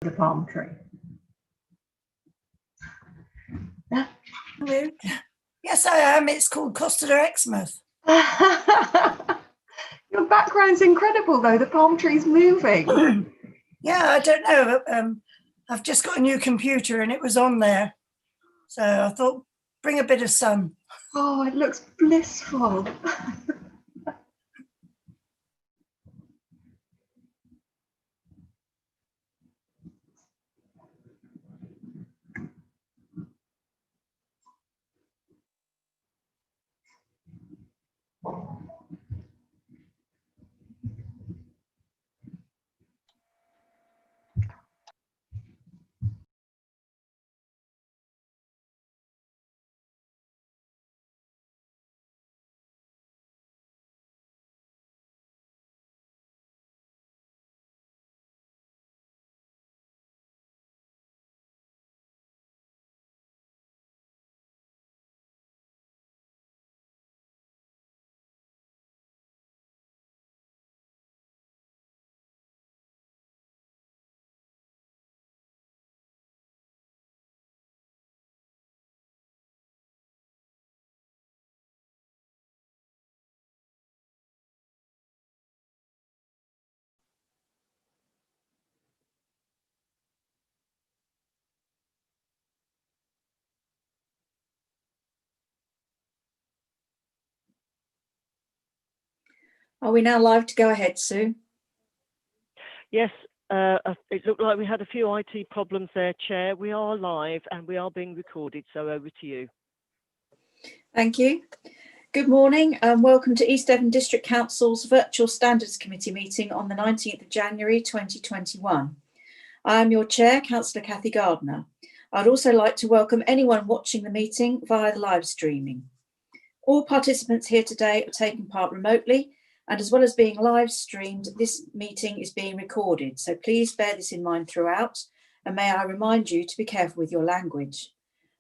the palm tree. Yes, I am. It's called Costa de Exmouth. Your background's incredible, though. The palm tree's moving. Yeah, I don't know. I've just got a new computer and it was on there. So I thought, bring a bit of sun. Oh, it looks blissful. Are we now live to go ahead, Sue? Yes, it looked like we had a few IT problems there, Chair. We are live and we are being recorded, so over to you. Thank you. Good morning and welcome to East Devon District Council's Virtual Standards Committee meeting on the 19th of January 2021. I am your Chair, Councillor Cathy Gardner. I'd also like to welcome anyone watching the meeting via the live streaming. All participants here today are taking part remotely, and as well as being live streamed, this meeting is being recorded. So please bear this in mind throughout, and may I remind you to be careful with your language.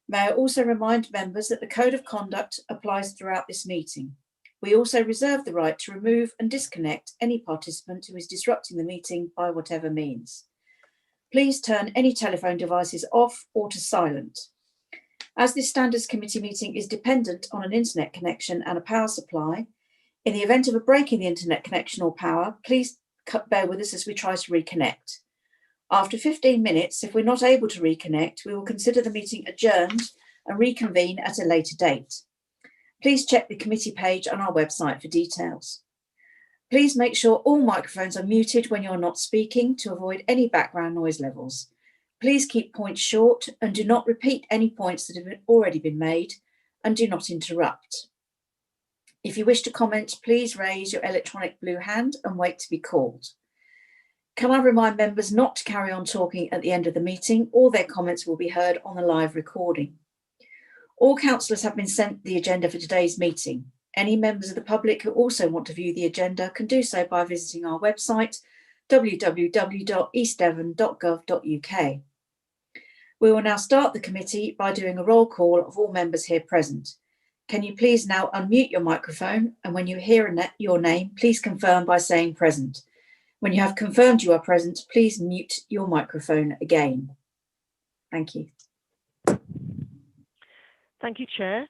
May I also remind members that the Code of Conduct applies throughout this meeting. We also reserve the right to remove and disconnect any participant who is disrupting the meeting by whatever means. Please turn any telephone devices off or to silent. As this Standards Committee meeting is dependent on an internet connection and a power supply, in the event of a break in the internet connection or power, please bear with us as we try to reconnect. After 15 minutes, if we're not able to reconnect, we will consider the meeting adjourned and reconvene at a later date. Please check the committee page on our website for details. Please make sure all microphones are muted when you're not speaking to avoid any background noise levels. Please keep points short and do not repeat any points that have already been made, and do not interrupt. If you wish to comment, please raise your electronic blue hand and wait to be called. Can I remind members not to carry on talking at the end of the meeting? All their comments will be heard on the live recording. All councillors have been sent the agenda for today's meeting. Any members of the public who also want to view the agenda can do so by visiting our website, www.eastdevon.gov.uk. We will now start the committee by doing a roll call of all members here present. Can you please now unmute your microphone, and when you hear your name, please confirm by saying present. When you have confirmed you are present, please mute your microphone again. Thank you. Thank you, Chair.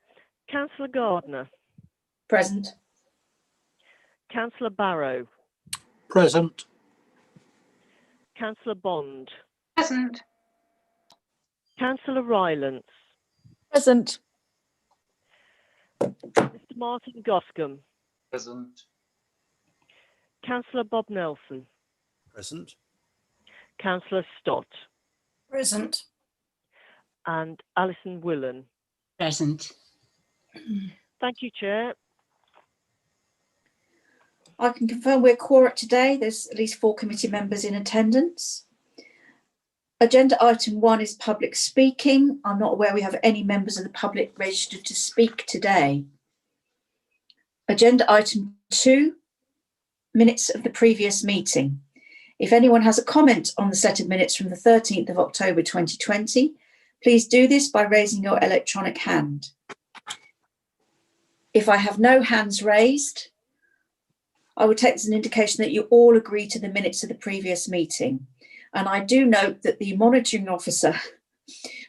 Councillor Gardner. Present. Councillor Barrow. Present. Councillor Bond. Present. Councillor Rylance. Present. Mr. Martin Goscombe. Present. Councillor Bob Nelson. Present. Councillor Stott. Present. And Alison Willan. Present. Thank you, Chair. I can confirm we're quorate today. There's at least 4 committee members in attendance. Agenda item 1 is public speaking. I'm not aware we have any members of the public registered to speak today. Agenda item 2, minutes of the previous meeting. If anyone has a comment on the set of minutes from the 13th of October 2020, please do this by raising your electronic hand. If I have no hands raised, I would take this as an indication that you all agree to the minutes of the previous meeting. And I do note that the monitoring officer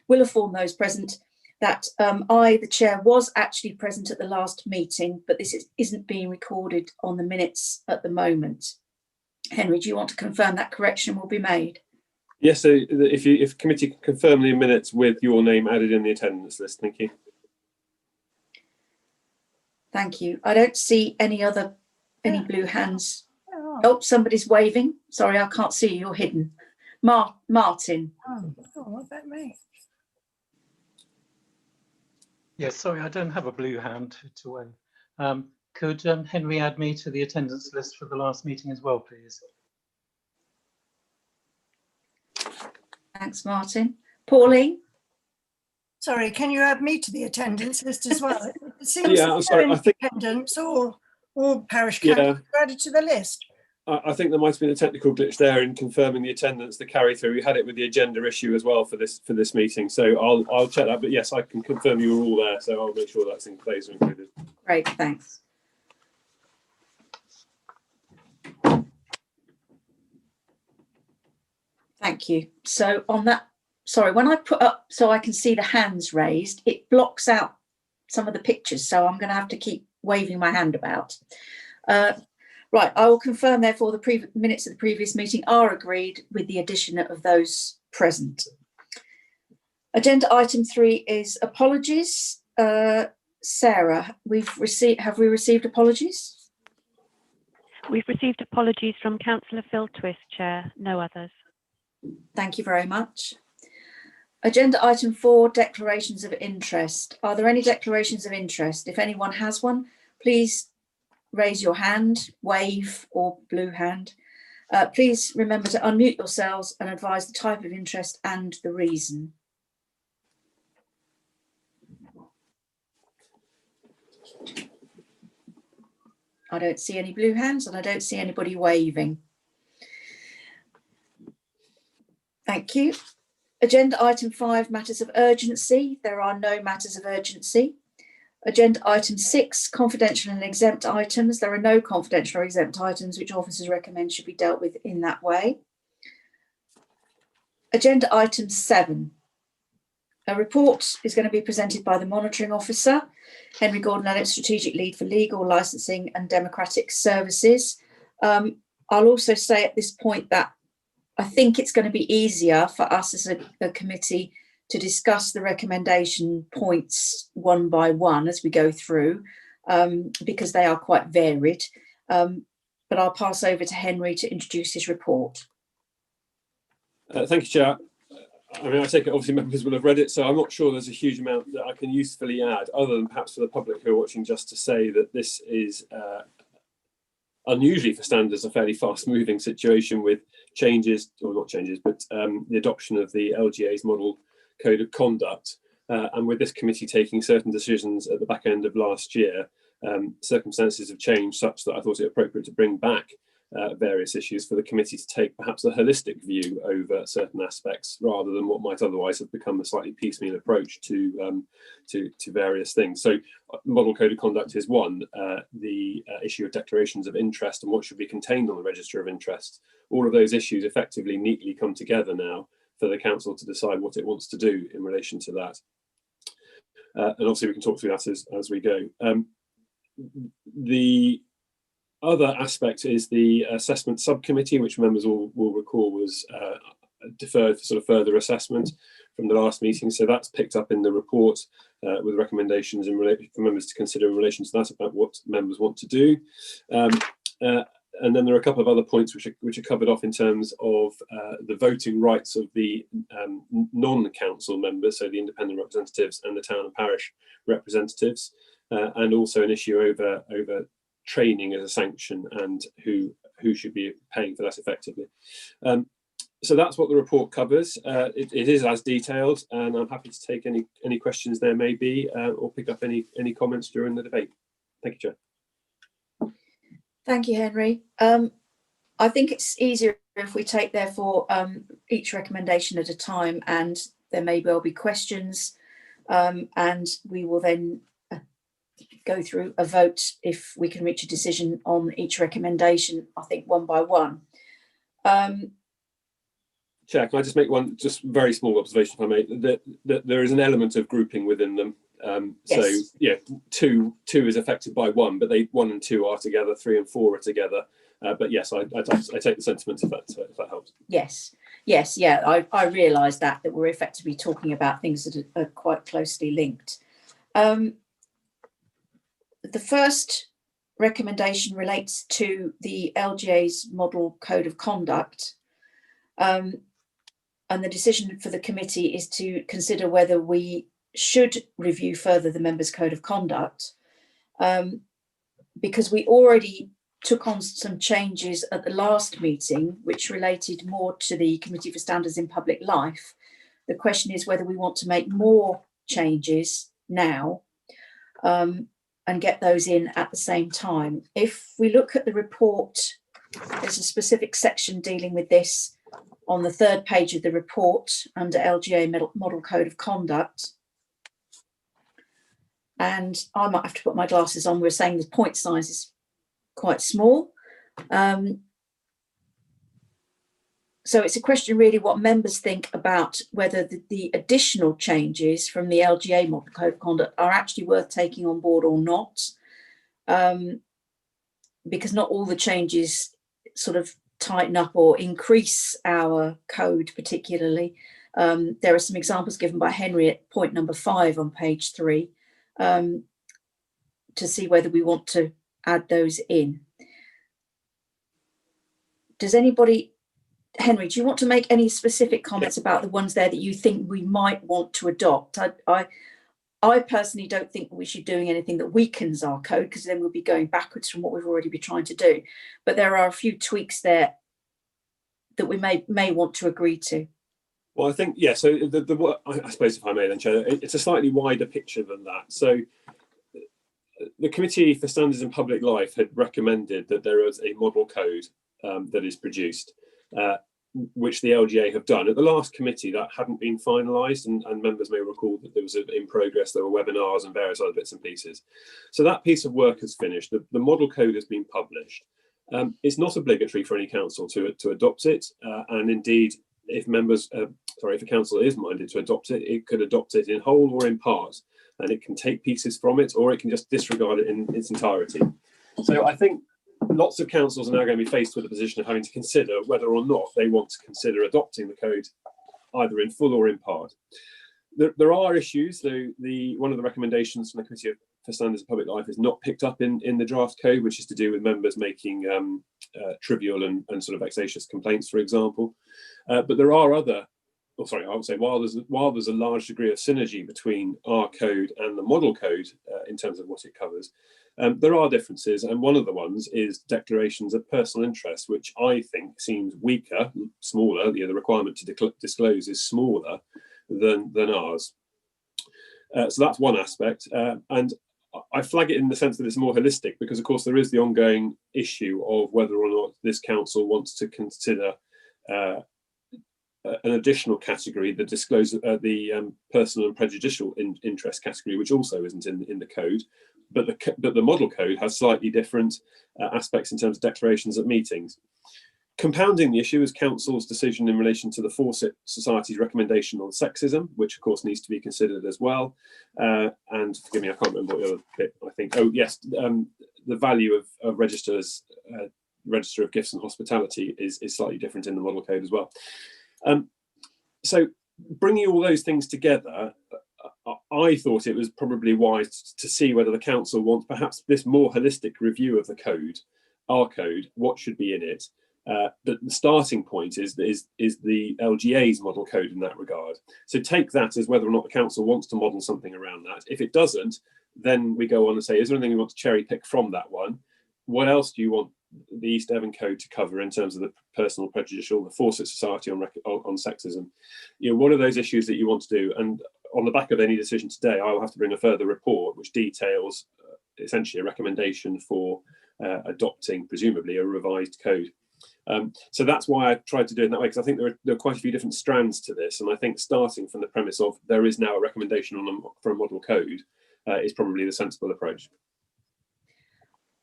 will inform those present that I, the chair, was actually present at the last meeting, but this isn't being recorded on the minutes at the moment. Henry, do you want to confirm that correction will be made? Yes, so if committee can confirm the minutes with your name added in the attendance list, thank you. Thank you. I don't see any blue hands. Oh, somebody's waving. Sorry, I can't see you. You're hidden. Martin. Oh, what about me? Yes, sorry, I don't have a blue hand to wave. Could Henry add me to the attendance list for the last meeting as well, please? Thanks, Martin. Pauline? Sorry, can you add me to the attendance list as well? It seems Yeah, I'm sorry, I think- independents or parish councils are added to the list. I think there might have been a technical glitch there in confirming the attendance, the carry through. We had it with the agenda issue as well for this meeting, so I'll check that. But yes, I can confirm you were all there, so I'll make sure that's in place and included. Great, thanks. Thank you. So on that, sorry, when I put up so I can see the hands raised, it blocks out some of the pictures, so I'm going to have to keep waving my hand about. Right, I will confirm, therefore, the minutes of the previous meeting are agreed with the addition of those present. Agenda item 3 is apologies. Sarah, have we received apologies? We've received apologies from Councillor Phil Twist, Chair, no others. Thank you very much. Agenda item 4, declarations of interest. Are there any declarations of interest? If anyone has one, please raise your hand, wave, or blue hand. Please remember to unmute yourselves and advise the type of interest and the reason. I don't see any blue hands and I don't see anybody waving. Thank you. Agenda item 5, matters of urgency. There are no matters of urgency. Agenda item 6, confidential and exempt items. There are no confidential or exempt items which officers recommend should be dealt with in that way. Agenda item 7. A report is going to be presented by the monitoring officer, Henry Gordon-Elliott, strategic lead for legal, licensing and democratic services. I'll also say at this point that I think it's going to be easier for us as a committee to discuss the recommendation points one by one as we go through, because they are quite varied. But I'll pass over to Henry to introduce his report. Thank you, Chair. I mean, I take it obviously members will have read it, so I'm not sure there's a huge amount that I can usefully add, other than perhaps for the public who are watching, just to say that this is unusually for standards a fairly fast-moving situation with changes, or not changes, but the adoption of the LGA's model code of conduct, and with this committee taking certain decisions at the back end of last year, circumstances have changed such that I thought it appropriate to bring back various issues for the committee to take perhaps a holistic view over certain aspects, rather than what might otherwise have become a slightly piecemeal approach to various things. So model code of conduct is one, the issue of declarations of interest and what should be contained on the register of interest. All of those issues effectively neatly come together now for the council to decide what it wants to do in relation to that. And obviously we can talk through that as we go. The other aspect is the assessment subcommittee, which members will recall was deferred for sort of further assessment from the last meeting. So that's picked up in the report with recommendations for members to consider in relation to that, about what members want to do. And then there are a couple of other points which are covered off in terms of the voting rights of the non-council members, so the independent representatives and the town and parish representatives, and also an issue over training as a sanction and who should be paying for that effectively. So that's what the report covers. It is as detailed, and I'm happy to take any questions there may be, or pick up any comments during the debate. Thank you, Chair. Thank you, Henry. I think it's easier if we take, therefore, each recommendation at a time, and there may well be questions, and we will then go through a vote if we can reach a decision on each recommendation, I think one by one. Chair, can I just make one just very small observation, if I may? That there is an element of grouping within them. So Yes. yeah, two is affected by one, but 1 and 2 are together, 3 and 4 are together. But yes, I take the sentiment if that helps. Yes, yeah, I realise that we're effectively talking about things that are quite closely linked. The first recommendation relates to the LGA's model code of conduct. And the decision for the committee is to consider whether we should review further the members' code of conduct, because we already took on some changes at the last meeting, which related more to the Committee for Standards in Public Life. The question is whether we want to make more changes now and get those in at the same time. If we look at the report, there's a specific section dealing with this on the 3rd page of the report under LGA Model Code of Conduct. And I might have to put my glasses on. We're saying the point size is quite small. So it's a question really what members think about whether the additional changes from the LGA Model Code of Conduct are actually worth taking on board or not. Because not all the changes sort of tighten up or increase our code particularly. There are some examples given by Henry at point number 5 on page 3 to see whether we want to add those in. Does anybody, Henry, do you want to make any specific comments about the ones there that you think we might want to adopt? I personally don't think we should be doing anything that weakens our code, because then we'll be going backwards from what we've already been trying to do. But there are a few tweaks there that we may want to agree to. Well, I think, yeah, so I suppose if I may then, Chair, it's a slightly wider picture than that. So the Committee for Standards in Public Life had recommended that there is a model code that is produced, which the LGA have done. At the last committee, that hadn't been finalised, and members may recall that there was in progress, there were webinars and various other bits and pieces. So that piece of work has finished. The model code has been published. It's not obligatory for any council to adopt it, and indeed, if a council is minded to adopt it, it could adopt it in whole or in part, and it can take pieces from it, or it can just disregard it in its entirety. So I think lots of councils are now going to be faced with the position of having to consider whether or not they want to consider adopting the code either in full or in part. There are issues, though. One of the recommendations from the Committee for Standards in Public Life is not picked up in the draft code, which is to do with members making trivial and sort of vexatious complaints, for example. But there are other, I would say, while there's a large degree of synergy between our code and the model code in terms of what it covers, there are differences, and one of the ones is declarations of personal interest, which I think seems weaker, smaller. The requirement to disclose is smaller than ours. So that's one aspect, and I flag it in the sense that it's more holistic, because of course there is the ongoing issue of whether or not this council wants to consider an additional category, the personal and prejudicial interest category, which also isn't in the code, but the model code has slightly different aspects in terms of declarations at meetings. Compounding the issue is council's decision in relation to the Fawcett Society's recommendation on sexism, which of course needs to be considered as well. And forgive me, I can't remember what the other bit, I think. Oh yes, the value of Register of Gifts and Hospitality is slightly different in the model code as well. So bringing all those things together, I thought it was probably wise to see whether the council wants perhaps this more holistic review of the code, our code, what should be in it. But the starting point is the LGA's model code in that regard. So take that as whether or not the council wants to model something around that. If it doesn't, then we go on and say, is there anything we want to cherry pick from that one? What else do you want the East Devon Code to cover in terms of the personal prejudicial, the Fawcett Society on sexism? What are those issues that you want to do? And on the back of any decision today, I will have to bring a further report which details essentially a recommendation for adopting, presumably, a revised code. So that's why I tried to do it that way, because I think there are quite a few different strands to this, and I think starting from the premise of there is now a recommendation for a model code is probably the sensible approach.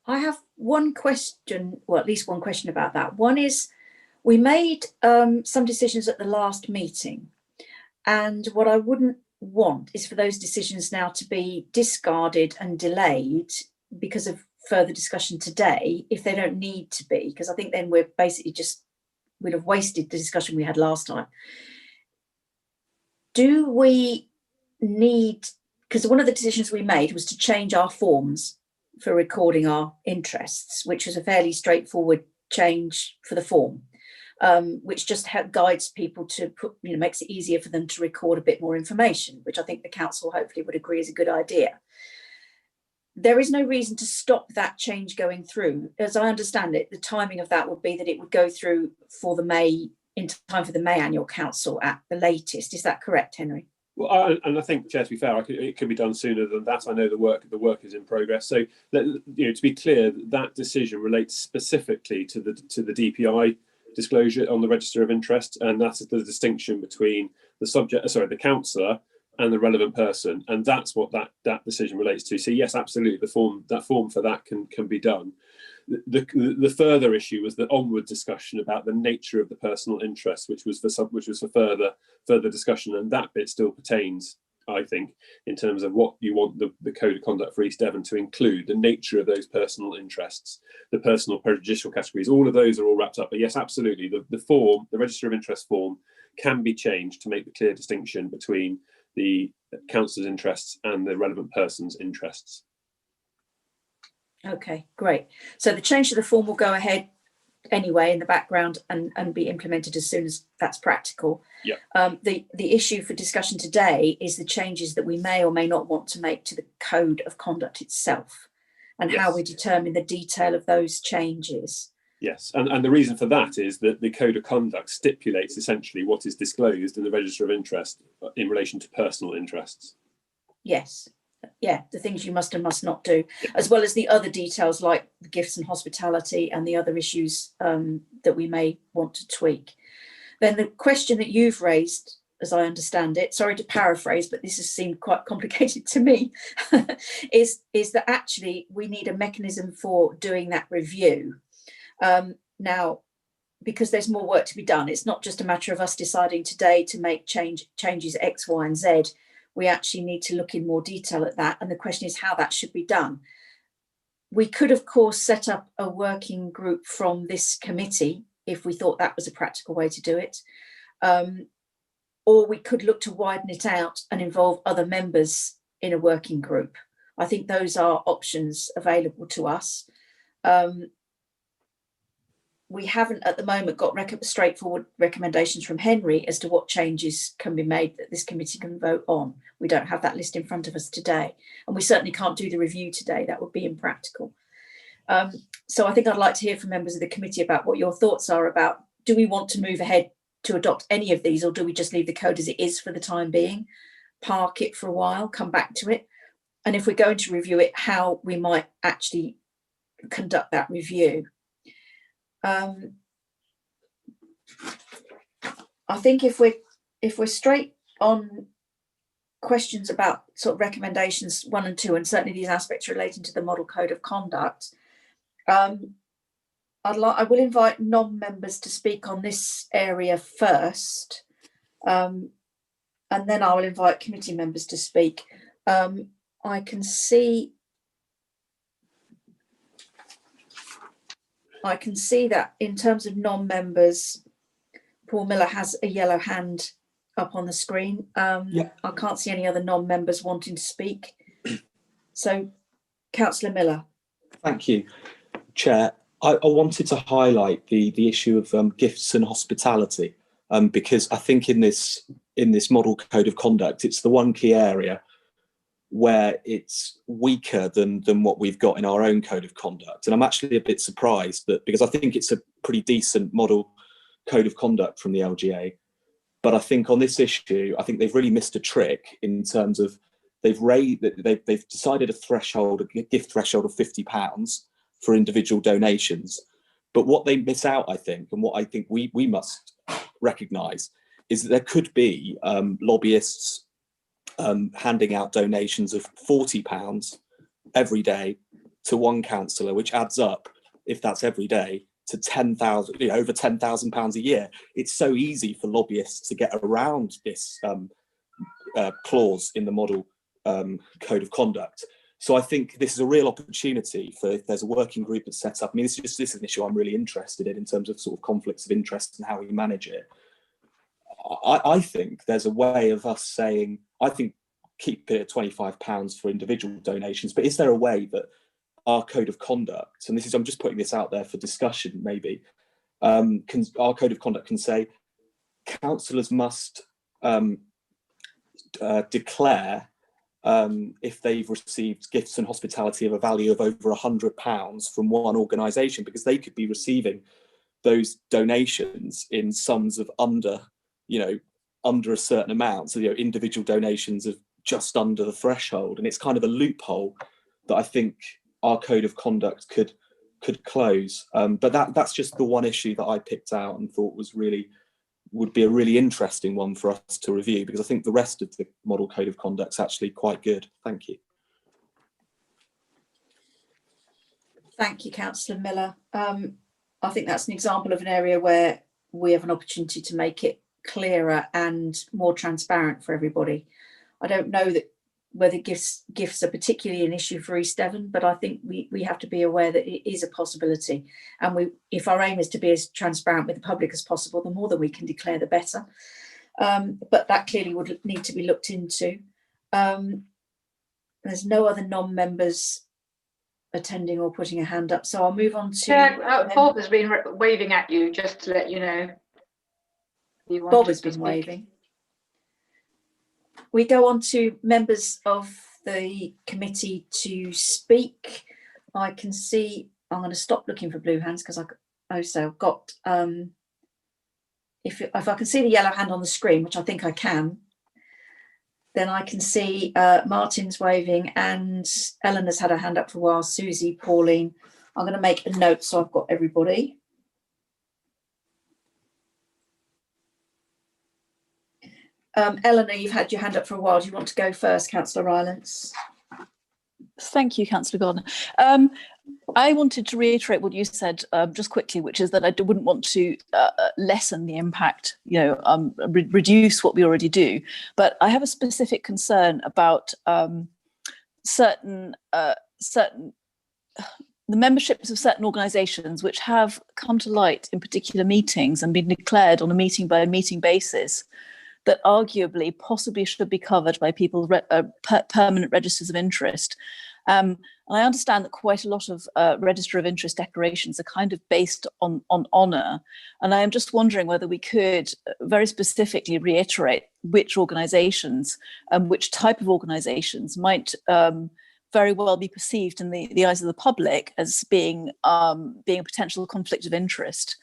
I have one question, well, at least one question about that. One is We made some decisions at the last meeting, and what I wouldn't want is for those decisions now to be discarded and delayed because of further discussion today, if they don't need to be, because I think then we're basically we'd have wasted the discussion we had last time. Do we need, because one of the decisions we made was to change our forms for recording our interests, which was a fairly straightforward change for the form, which just guides people to put, makes it easier for them to record a bit more information, which I think the council hopefully would agree is a good idea. There is no reason to stop that change going through. As I understand it, the timing of that would be that it would go through for in time for the May annual council at the latest. Is that correct, Henry? Well, and I think, Chair, to be fair, it could be done sooner than that. I know the work is in progress. So, to be clear, that decision relates specifically to the DPI disclosure on the Register of Interest, and that's the distinction between the councillor and the relevant person, and that's what that decision relates to. So yes, absolutely, that form for that can be done. The further issue was the onward discussion about the nature of the personal interest, which was for further discussion, and that bit still pertains, I think, in terms of what you want the Code of Conduct for East Devon to include, the nature of those personal interests, the personal prejudicial categories, all of those are all wrapped up. But yes, absolutely, the Register of Interest form can be changed to make the clear distinction between the councillor's interests and the relevant person's interests. Okay, great. So the change to the form will go ahead anyway in the background and be implemented as soon as that's practical. Yeah. The issue for discussion today is the changes that we may or may not want to make to the Code of Conduct itself, and how we determine the detail of those changes. Yes, and the reason for that is that the Code of Conduct stipulates essentially what is disclosed in the Register of Interest in relation to personal interests. Yes, yeah, the things you must and must not do, as well as the other details like the gifts and hospitality and the other issues that we may want to tweak. Then the question that you've raised, as I understand it, sorry to paraphrase, but this has seemed quite complicated to me, is that actually we need a mechanism for doing that review. Now, because there's more work to be done, it's not just a matter of us deciding today to make changes X, Y, and Z. We actually need to look in more detail at that. And the question is how that should be done. We could, of course, set up a working group from this committee if we thought that was a practical way to do it. Or we could look to widen it out and involve other members in a working group. I think those are options available to us. We haven't at the moment got straightforward recommendations from Henry as to what changes can be made that this committee can vote on. We don't have that list in front of us today, and we certainly can't do the review today. That would be impractical. So I think I'd like to hear from members of the committee about what your thoughts are about, do we want to move ahead to adopt any of these, or do we just leave the code as it is for the time being, park it for a while, come back to it? And if we're going to review it, how we might actually conduct that review. I think if we're straight on questions about sort of recommendations 1 and 2, and certainly these aspects relating to the Model Code of Conduct, I will invite non-members to speak on this area first, and then I will invite committee members to speak. I can see that in terms of non-members, Paul Miller has a yellow hand up on the screen. I can't see any other non-members wanting to speak. So, Councillor Miller. Thank you, Chair. I wanted to highlight the issue of gifts and hospitality, because I think in this Model Code of Conduct, it's the one key area where it's weaker than what we've got in our own Code of Conduct. And I'm actually a bit surprised that, because I think it's a pretty decent Model Code of Conduct from the LGA, but I think on this issue, I think they've really missed a trick in terms of they've decided a gift threshold of £50 for individual donations. But what they miss out, I think, and what I think we must recognise, is that there could be lobbyists handing out donations of £40 every day to one councillor, which adds up, if that's every day, to 10,000, over £10,000 a year. It's so easy for lobbyists to get around this clause in the model code of conduct. So I think this is a real opportunity for, if there's a working group that's set up. I mean, this is an issue I'm really interested in terms of sort of conflicts of interest and how we manage it. I think there's a way of us saying, I think keep it at £25 for individual donations, but is there a way that our code of conduct, and this is, I'm just putting this out there for discussion maybe, our code of conduct can say councillors must declare if they've received gifts and hospitality of a value of over £100 from one organisation, because they could be receiving those donations in sums of under a certain amount. So, individual donations of just under the threshold. And it's kind of a loophole that I think our code of conduct could close. But that's just the one issue that I picked out and thought would be a really interesting one for us to review, because I think the rest of the model code of conduct is actually quite good. Thank you. Thank you, Councillor Miller. I think that's an example of an area where we have an opportunity to make it clearer and more transparent for everybody. I don't know that whether gifts are particularly an issue for East Devon, but I think we have to be aware that it is a possibility. And if our aim is to be as transparent with the public as possible, the more that we can declare, the better. But that clearly would need to be looked into. There's no other non-members attending or putting a hand up, so I'll move on to... Bob has been waving at you, just to let you know. Bob has been waving. We go on to members of the committee to speak. I can see, I'm going to stop looking for blue hands because I've got, if I can see the yellow hand on the screen, which I think I can, then I can see Martin's waving and Eleanor's had her hand up for a while, Susie, Pauline. I'm going to make a note so I've got everybody. Eleanor, you've had your hand up for a while. Do you want to go first, Councillor Rylance? Thank you, Councillor Gardner. I wanted to reiterate what you said just quickly, which is that I wouldn't want to lessen the impact, reduce what we already do. But I have a specific concern about the memberships of certain organisations which have come to light in particular meetings and been declared on a meeting by meeting basis, that arguably possibly should be covered by people's permanent registers of interest. And I understand that quite a lot of register of interest declarations are kind of based on honour. And I am just wondering whether we could very specifically reiterate which organisations and which type of organisations might very well be perceived in the eyes of the public as being a potential conflict of interest.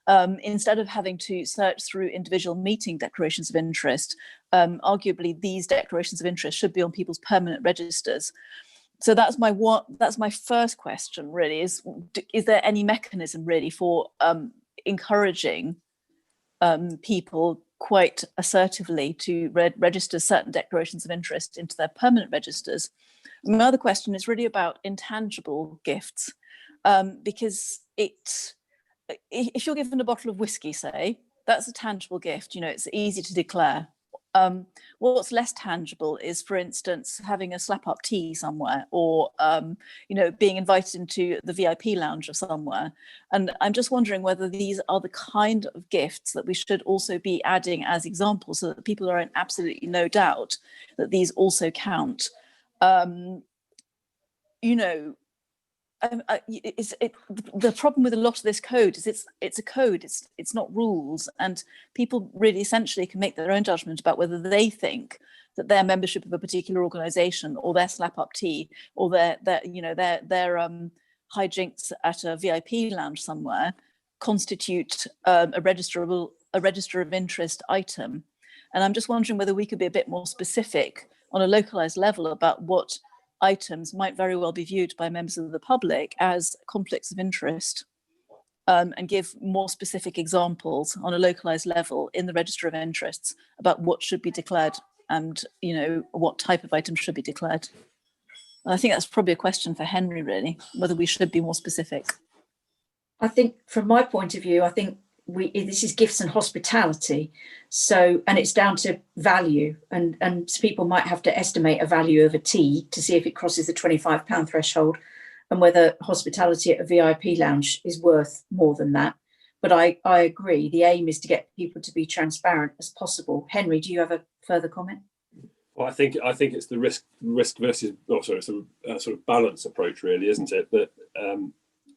Instead of having to search through individual meeting declarations of interest, arguably these declarations of interest should be on people's permanent registers. So that's my first question really, is there any mechanism really for encouraging people quite assertively to register certain declarations of interest into their permanent registers? And my other question is really about intangible gifts, because if you're given a bottle of whiskey, say, that's a tangible gift, it's easy to declare. What's less tangible is, for instance, having a slap-up tea somewhere, or being invited into the VIP lounge of somewhere. And I'm just wondering whether these are the kind of gifts that we should also be adding as examples, so that people are in absolutely no doubt that these also count. The problem with a lot of this code is it's a code, it's not rules, and people really essentially can make their own judgment about whether they think that their membership of a particular organisation, or their slap-up tea, or their hijinks at a VIP lounge somewhere constitute a register of interest item. And I'm just wondering whether we could be a bit more specific on a localised level about what items might very well be viewed by members of the public as conflicts of interest, and give more specific examples on a localised level in the register of interests about what should be declared and what type of item should be declared. And I think that's probably a question for Henry really, whether we should be more specific. I think from my point of view, I think this is gifts and hospitality. So, and it's down to value, and people might have to estimate a value of a tea to see if it crosses the £25 threshold and whether hospitality at a VIP lounge is worth more than that. But I agree, the aim is to get people to be transparent as possible. Henry, do you have a further comment? Well, I think it's the risk versus, it's a sort of balance approach, really, isn't it? That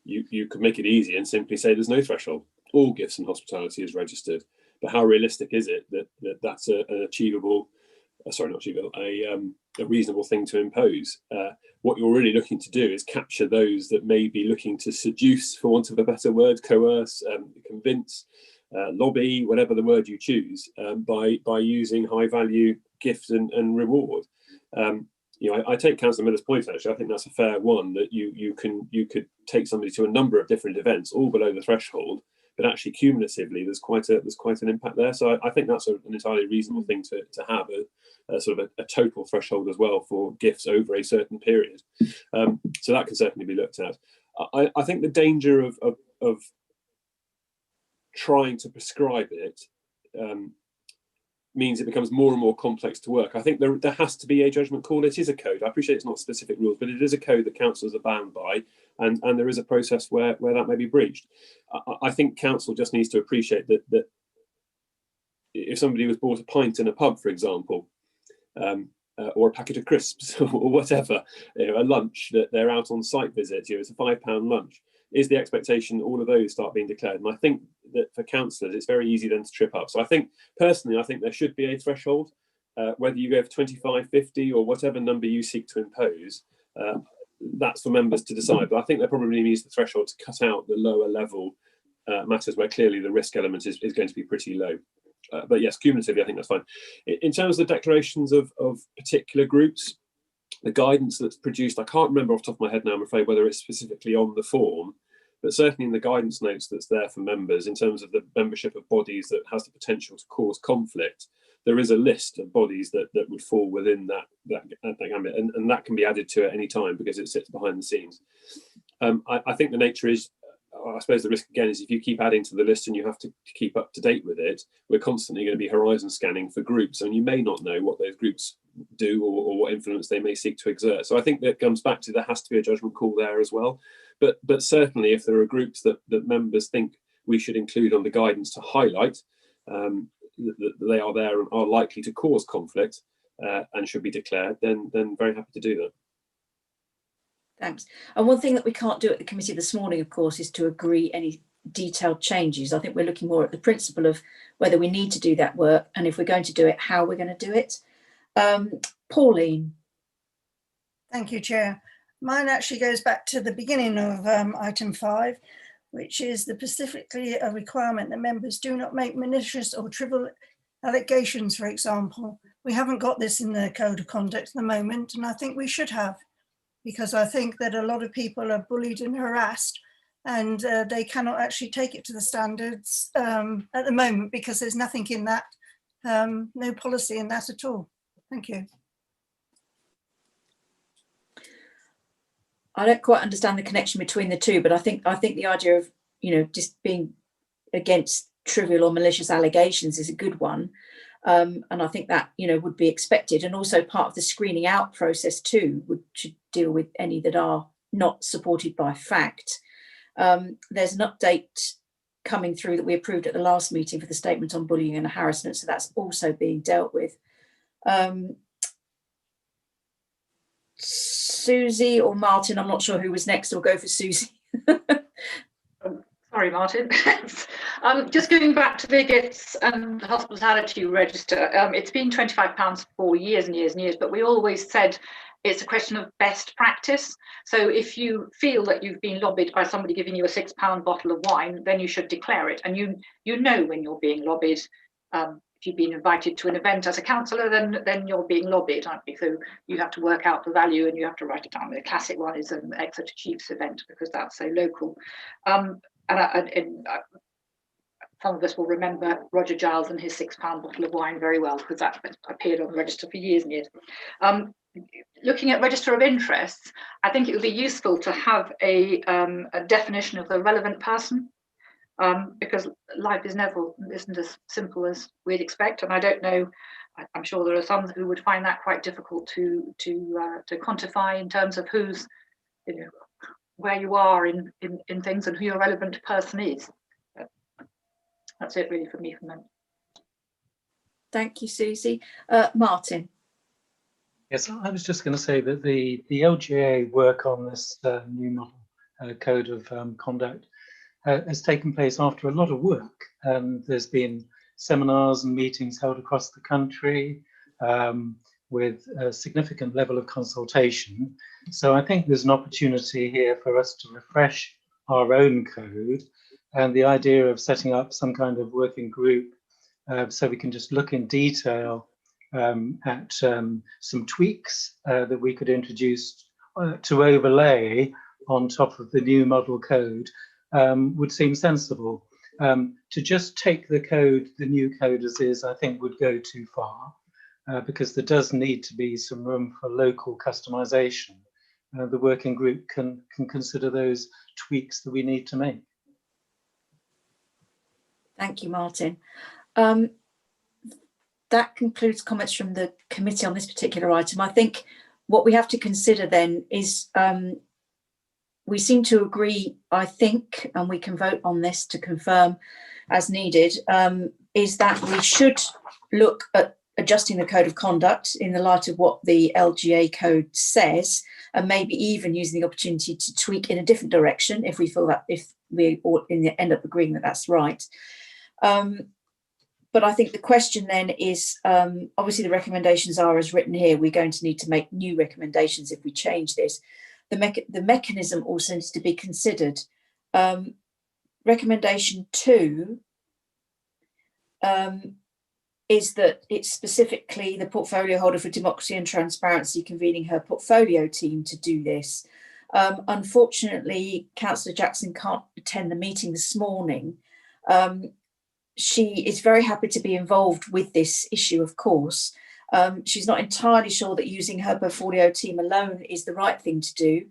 you could make it easy and simply say there's no threshold. All gifts and hospitality is registered. But how realistic is it that that's an achievable, a reasonable thing to impose? What you're really looking to do is capture those that may be looking to seduce, for want of a better word, coerce, convince, lobby, whatever the word you choose, by using high value gift and reward. I take Councillor Miller's point. Actually, I think that's a fair one. That you could take somebody to a number of different events, all below the threshold, but actually cumulatively there's quite an impact there. So I think that's an entirely reasonable thing to have a sort of a total threshold as well for gifts over a certain period. So that can certainly be looked at. I think the danger of trying to prescribe it means it becomes more and more complex to work. I think there has to be a judgment call. It is a code. I appreciate it's not specific rules, but it is a code that councils are bound by, and there is a process where that may be breached. I think council just needs to appreciate that if somebody was bought a pint in a pub, for example, or a packet of crisps or whatever, a lunch, that they're out on site visit, it's a £5 lunch. Is the expectation all of those start being declared? And I think that for councillors, it's very easy then to trip up. So I think there should be a threshold, whether you go for 25, 50 or whatever number you seek to impose. That's for members to decide. But I think there probably needs the threshold to cut out the lower level matters where clearly the risk element is going to be pretty low. But yes, cumulatively, I think that's fine. In terms of the declarations of particular groups, the guidance that's produced, I can't remember off the top of my head now, I'm afraid, whether it's specifically on the form, but certainly in the guidance notes that's there for members in terms of the membership of bodies that has the potential to cause conflict, there is a list of bodies that would fall within that gambit, and that can be added to at any time because it sits behind the scenes. I think the nature is, I suppose the risk again is if you keep adding to the list and you have to keep up to date with it, we're constantly going to be horizon scanning for groups, and you may not know what those groups do or what influence they may seek to exert. So I think that comes back to there has to be a judgment call there as well. But certainly if there are groups that members think we should include on the guidance to highlight that they are there and are likely to cause conflict and should be declared, then very happy to do that. Thanks. And one thing that we can't do at the committee this morning, of course, is to agree any detailed changes. I think we're looking more at the principle of whether we need to do that work, and if we're going to do it, how we're going to do it. Pauline. Thank you, Chair. Mine actually goes back to the beginning of item 5, which is specifically a requirement that members do not make malicious or trivial allegations, for example. We haven't got this in the Code of Conduct at the moment, and I think we should have, because I think that a lot of people are bullied and harassed, and they cannot actually take it to the standards at the moment because there's nothing in that, no policy in that at all. Thank you. I don't quite understand the connection between the two, but I think the idea of, just being against trivial or malicious allegations is a good one. And I think that, would be expected. And also part of the screening out process too should deal with any that are not supported by fact. There's an update coming through that we approved at the last meeting for the statement on bullying and harassment. So that's also being dealt with. Susie or Martin, I'm not sure who was next. I'll go for Susie. Sorry, Martin. Just going back to the gifts and hospitality register, it's been £25 for years and years and years, but we always said it's a question of best practice. So if you feel that you've been lobbied by somebody giving you a £6 bottle of wine, then you should declare it. And you know when you're being lobbied. If you've been invited to an event as a councillor, then you're being lobbied, aren't you? So you have to work out the value and you have to write it down. The classic one is an Exeter Chiefs event because that's so local. some of us will remember Roger Giles and his £6 bottle of wine very well, because that appeared on the register for years and years. Looking at register of interests, I think it would be useful to have a definition of the relevant person, because life isn't as simple as we'd expect, and I don't know. I'm sure there are some who would find that quite difficult to quantify in terms of who's, where you are in things and who your relevant person is. That's it really for me from them. Thank you, Susie. Martin. Yes, I was just going to say that the LGA work on this new model code of conduct has taken place after a lot of work. There's been seminars and meetings held across the country with a significant level of consultation. So I think there's an opportunity here for us to refresh our own code, and the idea of setting up some kind of working group so we can just look in detail at some tweaks that we could introduce to overlay on top of the new model code would seem sensible. To just take the new code as is, I think would go too far, because there does need to be some room for local customization. The working group can consider those tweaks that we need to make. Thank you, Martin. That concludes comments from the committee on this particular item. I think what we have to consider then is we seem to agree, I think, and we can vote on this to confirm as needed, is that we should look at adjusting the code of conduct in the light of what the LGA code says, and maybe even using the opportunity to tweak in a different direction if we feel that, if we all end up agreeing that that's right. But I think the question then is, obviously the recommendations are as written here. We're going to need to make new recommendations if we change this. The mechanism also needs to be considered. Recommendation 2 is that it's specifically the portfolio holder for democracy and transparency convening her portfolio team to do this. Unfortunately, Councillor Jackson can't attend the meeting this morning. She is very happy to be involved with this issue, of course. She's not entirely sure that using her portfolio team alone is the right thing to do,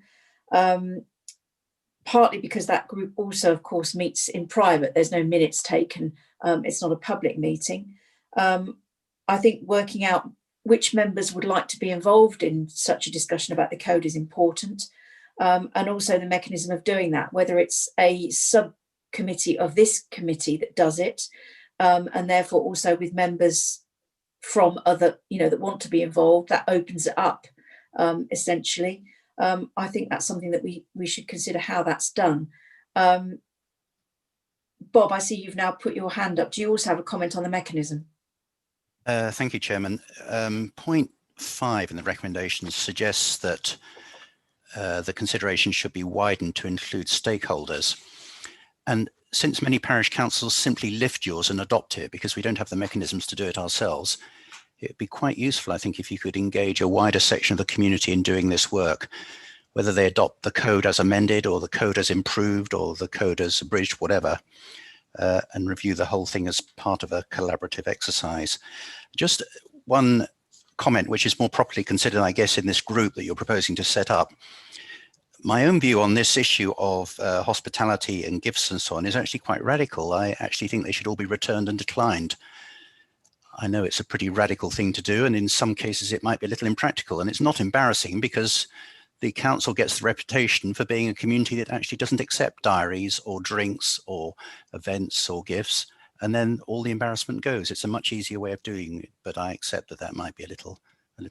partly because that group also, of course, meets in private. There's no minutes taken. It's not a public meeting. I think working out which members would like to be involved in such a discussion about the code is important, and also the mechanism of doing that, whether it's a subcommittee of this committee that does it, and therefore also with members from other, that want to be involved, that opens it up, essentially. I think that's something that we should consider how that's done. Bob, I see you've now put your hand up. Do you also have a comment on the mechanism? Thank you, Chairman. Point 5 in the recommendations suggests that the consideration should be widened to include stakeholders. And since many parish councils simply lift yours and adopt it because we don't have the mechanisms to do it ourselves, it'd be quite useful, I think, if you could engage a wider section of the community in doing this work, whether they adopt the code as amended or the code as improved or the code as abridged, whatever, and review the whole thing as part of a collaborative exercise. Just one comment, which is more properly considered, I guess, in this group that you're proposing to set up. My own view on this issue of hospitality and gifts and so on is actually quite radical. I actually think they should all be returned and declined. I know it's a pretty radical thing to do, and in some cases it might be a little impractical, and it's not embarrassing because the council gets the reputation for being a community that actually doesn't accept diaries or drinks or events or gifts, and then all the embarrassment goes. It's a much easier way of doing it, but I accept that that might be a little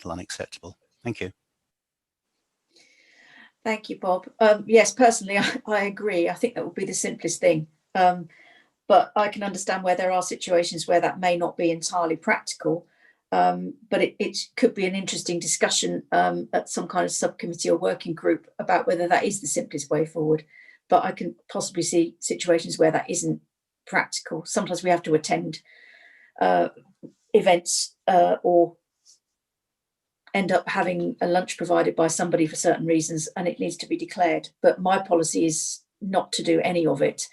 unacceptable. Thank you. Thank you, Bob. Yes, personally, I agree. I think that would be the simplest thing. But I can understand where there are situations where that may not be entirely practical. But it could be an interesting discussion at some kind of subcommittee or working group about whether that is the simplest way forward. But I can possibly see situations where that isn't practical. Sometimes we have to attend events or end up having a lunch provided by somebody for certain reasons, and it needs to be declared. But my policy is not to do any of it.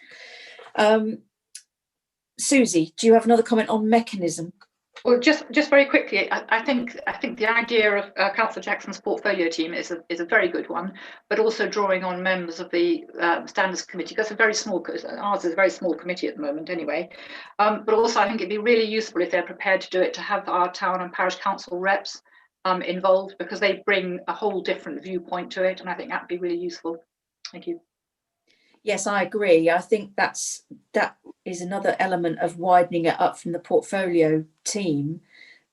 Susie, do you have another comment on mechanism? Well, just very quickly, I think the idea of Councillor Jackson's portfolio team is a very good one, but also drawing on members of the Standards Committee. That's a very small. Ours is a very small committee at the moment, anyway. But also, I think it'd be really useful if they're prepared to do it to have our town and parish council reps involved, because they bring a whole different viewpoint to it, and I think that'd be really useful. Thank you. Yes, I agree. I think that is another element of widening it up from the portfolio team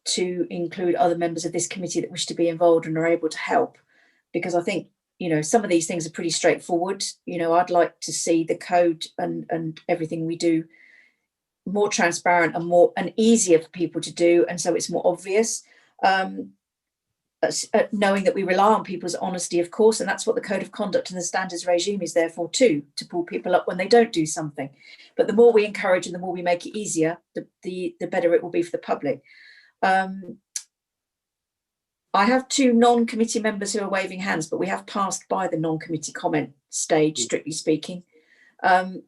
to include other members of this committee that wish to be involved and are able to help. Because I think, you know, some of these things are pretty straightforward. You know, I'd like to see the code and everything we do more transparent and easier for people to do, and so it's more obvious. Knowing that we rely on people's honesty, of course, and that's what the code of conduct and the standards regime is there for too, to pull people up when they don't do something. But the more we encourage and the more we make it easier, the better it will be for the public. I have two non-committee members who are waving hands, but we have passed by the non-committee comment stage, strictly speaking. Can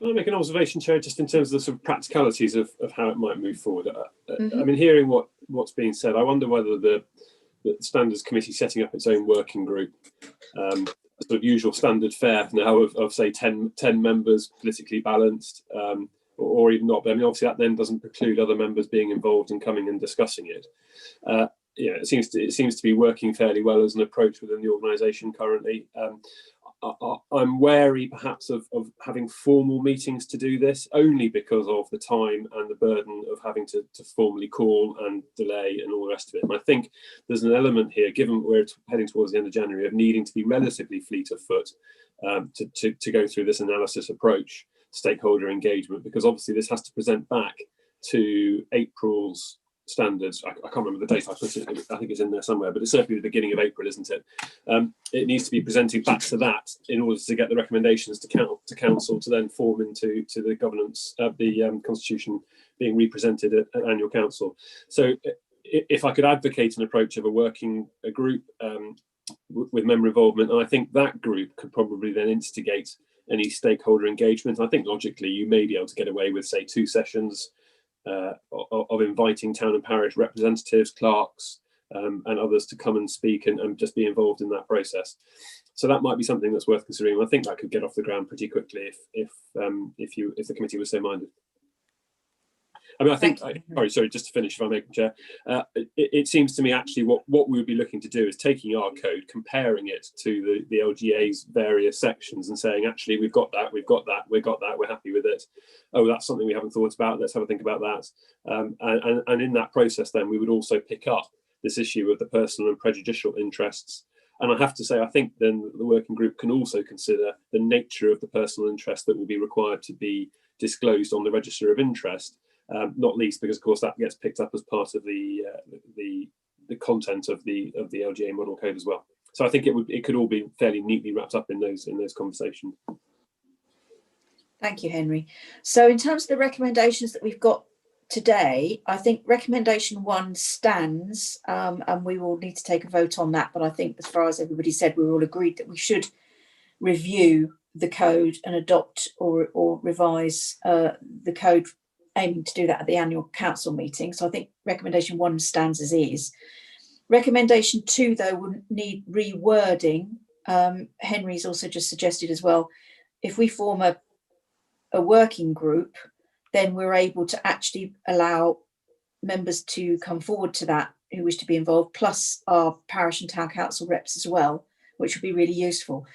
I make an observation, Chair, just in terms of the sort of practicalities of how it might move forward? I mean, hearing what's being said, I wonder whether the Standards Committee setting up its own working group, sort of usual standard fare now of say 10 members, politically balanced, or even not. But I mean, obviously that then doesn't preclude other members being involved and coming and discussing it. You know, it seems to be working fairly well as an approach within the organisation currently. I'm wary perhaps of having formal meetings to do this, only because of the time and the burden of having to formally call and delay and all the rest of it. And I think there's an element here, given we're heading towards the end of January, of needing to be relatively fleet of foot to go through this analysis approach, stakeholder engagement, because obviously this has to present back to April's standards. I can't remember the date I put it. I think it's in there somewhere, but it's certainly the beginning of April, isn't it? It needs to be presenting back to that in order to get the recommendations to council to then form into the governance of the constitution being represented at annual council. So if I could advocate an approach of a group with member involvement, and I think that group could probably then instigate any stakeholder engagement. I think logically you may be able to get away with, say, 2 sessions of inviting town and parish representatives, clerks, and others to come and speak and just be involved in that process. So that might be something that's worth considering. I think that could get off the ground pretty quickly if the committee was so minded. I mean, I think, sorry, just to finish, if I may, Chair, it seems to me actually what we would be looking to do is taking our code, comparing it to the LGA's various sections and saying, actually, we've got that, we're happy with it. Oh, that's something we haven't thought about, let's have a think about that. And in that process, then, we would also pick up this issue of the personal and prejudicial interests. And I have to say, I think then the working group can also consider the nature of the personal interest that will be required to be disclosed on the register of interest. Not least because, of course, that gets picked up as part of the content of the LGA model code as well. So I think it could all be fairly neatly wrapped up in those conversations. Thank you, Henry. So in terms of the recommendations that we've got today, I think recommendation 1 stands, and we will need to take a vote on that. But I think, as far as everybody said, we're all agreed that we should review the code and adopt or revise the code, aiming to do that at the annual council meeting. So I think recommendation 1 stands as is. Recommendation 2, though, would need rewording. Henry's also just suggested as well, if we form a working group, then we're able to actually allow members to come forward to that who wish to be involved, plus our parish and town council reps as well, which would be really useful.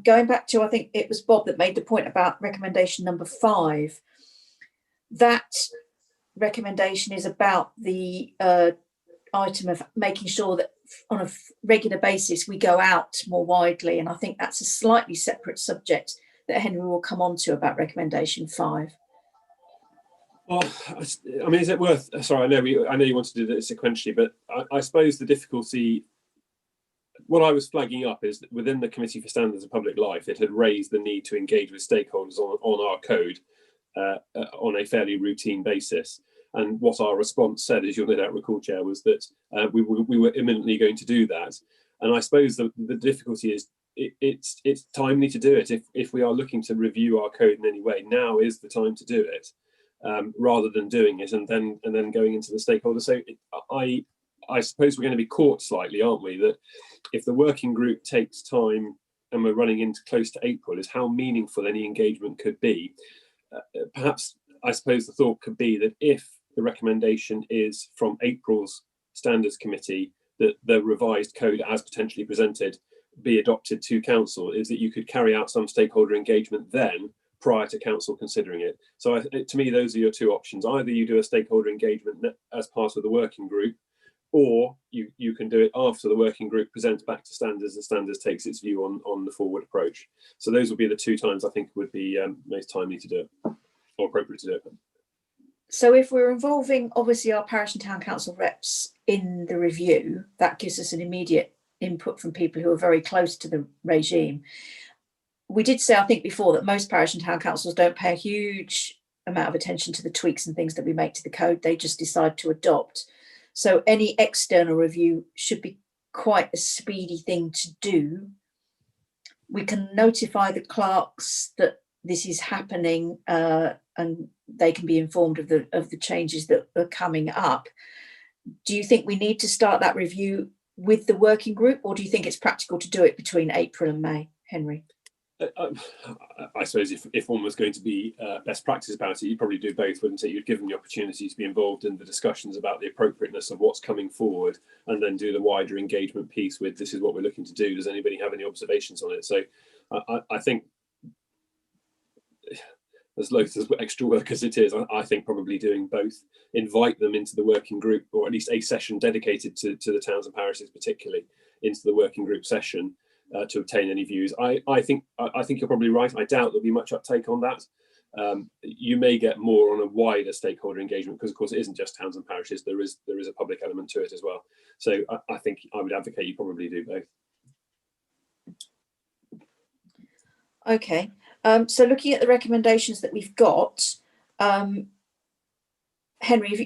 Going back to, I think it was Bob that made the point about recommendation number 5. That recommendation is about the item of making sure that on a regular basis we go out more widely, and I think that's a slightly separate subject that Henry will come on to about recommendation 5. Well, I mean, is it worth? Sorry, I know you want to do this sequentially, but I suppose the difficulty, what I was flagging up is that within the Committee for Standards of Public Life, it had raised the need to engage with stakeholders on our code on a fairly routine basis. And what our response said, as you'll no doubt recall, Chair, was that we were imminently going to do that. And I suppose the difficulty is it's timely to do it. If we are looking to review our code in any way, now is the time to do it, rather than doing it and then going into the stakeholders. So I suppose we're going to be caught slightly, aren't we? That if the working group takes time and we're running into close to April, is how meaningful any engagement could be. Perhaps, I suppose the thought could be that if the recommendation is from April's Standards Committee that the revised code as potentially presented be adopted to council, is that you could carry out some stakeholder engagement then prior to council considering it. So to me, those are your two options. Either you do a stakeholder engagement as part of the working group, or you can do it after the working group presents back to standards and standards takes its view on the forward approach. So those would be the two times I think would be most timely to do it, or appropriate to do it. So if we're involving obviously our parish and town council reps in the review, that gives us an immediate input from people who are very close to the regime. We did say, I think before, that most parish and town councils don't pay a huge amount of attention to the tweaks and things that we make to the code. They just decide to adopt. So any external review should be quite a speedy thing to do. We can notify the clerks that this is happening, and they can be informed of the changes that are coming up. Do you think we need to start that review with the working group, or do you think it's practical to do it between April and May, Henry? I suppose if one was going to be best practice about it, you'd probably do both, wouldn't it? You'd give them the opportunity to be involved in the discussions about the appropriateness of what's coming forward, and then do the wider engagement piece with, this is what we're looking to do. Does anybody have any observations on it? So I think, as loads of extra work as it is, I think probably doing both, invite them into the working group, or at least a session dedicated to the towns and parishes, particularly into the working group session, to obtain any views. I think you're probably right. I doubt there'll be much uptake on that. You may get more on a wider stakeholder engagement, because of course it isn't just towns and parishes. There is a public element to it as well. So I think I would advocate you probably do both. Okay. So looking at the recommendations that we've got, Henry,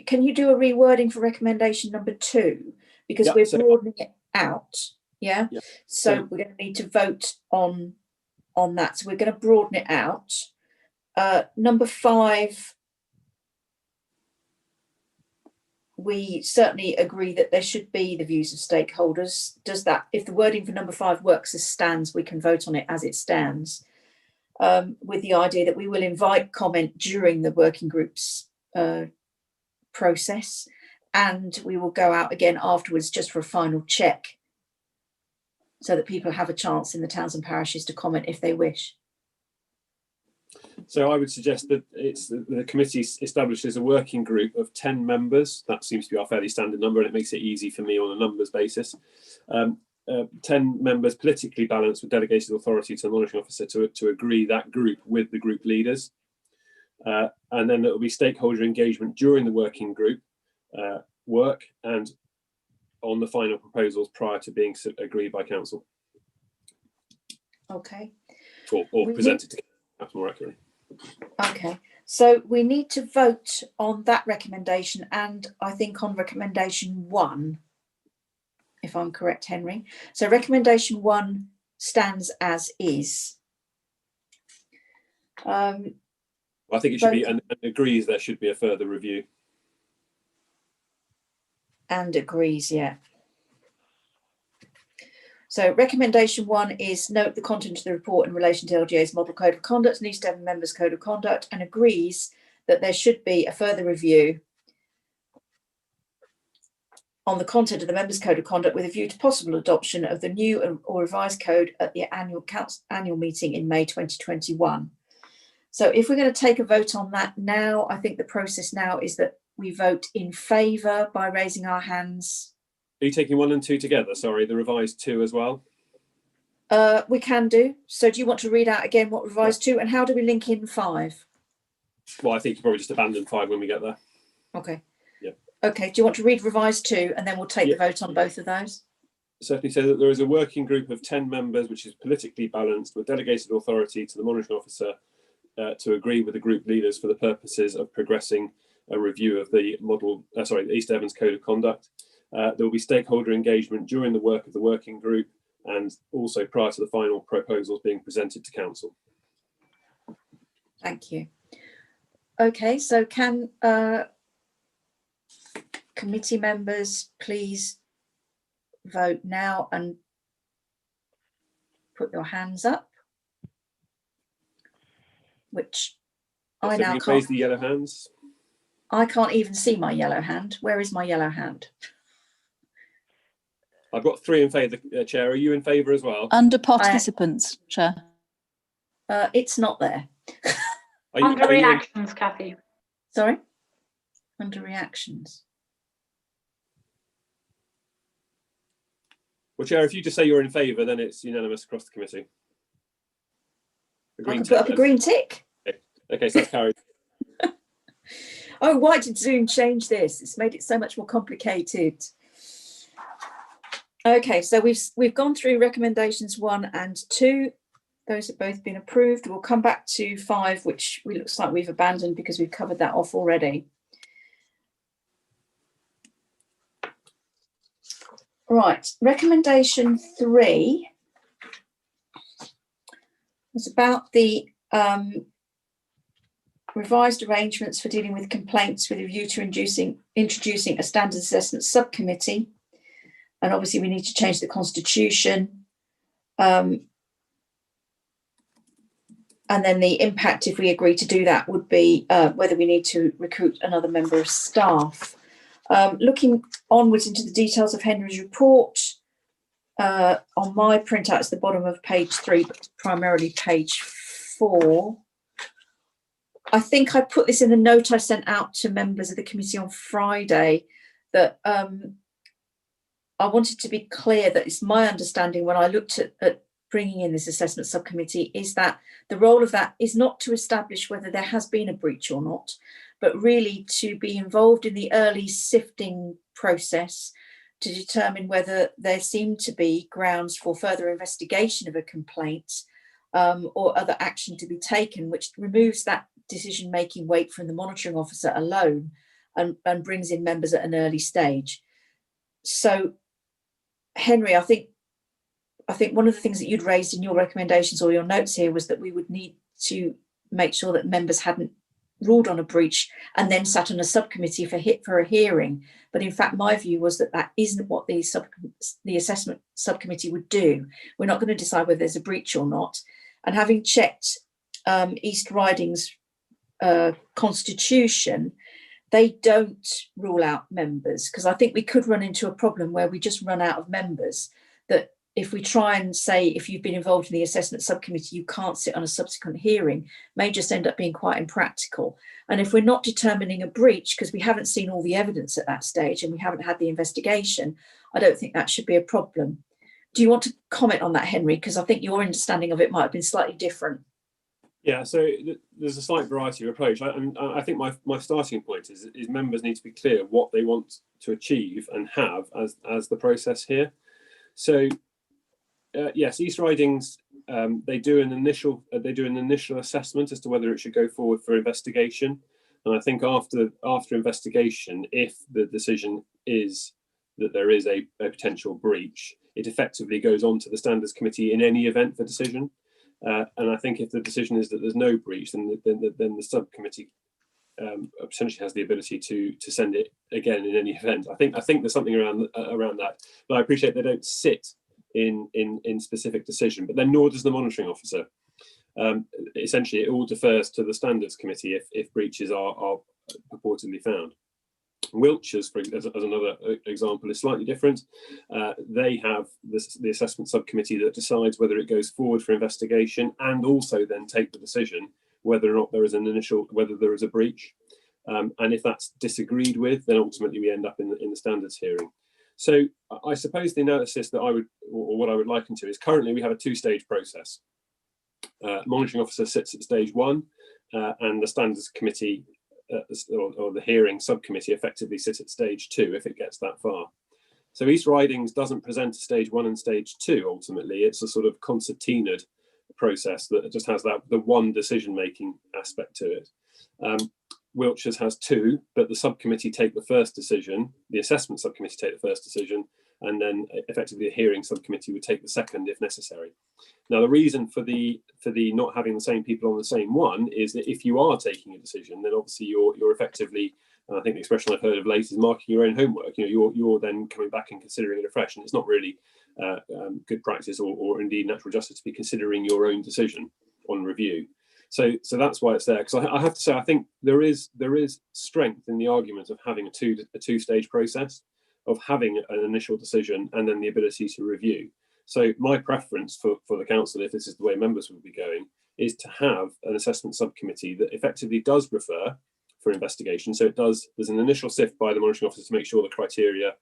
can you do a rewording for recommendation number 2? Because we're broadening it out. Yeah. So we're going to need to vote on that. So we're going to broaden it out. Number 5, we certainly agree that there should be the views of stakeholders. Does that, if the wording for number 5 works as stands, we can vote on it as it stands, with the idea that we will invite comment during the working group's process, and we will go out again afterwards just for a final check, so that people have a chance in the towns and parishes to comment if they wish. So I would suggest that the committee establishes a working group of 10 members. That seems to be our fairly standard number, and it makes it easy for me on a numbers basis. 10 members politically balanced with delegated authority to the monitoring officer to agree that group with the group leaders. And then there will be stakeholder engagement during the working group work and on the final proposals prior to being agreed by council. Okay. Or presented to council more accurately. Okay. So we need to vote on that recommendation, and I think on recommendation 1, if I'm correct, Henry. So recommendation 1 stands as is. I think it should be, and agrees there should be a further review. And agrees, yeah. So recommendation 1 is note the content of the report in relation to LGA's model code of conduct and East Devon members code of conduct, and agrees that there should be a further review on the content of the members code of conduct with a view to possible adoption of the new or revised code at the annual meeting in May 2021. So if we're going to take a vote on that now, I think the process now is that we vote in favour by raising our hands. Are you taking 1 and 2 together? Sorry, the revised 2 as well? We can do. So do you want to read out again what revised 2, and how do we link in 5? Well, I think you probably just abandon 5 when we get there. Okay. Yeah. Okay, do you want to read revised 2 and then we'll take the vote on both of those? Certainly. So that there is a working group of 10 members, which is politically balanced with delegated authority to the monitoring officer to agree with the group leaders for the purposes of progressing a review of the model, the East Evans Code of Conduct. There will be stakeholder engagement during the work of the working group and also prior to the final proposals being presented to council. Thank you. Okay, so can committee members please vote now and put your hands up, which I now Raise can't. the yellow hands. I can't even see my yellow hand. Where is my yellow hand? I've got 3 in favour, Chair. Are you in favour as well? Under participants, Chair. It's not there. Under reactions, Kathy. Sorry? Under reactions. Well, Chair, if you just say you're in favour, then it's unanimous across the committee. I can put up a green tick. Okay, so that's carried. Oh, why did Zoom change this? It's made it so much more complicated. Okay, so we've gone through recommendations 1 and 2. Those have both been approved. We'll come back to 5, which looks like we've abandoned because we've covered that off already. Right, recommendation 3 was about the revised arrangements for dealing with complaints with a view to introducing a standards assessment subcommittee. And obviously we need to change the constitution. And then the impact, if we agree to do that, would be whether we need to recruit another member of staff. Looking onwards into the details of Henry's report, on my printout, it's the bottom of page 3, but primarily page 4. I think I put this in the note I sent out to members of the committee on Friday, that I wanted to be clear that it's my understanding when I looked at bringing in this assessment subcommittee is that the role of that is not to establish whether there has been a breach or not, but really to be involved in the early sifting process to determine whether there seem to be grounds for further investigation of a complaint or other action to be taken, which removes that decision-making weight from the monitoring officer alone and brings in members at an early stage. So, Henry, I think one of the things that you'd raised in your recommendations or your notes here was that we would need to make sure that members hadn't ruled on a breach and then sat on a subcommittee for a hearing. But in fact, my view was that that isn't what the assessment subcommittee would do. We're not going to decide whether there's a breach or not. And having checked East Riding's constitution, they don't rule out members, because I think we could run into a problem where we just run out of members, that if we try and say, if you've been involved in the assessment subcommittee, you can't sit on a subsequent hearing, may just end up being quite impractical. And if we're not determining a breach, because we haven't seen all the evidence at that stage and we haven't had the investigation, I don't think that should be a problem. Do you want to comment on that, Henry? Because I think your understanding of it might have been slightly different. Yeah, so there's a slight variety of approach. I think my starting point is members need to be clear what they want to achieve and have as the process here. So yes, East Ridings, they do an initial assessment as to whether it should go forward for investigation. And I think after investigation, if the decision is that there is a potential breach, it effectively goes on to the standards committee in any event for decision. And I think if the decision is that there's no breach, then the subcommittee potentially has the ability to send it again in any event. I think there's something around that, but I appreciate they don't sit in specific decision, but then nor does the monitoring officer. Essentially, it all defers to the standards committee if breaches are purportedly found. Wiltshire's, as another example, is slightly different. They have the assessment subcommittee that decides whether it goes forward for investigation and also then take the decision whether or not there is whether there is a breach. And if that's disagreed with, then ultimately we end up in the standards hearing. So I suppose the analysis that what I would liken to is currently we have a 2-stage process. Monitoring officer sits at stage 1 and the standards committee or the hearing subcommittee effectively sit at stage 2 if it gets that far. So East Ridings doesn't present to stage 1 and stage 2 ultimately. It's a sort of concertinaed process that just has the one decision-making aspect to it. Wiltshire's has 2, but the subcommittee take the first decision, the assessment subcommittee take the first decision, and then effectively the hearing subcommittee would take the second if necessary. Now, the reason for the not having the same people on the same one is that if you are taking a decision, then obviously you're effectively, and I think the expression I've heard of late is marking your own homework. You're then coming back and considering it afresh, and it's not really good practice or indeed natural justice to be considering your own decision on review. So that's why it's there. Because I have to say, I think there is strength in the argument of having a two-stage process, of having an initial decision and then the ability to review. So my preference for the council, if this is the way members will be going, is to have an assessment subcommittee that effectively does refer for investigation. So there's an initial sift by the monitoring officer to make sure the criteria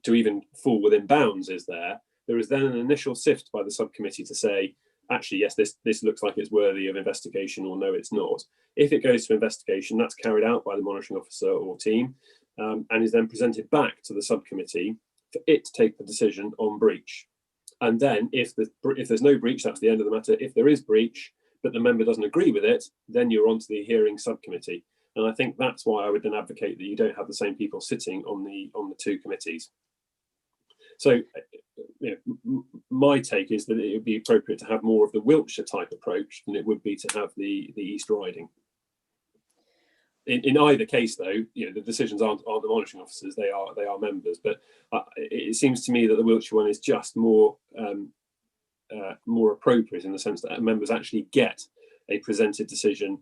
to even fall within bounds is there. There is then an initial sift by the subcommittee to say, actually, yes, this looks like it's worthy of investigation, or no, it's not. If it goes to investigation, that's carried out by the monitoring officer or team, and is then presented back to the subcommittee for it to take the decision on breach. And then if there's no breach, that's the end of the matter. If there is breach, but the member doesn't agree with it, then you're on to the hearing subcommittee. And I think that's why I would then advocate that you don't have the same people sitting on the two committees. So my take is that it would be appropriate to have more of the Wiltshire type approach than it would be to have the East Riding. In either case, though, the decisions aren't the monitoring officers; they are members. But it seems to me that the Wiltshire one is just more appropriate in the sense that members actually get a presented decision,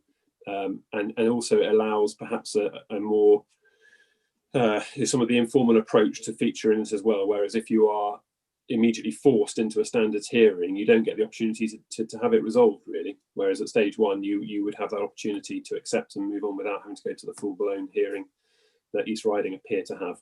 and also it allows perhaps a more some of the informal approach to feature in this as well. Whereas if you are immediately forced into a standards hearing, you don't get the opportunity to have it resolved, really. Whereas at stage one, you would have that opportunity to accept and move on without having to go to the full-blown hearing that East Riding appear to have.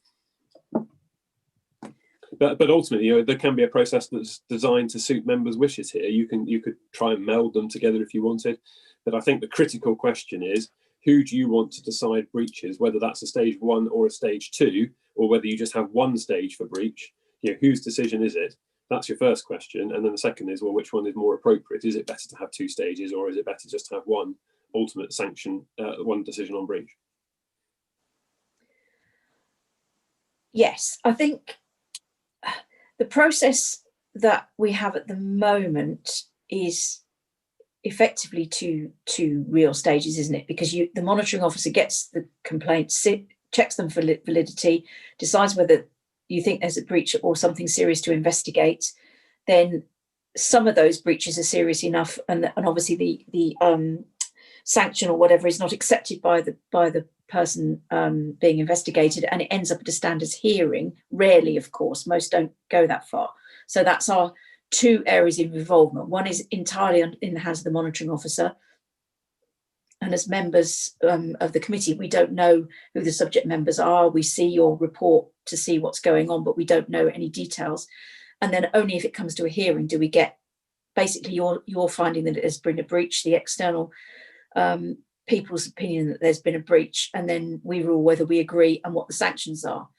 But ultimately, there can be a process that's designed to suit members' wishes here. You could try and meld them together if you wanted. But I think the critical question is, who do you want to decide breaches, whether that's a stage 1 or a stage 2, or whether you just have one stage for breach? Whose decision is it? That's your first question. And then the second is, well, which one is more appropriate? Is it better to have 2 stages, or is it better just to have one ultimate sanction, one decision on breach? Yes, I think the process that we have at the moment is effectively two real stages, isn't it? Because the monitoring officer gets the complaints, checks them for validity, decides whether you think there's a breach or something serious to investigate. Then some of those breaches are serious enough, and obviously the sanction or whatever is not accepted by the person being investigated, and it ends up at a standards hearing. Rarely, of course, most don't go that far. So that's our 2 areas of involvement. One is entirely in the hands of the monitoring officer, and as members of the committee, we don't know who the subject members are. We see your report to see what's going on, but we don't know any details. And then only if it comes to a hearing do we get basically your finding that there's been a breach, the external people's opinion that there's been a breach, and then we rule whether we agree and what the sanctions are.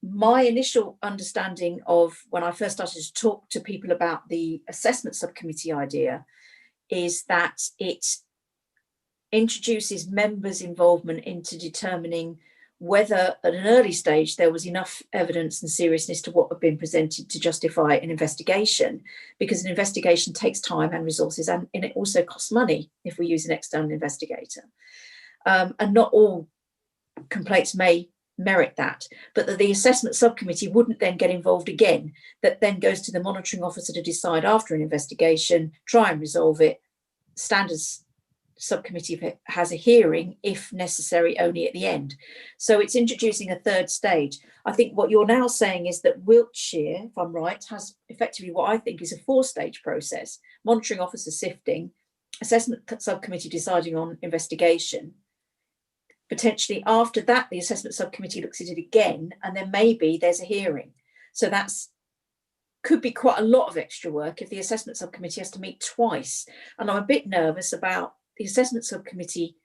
My initial understanding of when I first started to talk to people about the assessment subcommittee idea is that it introduces members' involvement into determining whether at an early stage there was enough evidence and seriousness to what had been presented to justify an investigation, because an investigation takes time and resources, and it also costs money if we use an external investigator. And not all complaints may merit that, but that the assessment subcommittee wouldn't then get involved again. That then goes to the monitoring officer to decide after an investigation, try and resolve it. Standards subcommittee has a hearing if necessary only at the end. So it's introducing a 3rd stage. I think what you're now saying is that Wiltshire, if I'm right, has effectively what I think is a 4-stage process: monitoring officer sifting, assessment subcommittee deciding on investigation. Potentially after that, the assessment subcommittee looks at it again, and then maybe there's a hearing. So could be quite a lot of extra work if the assessment subcommittee has to meet twice. And I'm a bit nervous about the assessment subcommittee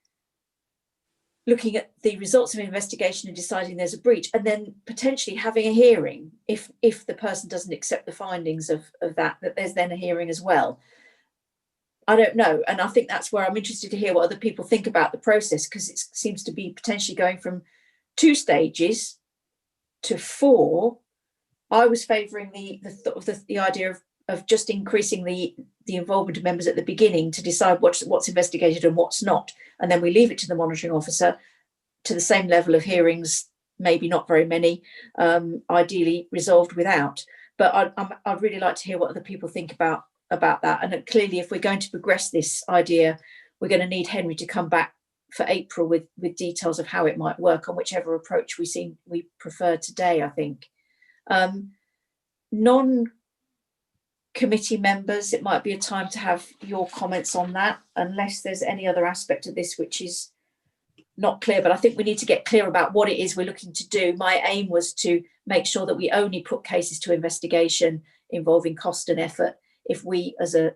looking at the results of an investigation and deciding there's a breach, and then potentially having a hearing if the person doesn't accept the findings of that there's then a hearing as well. I don't know. And I think that's where I'm interested to hear what other people think about the process, because it seems to be potentially going from 2 stages to 4 I was favouring the idea of just increasing the involvement of members at the beginning to decide what's investigated and what's not, and then we leave it to the monitoring officer to the same level of hearings, maybe not very many, ideally resolved without. But I'd really like to hear what other people think about that. And clearly, if we're going to progress this idea, we're going to need Henry to come back for April with details of how it might work on whichever approach we prefer today, I think. Non-committee members, it might be a time to have your comments on that, unless there's any other aspect of this which is not clear. But I think we need to get clear about what it is we're looking to do. My aim was to make sure that we only put cases to investigation involving cost and effort if we, as an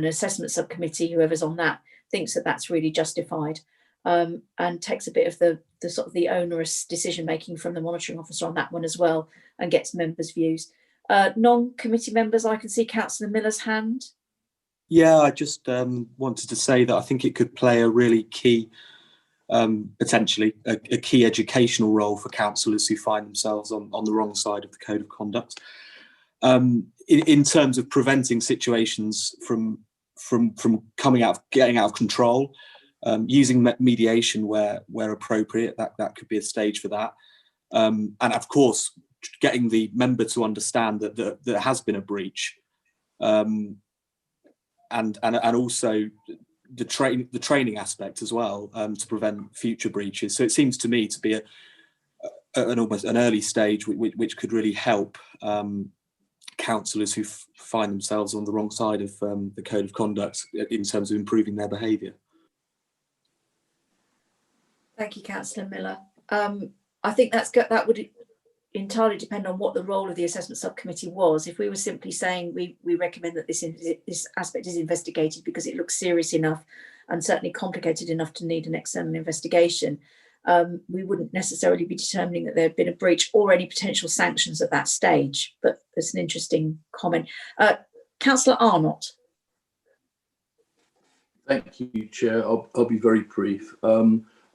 assessment subcommittee, whoever's on that, thinks that that's really justified, and takes a bit of the sort of the onerous decision making from the monitoring officer on that one as well, and gets members' views. Non-committee members, I can see Councillor Miller's hand. Yeah, I just wanted to say that I think it could play a really key, potentially a key educational role for councillors who find themselves on the wrong side of the Code of Conduct, in terms of preventing situations from getting out of control, using mediation where appropriate. That could be a stage for that, and of course getting the member to understand that there has been a breach, and also the training aspect as well, to prevent future breaches. So it seems to me to be almost an early stage which could really help councillors who find themselves on the wrong side of the Code of Conduct in terms of improving their behaviour. Thank you, Councillor Miller. I think that would entirely depend on what the role of the assessment subcommittee was. If we were simply saying we recommend that this aspect is investigated because it looks serious enough and certainly complicated enough to need an external investigation, we wouldn't necessarily be determining that there had been a breach or any potential sanctions at that stage. But it's an interesting comment. Councillor Arnott. Thank you, Chair. I'll be very brief.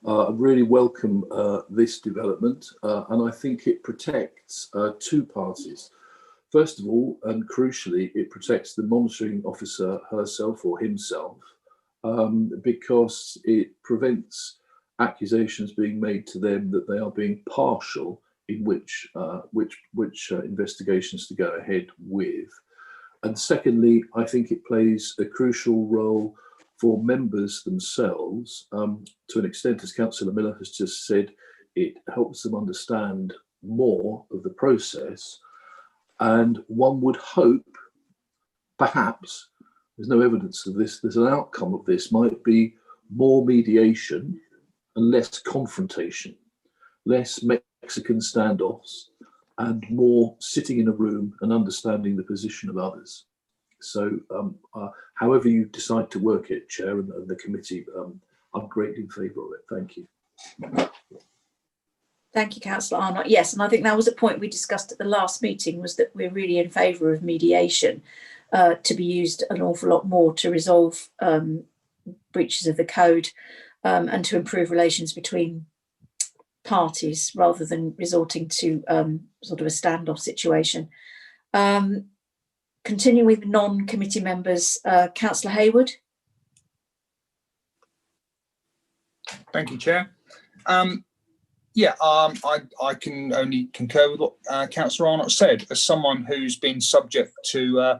I really welcome this development, and I think it protects two parties. First of all, and crucially, it protects the monitoring officer herself or himself, because it prevents accusations being made to them that they are being partial in which investigations to go ahead with. And secondly, I think it plays a crucial role for members themselves, to an extent, as Councillor Miller has just said. It helps them understand more of the process, and one would hope, perhaps, there's no evidence of this, there's an outcome of this might be more mediation and less confrontation, less Mexican standoffs, and more sitting in a room and understanding the position of others. So however you decide to work it, Chair, and the committee, I'm greatly in favour of it. Thank you. Thank you, Councillor Arnott. Yes, and I think that was a point we discussed at the last meeting, was that we're really in favour of mediation to be used an awful lot more to resolve breaches of the code, and to improve relations between parties rather than resorting to sort of a standoff situation. Continuing with non-committee members, Councillor Hayward. Thank you, Chair. I can only concur with what Councillor Arnott said. As someone who's been subject to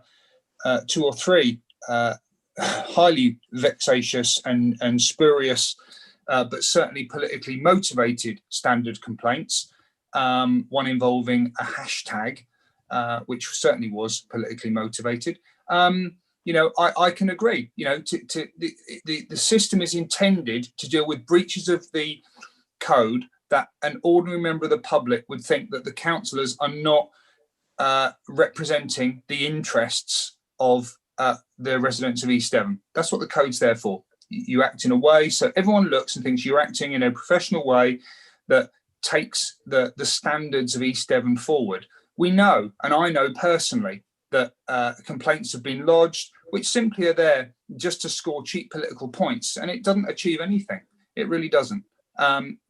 2 or 3 highly vexatious and spurious, but certainly politically motivated standard complaints, one involving a hashtag, which certainly was politically motivated. I can agree. The system is intended to deal with breaches of the code that an ordinary member of the public would think that the councillors are not representing the interests of the residents of East Devon. That's what the code's there for. You act in a way so everyone looks and thinks you're acting in a professional way that takes the standards of East Devon forward. We know, and I know personally, that complaints have been lodged which simply are there just to score cheap political points, and it doesn't achieve anything. It really doesn't.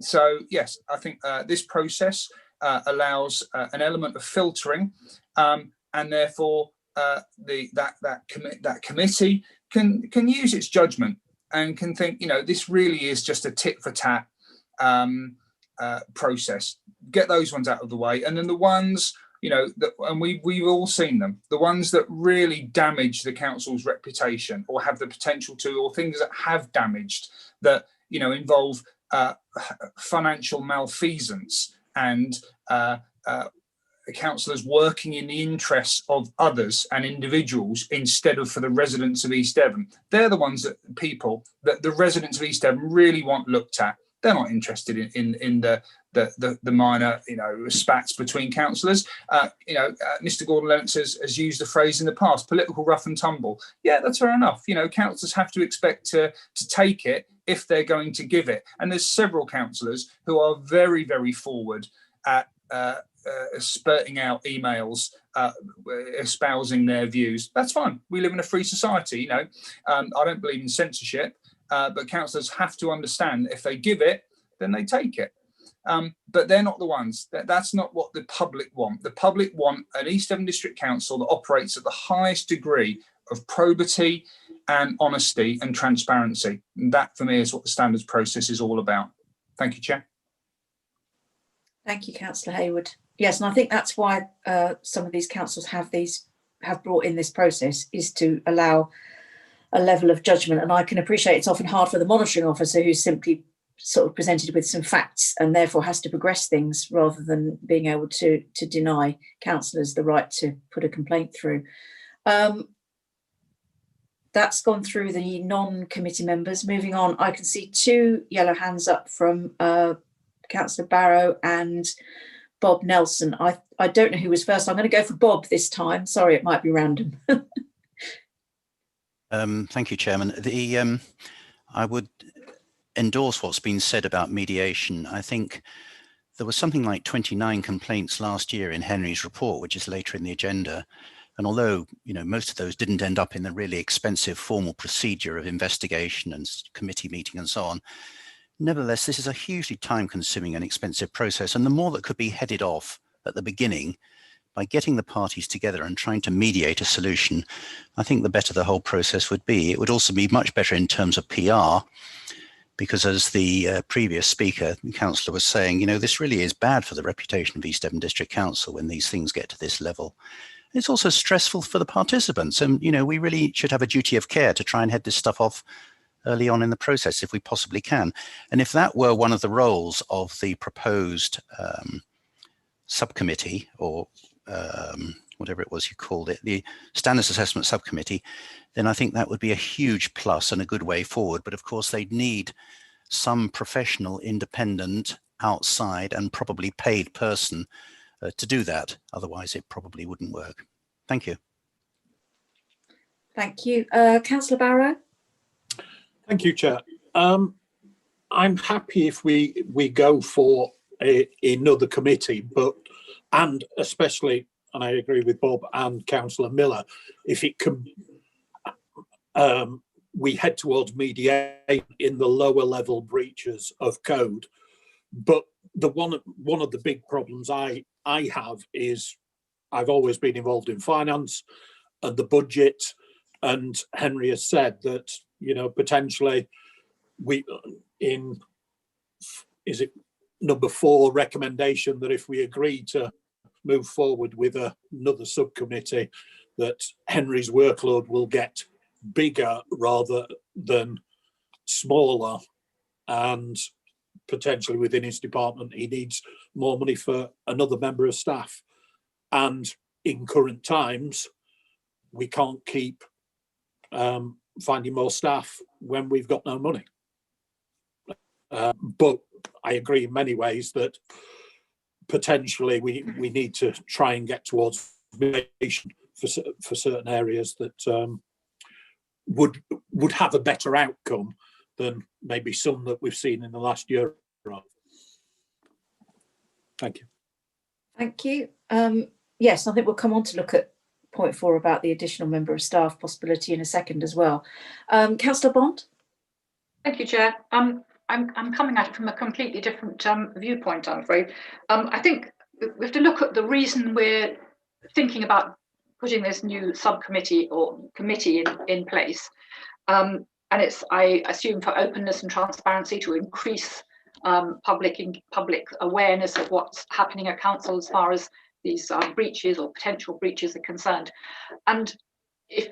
So yes, I think this process allows an element of filtering, and therefore that committee can use its judgment and can think, this really is just a tit for tat process. Get those ones out of the way, and then the ones, and we've all seen them, the ones that really damage the council's reputation or have the potential to, or things that have damaged, that involve financial malfeasance and councillors working in the interests of others and individuals instead of for the residents of East Devon. They're the ones that the residents of East Devon really want looked at. They're not interested in the minor, spats between councillors. Mr. Gordon Lennox has used the phrase in the past, political rough and tumble. Yeah, that's fair enough. Councillors have to expect to take it if they're going to give it. And there's several councillors who are very, very forward at spurting out emails espousing their views. That's fine. We live in a free society. I don't believe in censorship, but councillors have to understand that if they give it, then they take it. But they're not the ones. That's not what the public want. The public want an East Devon District Council that operates at the highest degree of probity and honesty and transparency. And that, for me, is what the standards process is all about. Thank you, Chair. Thank you, Councillor Hayward. Yes, and I think that's why some of these councils have brought in this process, is to allow a level of judgment. And I can appreciate it's often hard for the monitoring officer, who's simply sort of presented with some facts and therefore has to progress things rather than being able to deny councillors the right to put a complaint through. That's gone through the non-committee members. Moving on, I can see 2 yellow hands up from Councillor Barrow and Bob Nelson. I don't know who was first. I'm going to go for Bob this time. Sorry, it might be random. Thank you, Chairman. I would endorse what's been said about mediation. I think there was something like 29 complaints last year in Henry's report, which is later in the agenda. And although, most of those didn't end up in the really expensive formal procedure of investigation and committee meeting and so on, nevertheless, this is a hugely time-consuming and expensive process. And the more that could be headed off at the beginning by getting the parties together and trying to mediate a solution, I think the better the whole process would be. It would also be much better in terms of PR, because as the previous speaker, the councillor, was saying, this really is bad for the reputation of East Devon District Council when these things get to this level. It's also stressful for the participants. And, we really should have a duty of care to try and head this stuff off early on in the process if we possibly can. And if that were one of the roles of the proposed subcommittee, or whatever it was you called it, the Standards Assessment Subcommittee, then I think that would be a huge plus and a good way forward. But of course, they'd need some professional, independent, outside and probably paid person to do that. Otherwise, it probably wouldn't work. Thank you. Thank you. Councillor Barrow. Thank you, Chair. I'm happy if we go for another committee, and especially, and I agree with Bob and Councillor Miller, if it can, we head towards mediation in the lower level breaches of code. But one of the big problems I have is I've always been involved in finance and the budget, and Henry has said that, potentially is it number 4 recommendation, that if we agree to move forward with another subcommittee, that Henry's workload will get bigger rather than smaller, and potentially within his department he needs more money for another member of staff. And in current times, we can't keep finding more staff when we've got no money. But I agree in many ways that potentially we need to try and get towards mediation for certain areas that would have a better outcome than maybe some that we've seen in the last year. Thank you. Thank you. Yes, I think we'll come on to look at point 4 about the additional member of staff possibility in a second as well. Councillor Bond. Thank you, Chair. I'm coming at it from a completely different viewpoint, I'm afraid. I think we have to look at the reason we're thinking about putting this new subcommittee or committee in place. And it's, I assume, for openness and transparency, to increase public awareness of what's happening at council as far as these breaches or potential breaches are concerned. And if,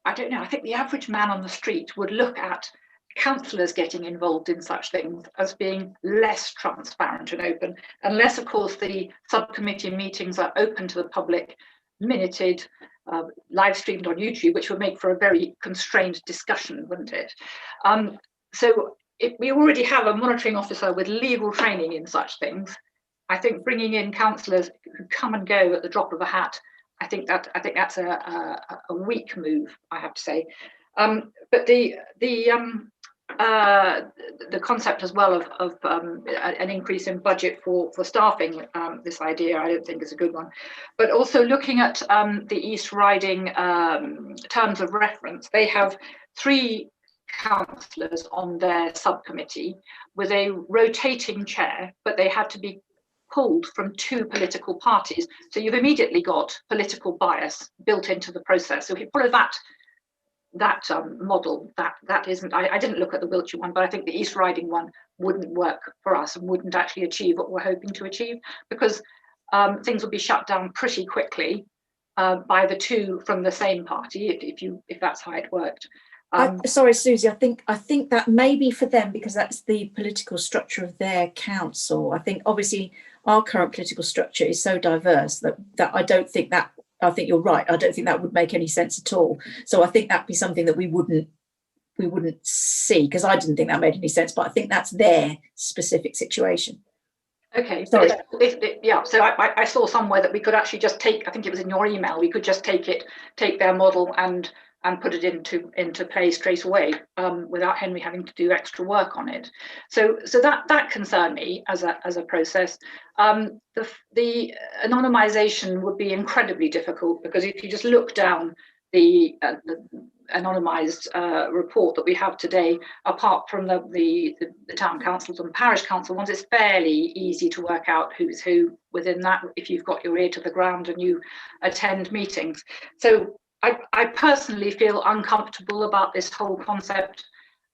I don't know, I think the average man on the street would look at councillors getting involved in such things as being less transparent and open, unless of course the subcommittee meetings are open to the public, minuted, live streamed on YouTube, which would make for a very constrained discussion, wouldn't it? So if we already have a monitoring officer with legal training in such things, I think bringing in councillors who come and go at the drop of a hat, I think that's a weak move, I have to say. But the concept as well of an increase in budget for staffing, this idea I don't think is a good one. But also looking at the East Riding terms of reference, they have 3 councillors on their subcommittee with a rotating chair, but they had to be pulled from 2 political parties. So you've immediately got political bias built into the process. So if you follow that model, that isn't, I didn't look at the Wiltshire one, but I think the East Riding one wouldn't work for us and wouldn't actually achieve what we're hoping to achieve, because things will be shut down pretty quickly by the 2 from the same party, if that's how it worked. Sorry, Susie, I think that may be for them because that's the political structure of their council. I think obviously our current political structure is so diverse that I don't think that, I think you're right, I don't think that would make any sense at all. So I think that'd be something that we wouldn't see, because I didn't think that made any sense, but I think that's their specific situation. Okay, sorry. Yeah, so I saw somewhere that we could actually just take, I think it was in your email, we could just take their model and put it into play straight away without Henry having to do extra work on it. So that concerned me as a process. The anonymization would be incredibly difficult, because if you just look down the anonymized report that we have today, apart from the town councils and parish council ones, it's fairly easy to work out who's who within that if you've got your ear to the ground and you attend meetings. So I personally feel uncomfortable about this whole concept,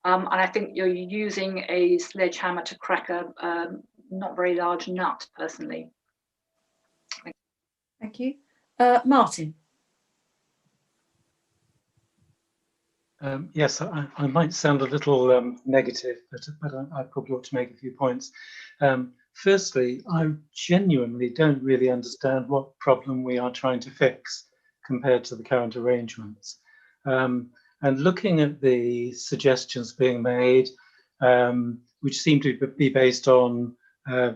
and I think you're using a sledgehammer to crack a not very large nut, personally. Thank you. Martin. Yes, I might sound a little negative, but I probably ought to make a few points. Firstly, I genuinely don't really understand what problem we are trying to fix compared to the current arrangements. And looking at the suggestions being made, which seem to be based on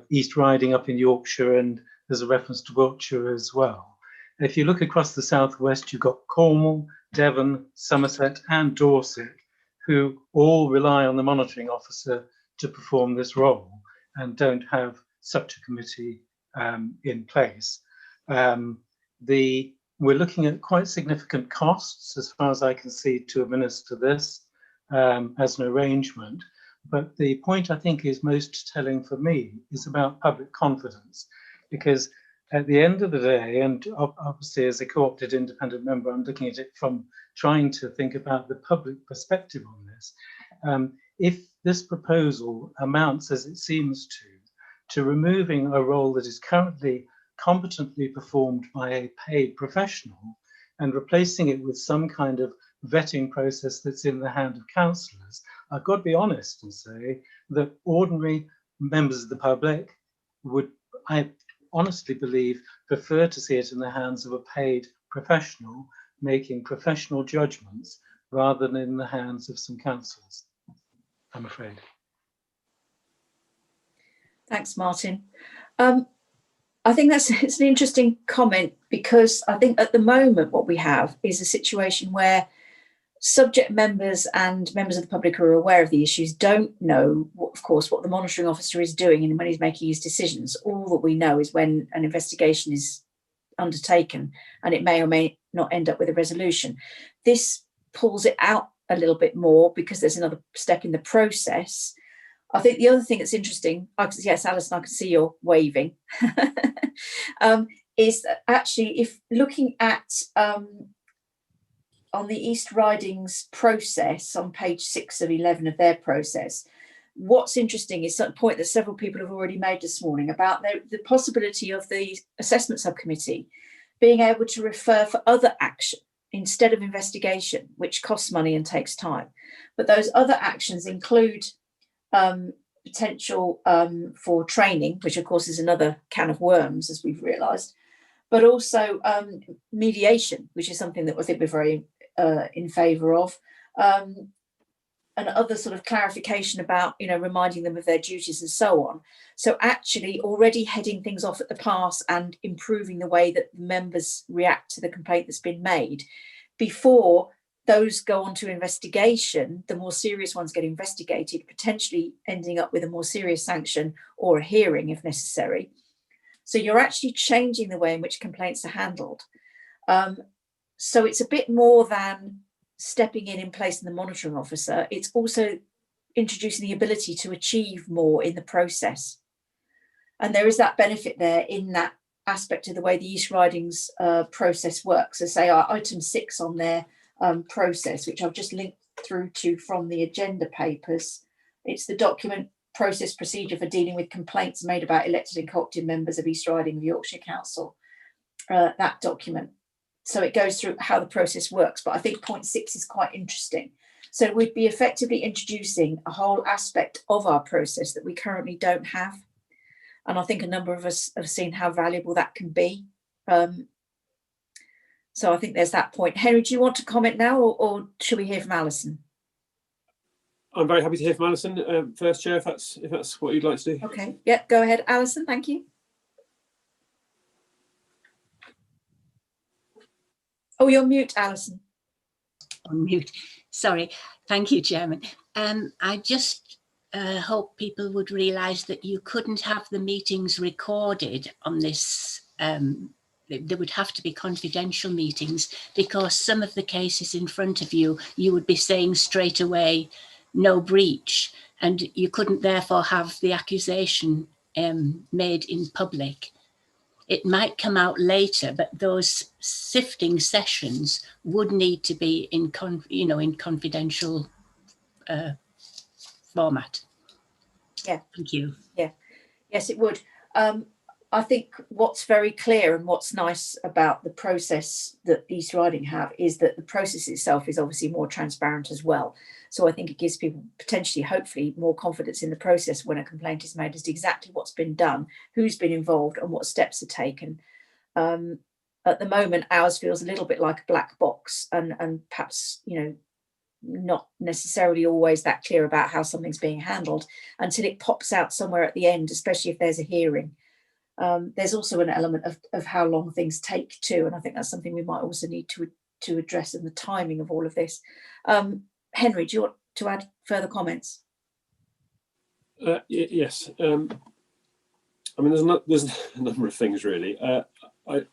East Riding up in Yorkshire, and there's a reference to Wiltshire as well. If you look across the southwest, you've got Cornwall, Devon, Somerset and Dorset, who all rely on the monitoring officer to perform this role and don't have such a committee in place. We're looking at quite significant costs, as far as I can see, to administer this as an arrangement. But the point I think is most telling for me is about public confidence, because at the end of the day, and obviously as a co-opted independent member, I'm looking at it from trying to think about the public perspective on this. If this proposal amounts, as it seems to removing a role that is currently competently performed by a paid professional and replacing it with some kind of vetting process that's in the hand of councillors, I've got to be honest and say that ordinary members of the public would, I honestly believe, prefer to see it in the hands of a paid professional making professional judgments rather than in the hands of some councillors, I'm afraid. Thanks, Martin. I think it's an interesting comment, because I think at the moment what we have is a situation where subject members and members of the public who are aware of the issues don't know, of course, what the monitoring officer is doing and when he's making his decisions. All that we know is when an investigation is undertaken, and it may or may not end up with a resolution. This pulls it out a little bit more because there's another step in the process. I think the other thing that's interesting, yes, Alison, I can see you're waving, is that actually if looking at on the East Riding's process on page 6 of 11 of their process, what's interesting is a point that several people have already made this morning about the possibility of the assessment subcommittee being able to refer for other action instead of investigation, which costs money and takes time. But those other actions include potential for training, which of course is another can of worms, as we've realised, but also mediation, which is something that I think we're very in favour of, and other sort of clarification about, reminding them of their duties and so on. So actually already heading things off at the pass and improving the way that members react to the complaint that's been made before those go on to investigation. The more serious ones get investigated, potentially ending up with a more serious sanction or a hearing if necessary. So you're actually changing the way in which complaints are handled. So it's a bit more than stepping in place of the monitoring officer. It's also introducing the ability to achieve more in the process. And there is that benefit there in that aspect of the way the East Riding's process works. So say our item 6 on their process, which I've just linked through to from the agenda papers. It's the document process procedure for dealing with complaints made about elected and co-opted members of East Riding of Yorkshire Council, that document. So it goes through how the process works, but I think point 6 is quite interesting. So we'd be effectively introducing a whole aspect of our process that we currently don't have. And I think a number of us have seen how valuable that can be. So I think there's that point. Henry, do you want to comment now, or should we hear from Alison? I'm very happy to hear from Alison first, Chair, if that's what you'd like to do. Okay, yeah, go ahead, Alison, thank you. Oh, you're mute, Alison. On mute. Sorry. Thank you, Chairman. I just hope people would realise that you couldn't have the meetings recorded on this. There would have to be confidential meetings, because some of the cases in front of you, you would be saying straight away, no breach, and you couldn't therefore have the accusation made in public. It might come out later, but those sifting sessions would need to be in confidential format. Yeah. Thank you. Yeah. Yes, it would. I think what's very clear and what's nice about the process that East Riding have is that the process itself is obviously more transparent as well. So I think it gives people potentially, hopefully, more confidence in the process when a complaint is made as to exactly what's been done, who's been involved and what steps are taken. At the moment, ours feels a little bit like a black box and perhaps, not necessarily always that clear about how something's being handled until it pops out somewhere at the end, especially if there's a hearing. There's also an element of how long things take too, and I think that's something we might also need to address in the timing of all of this. Henry, do you want to add further comments? Yes. I mean, there's a number of things really. I'd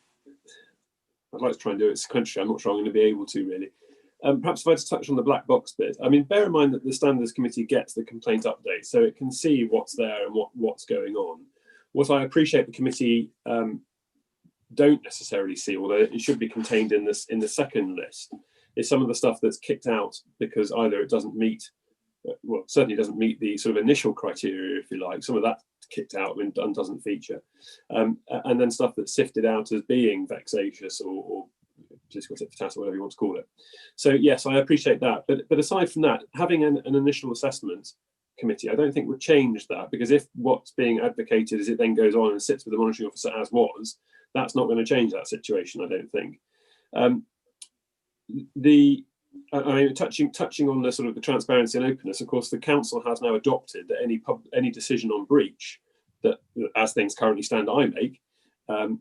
like to try and do it sequentially. I'm not sure I'm going to be able to really. Perhaps if I just touch on the black box bit. I mean, bear in mind that the Standards Committee gets the complaint update, so it can see what's there and what's going on. What I appreciate the committee don't necessarily see, although it should be contained in the second list, is some of the stuff that's kicked out because either it doesn't meet, well, certainly doesn't meet the sort of initial criteria, if you like. Some of that kicked out and doesn't feature, and then stuff that's sifted out as being vexatious or political tit for tat, or whatever you want to call it. So yes, I appreciate that, but aside from that, having an initial assessment committee, I don't think would change that, because if what's being advocated is it then goes on and sits with the monitoring officer as was, that's not going to change that situation, I don't think. I mean, touching on the sort of the transparency and openness, of course, the council has now adopted that any decision on breach that, as things currently stand, I make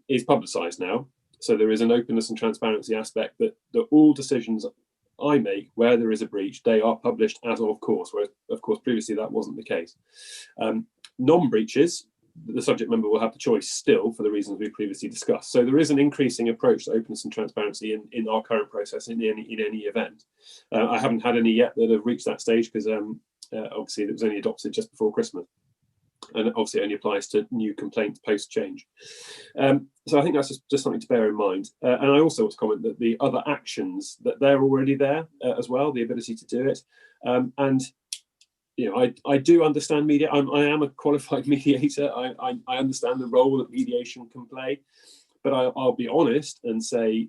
is publicised now. So there is an openness and transparency aspect that all decisions I make where there is a breach, they are published as of course, whereas of course previously that wasn't the case. Non-breaches, the subject member will have the choice still for the reasons we previously discussed. So there is an increasing approach to openness and transparency in our current process in any event. I haven't had any yet that have reached that stage because obviously that was only adopted just before Christmas, and obviously it only applies to new complaints post change. So I think that's just something to bear in mind. And I also want to comment that the other actions, that they're already there as well, the ability to do it. And you know, I do understand media. I am a qualified mediator. I understand the role that mediation can play, but I'll be honest and say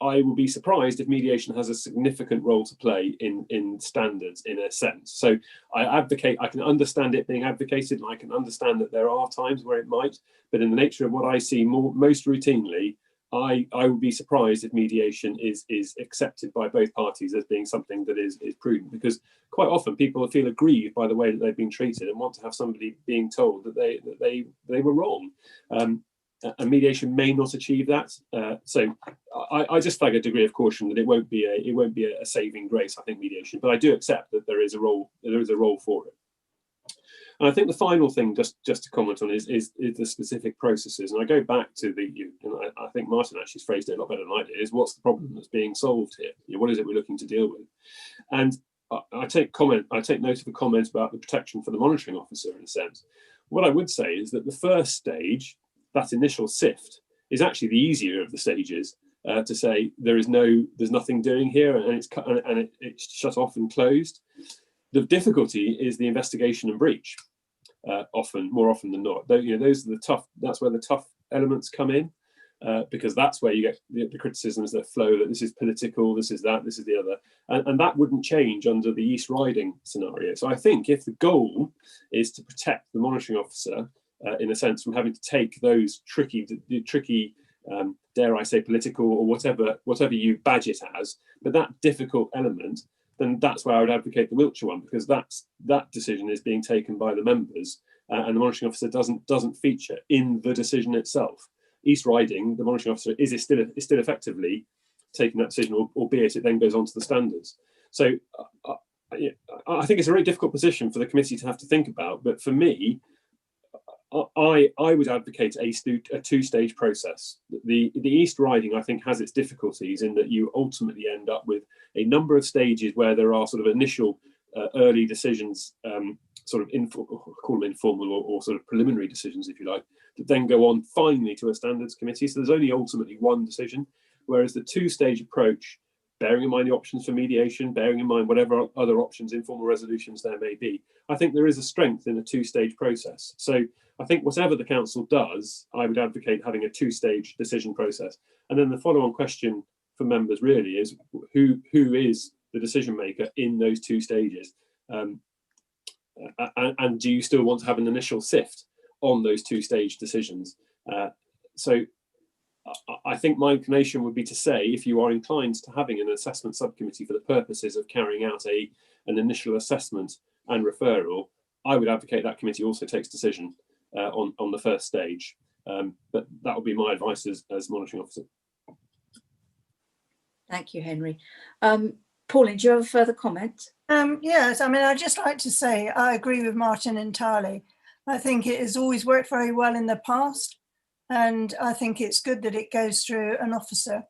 I will be surprised if mediation has a significant role to play in standards, in a sense. So I can understand it being advocated, and I can understand that there are times where it might, but in the nature of what I see most routinely, I would be surprised if mediation is accepted by both parties as being something that is prudent, because quite often people feel aggrieved by the way that they've been treated and want to have somebody being told that they were wrong. And mediation may not achieve that. So I just flag a degree of caution that it won't be a saving grace, I think, mediation, but I do accept that there is a role for it. And I think the final thing, just to comment on, is the specific processes. And I go back to I think Martin actually phrased it a lot better than I did, is what's the problem that's being solved here? What is it we're looking to deal with? And I take note of the comment about the protection for the monitoring officer, in a sense. What I would say is that the first stage, that initial sift, is actually the easier of the stages, to say there's nothing doing here, and it's shut off and closed. The difficulty is the investigation and breach, more often than not. Those are the tough. That's where the tough elements come in, because that's where you get the criticisms that flow, that this is political, this is that, this is the other, and that wouldn't change under the East Riding scenario. So I think if the goal is to protect the monitoring officer, in a sense, from having to take those tricky, dare I say, political or whatever you badge it as, but that difficult element, then that's where I would advocate the Wiltshire one, because that decision is being taken by the members, and the monitoring officer doesn't feature in the decision itself. East Riding, the monitoring officer is still effectively taking that decision, albeit it then goes on to the standards. So I think it's a very difficult position for the committee to have to think about, but for me, I would advocate a two-stage process. The East Riding, I think, has its difficulties in that you ultimately end up with a number of stages where there are sort of initial early decisions, call them informal or sort of preliminary decisions, if you like, that then go on finally to a standards committee. So there's only ultimately one decision, whereas the two-stage approach, bearing in mind the options for mediation, bearing in mind whatever other options, informal resolutions there may be, I think there is a strength in a two-stage process. So I think whatever the council does, I would advocate having a two-stage decision process. And then the follow-on question for members really is who is the decision maker in those two stages? And do you still want to have an initial sift on those two-stage decisions? So I think my inclination would be to say, if you are inclined to having an assessment subcommittee for the purposes of carrying out an initial assessment and referral, I would advocate that committee also takes decision on the first stage. But that would be my advice as monitoring officer. Thank you, Henry. Pauline, do you have a further comment? Yes, I mean, I'd just like to say I agree with Martin entirely. I think it has always worked very well in the past, and I think it's good that it goes through an officer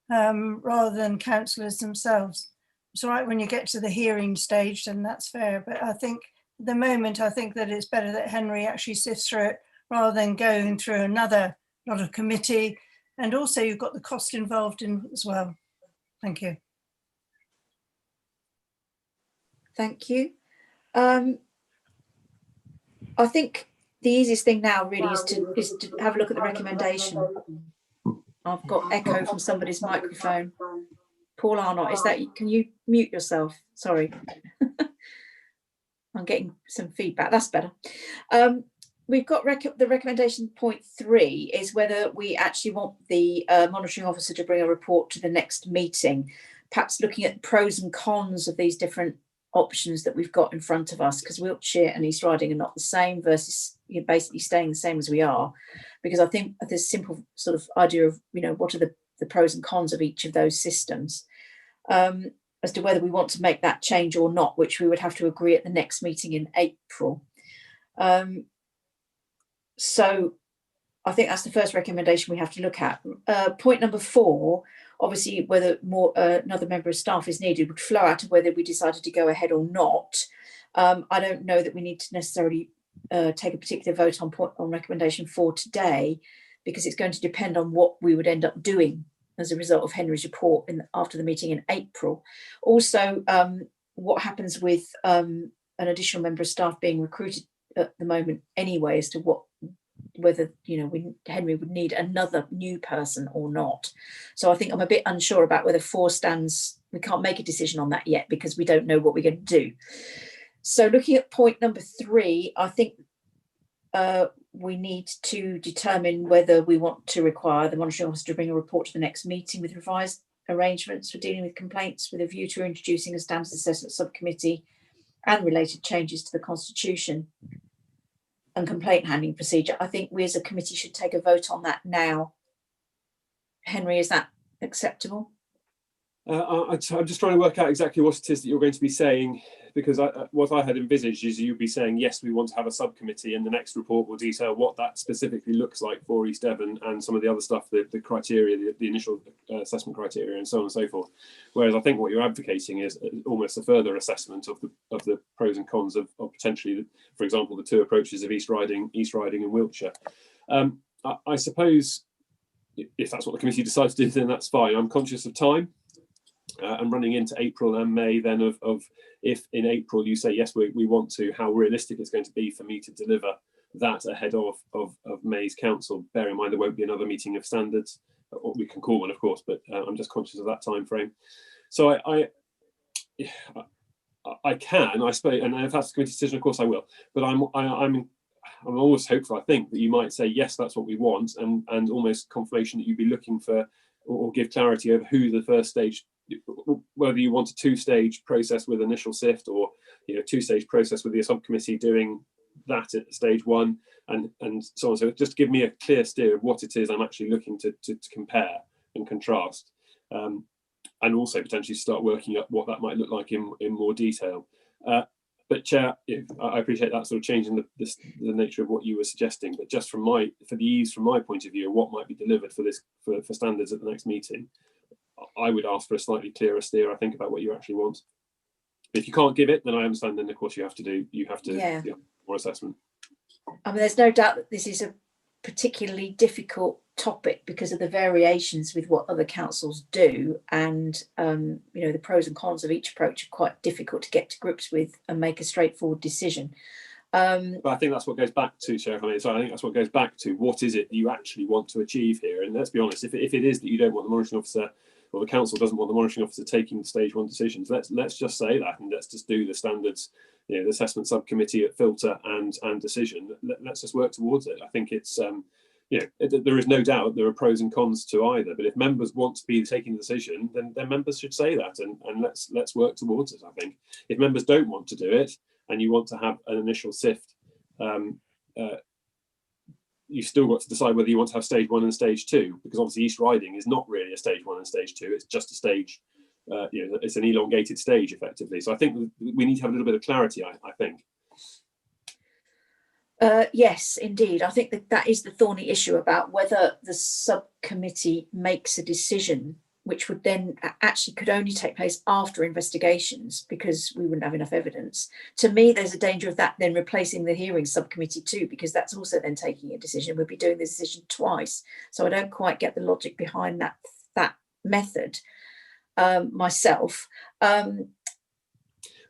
rather than councillors themselves. It's all right when you get to the hearing stage, then that's fair, but I think at the moment, I think that it's better that Henry actually sifts through it rather than going through another lot of committee, and also you've got the cost involved in as well. Thank you. Thank you. I think the easiest thing now really is to have a look at the recommendation. I've got echo from somebody's microphone. Paul Arnott, can you mute yourself? Sorry. I'm getting some feedback. That's better. We've got the recommendation point 3 is whether we actually want the monitoring officer to bring a report to the next meeting, perhaps looking at the pros and cons of these different options that we've got in front of us, because Wiltshire and East Riding are not the same versus basically staying the same as we are, because I think there's simple sort of idea of what are the pros and cons of each of those systems, as to whether we want to make that change or not, which we would have to agree at the next meeting in April. So I think that's the first recommendation we have to look at. Point number 4, obviously whether another member of staff is needed, would flow out of whether we decided to go ahead or not. I don't know that we need to necessarily take a particular vote on recommendation 4 today, because it's going to depend on what we would end up doing as a result of Henry's report after the meeting in April. Also, what happens with an additional member of staff being recruited at the moment anyway, as to whether Henry would need another new person or not. So I think I'm a bit unsure about whether 4 stands. We can't make a decision on that yet because we don't know what we're going to do. So looking at point number 3, I think we need to determine whether we want to require the monitoring officer to bring a report to the next meeting with revised arrangements for dealing with complaints, with a view to introducing a standards assessment subcommittee and related changes to the constitution and complaint handling procedure. I think we as a committee should take a vote on that now. Henry, is that acceptable? I'm just trying to work out exactly what it is that you're going to be saying, because what I had envisaged is you'd be saying, yes, we want to have a subcommittee, and the next report will detail what that specifically looks like for East Devon and some of the other stuff, the criteria, the initial assessment criteria and so on and so forth. Whereas I think what you're advocating is almost a further assessment of the pros and cons of potentially, for example, the 2 approaches of East Riding and Wiltshire. I suppose if that's what the committee decides to do, then that's fine. I'm conscious of time. And running into April and May, then of if in April you say yes, we want to, how realistic it's going to be for me to deliver that ahead of May's council. Bear in mind there won't be another meeting of standards, or we can call one, of course, but I'm just conscious of that time frame. So I can, I suppose, and if that's the committee decision, of course I will. But I'm almost hopeful. I think that you might say yes, that's what we want, and almost confirmation that you'd be looking for or give clarity over who the first stage, whether you want a 2-stage process with initial sift, or 2-stage process with the subcommittee doing that at stage 1, and so on. So just give me a clear steer of what it is I'm actually looking to compare and contrast, and also potentially start working up what that might look like in more detail. But Chair, I appreciate that sort of changing the nature of what you were suggesting. But just for the ease from my point of view, what might be delivered for standards at the next meeting, I would ask for a slightly clearer steer, I think, about what you actually want. If you can't give it, then I understand. Then of course you have to do more assessment. I mean, there's no doubt that this is a particularly difficult topic because of the variations with what other councils do, and the pros and cons of each approach are quite difficult to get to grips with and make a straightforward decision. But I think that's what goes back to, Sheriff. I think that's what goes back to what is it you actually want to achieve here. And let's be honest, if it is that you don't want the monitoring officer, or the council doesn't want the monitoring officer taking the stage 1 decisions, let's just say that, and let's just do the standards, the assessment subcommittee at filter and decision. Let's just work towards it. I think it's there is no doubt there are pros and cons to either, but if members want to be taking the decision, then members should say that, and let's work towards it. I think if members don't want to do it, and you want to have an initial sift, you've still got to decide whether you want to have stage 1 and stage 2, because obviously East Riding is not really a stage 1 and stage 2. It's just a stage, it's an elongated stage effectively. So I think we need to have a little bit of clarity, I think. Yes, indeed. I think that is the thorny issue about whether the subcommittee makes a decision, which would then actually could only take place after investigations because we wouldn't have enough evidence. To me, there's a danger of that then replacing the hearing subcommittee too, because that's also then taking a decision. We'd be doing the decision twice. So I don't quite get the logic behind that method myself.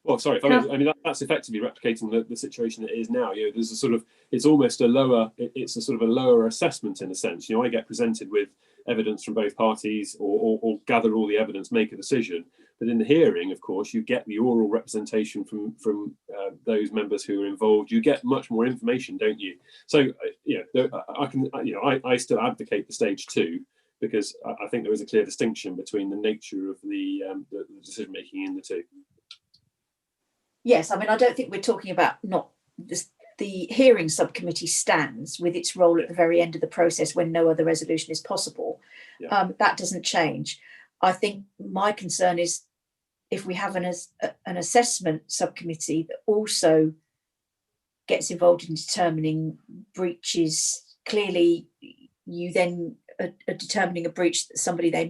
Well, sorry, I mean that's effectively replicating the situation that it is now. There's a sort of, it's almost a lower assessment in a sense. I get presented with evidence from both parties, or gather all the evidence, make a decision. But in the hearing, of course, you get the oral representation from those members who are involved. You get much more information, don't you? So I still advocate the stage 2, because I think there is a clear distinction between the nature of the decision making in the 2. Yes, I mean, I don't think we're talking about the hearing subcommittee stands with its role at the very end of the process when no other resolution is possible. Yeah. That doesn't change. I think my concern is if we have an assessment subcommittee that also gets involved in determining breaches, clearly you then are determining a breach that somebody they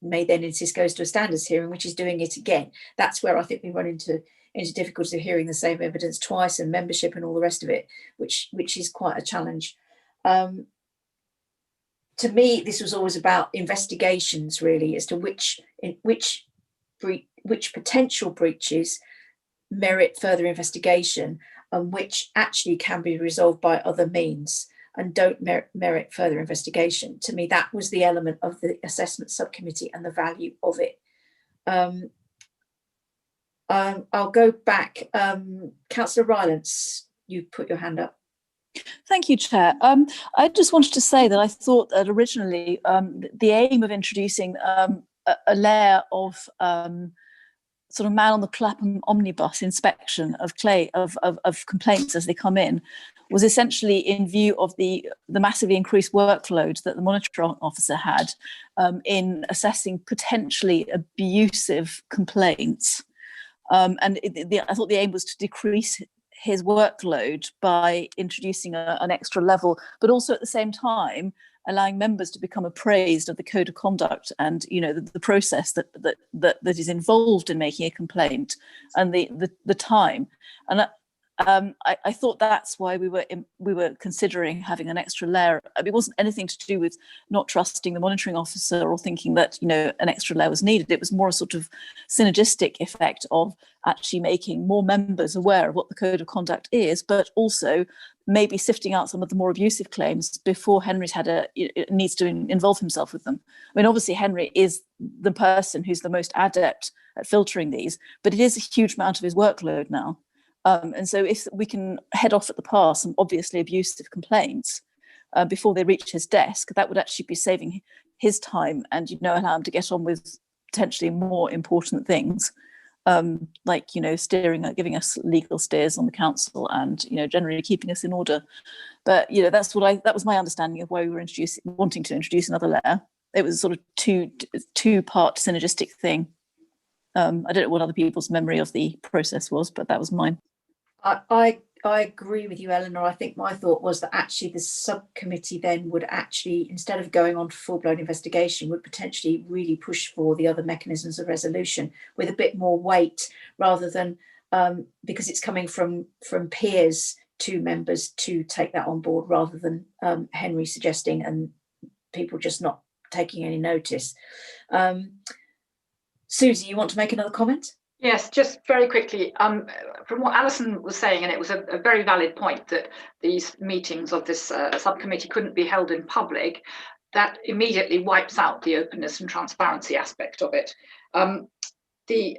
may then insist goes to a standards hearing, which is doing it again. That's where I think we run into into difficulty of hearing the same evidence twice and membership and all the rest of it, which is quite a challenge. To me, this was always about investigations, really, as to which potential breaches merit further investigation and which actually can be resolved by other means and don't merit further investigation. To me, that was the element of the assessment subcommittee and the value of it. I'll go back. Councillor Rylance, you put your hand up. Thank you, Chair. I just wanted to say that I thought that originally the aim of introducing a layer of sort of man on the Clapham omnibus inspection of complaints as they come in was essentially in view of the massively increased workload that the monitoring officer had in assessing potentially abusive complaints. I thought the aim was to decrease his workload by introducing an extra level, but also at the same time allowing members to become appraised of the code of conduct and, you know, the process that is involved in making a complaint and the time. And I thought that's why we were considering having an extra layer. I mean, it wasn't anything to do with not trusting the monitoring officer or thinking that, you know, an extra layer was needed. It was more a sort of synergistic effect of actually making more members aware of what the code of conduct is, but also maybe sifting out some of the more abusive claims before Henry's needs to involve himself with them. I mean, obviously Henry is the person who's the most adept at filtering these, but it is a huge amount of his workload now. And so if we can head off at the pass some obviously abusive complaints before they reach his desk, that would actually be saving his time and, you know, allow him to get on with potentially more important things, like, you know, giving us legal steers on the council and, you know, generally keeping us in order. But, you know, that was my understanding of why we were wanting to introduce another layer. It was sort of two-part synergistic thing. I don't know what other people's memory of the process was, but that was mine. I agree with you, Eleanor. I think my thought was that actually the subcommittee then would actually, instead of going on to full-blown investigation, would potentially really push for the other mechanisms of resolution with a bit more weight, rather than because it's coming from peers to members to take that on board, rather than Henry suggesting and people just not taking any notice. Susie, you want to make another comment? Yes, just very quickly, from what Alison was saying, and it was a very valid point that these meetings of this subcommittee couldn't be held in public, that immediately wipes out the openness and transparency aspect of it. The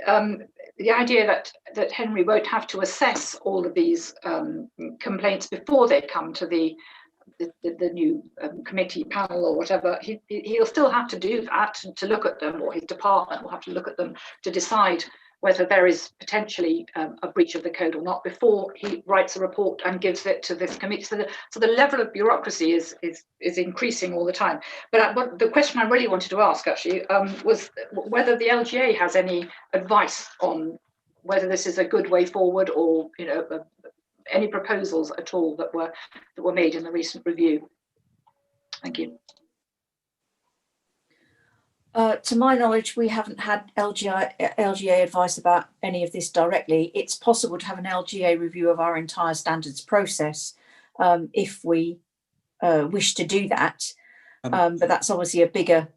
idea that Henry won't have to assess all of these complaints before they come to the new committee panel or whatever, he'll still have to do that, to look at them, or his department will have to look at them to decide whether there is potentially a breach of the code or not before he writes a report and gives it to this committee. So the level of bureaucracy is increasing all the time. But the question I really wanted to ask actually was whether the LGA has any advice on whether this is a good way forward, or, you know, any proposals at all that were made in the recent review. Thank you. To my knowledge, we haven't had LGA advice about any of this directly. It's possible to have an LGA review of our entire standards process if we wish to do that, but that's obviously a bigger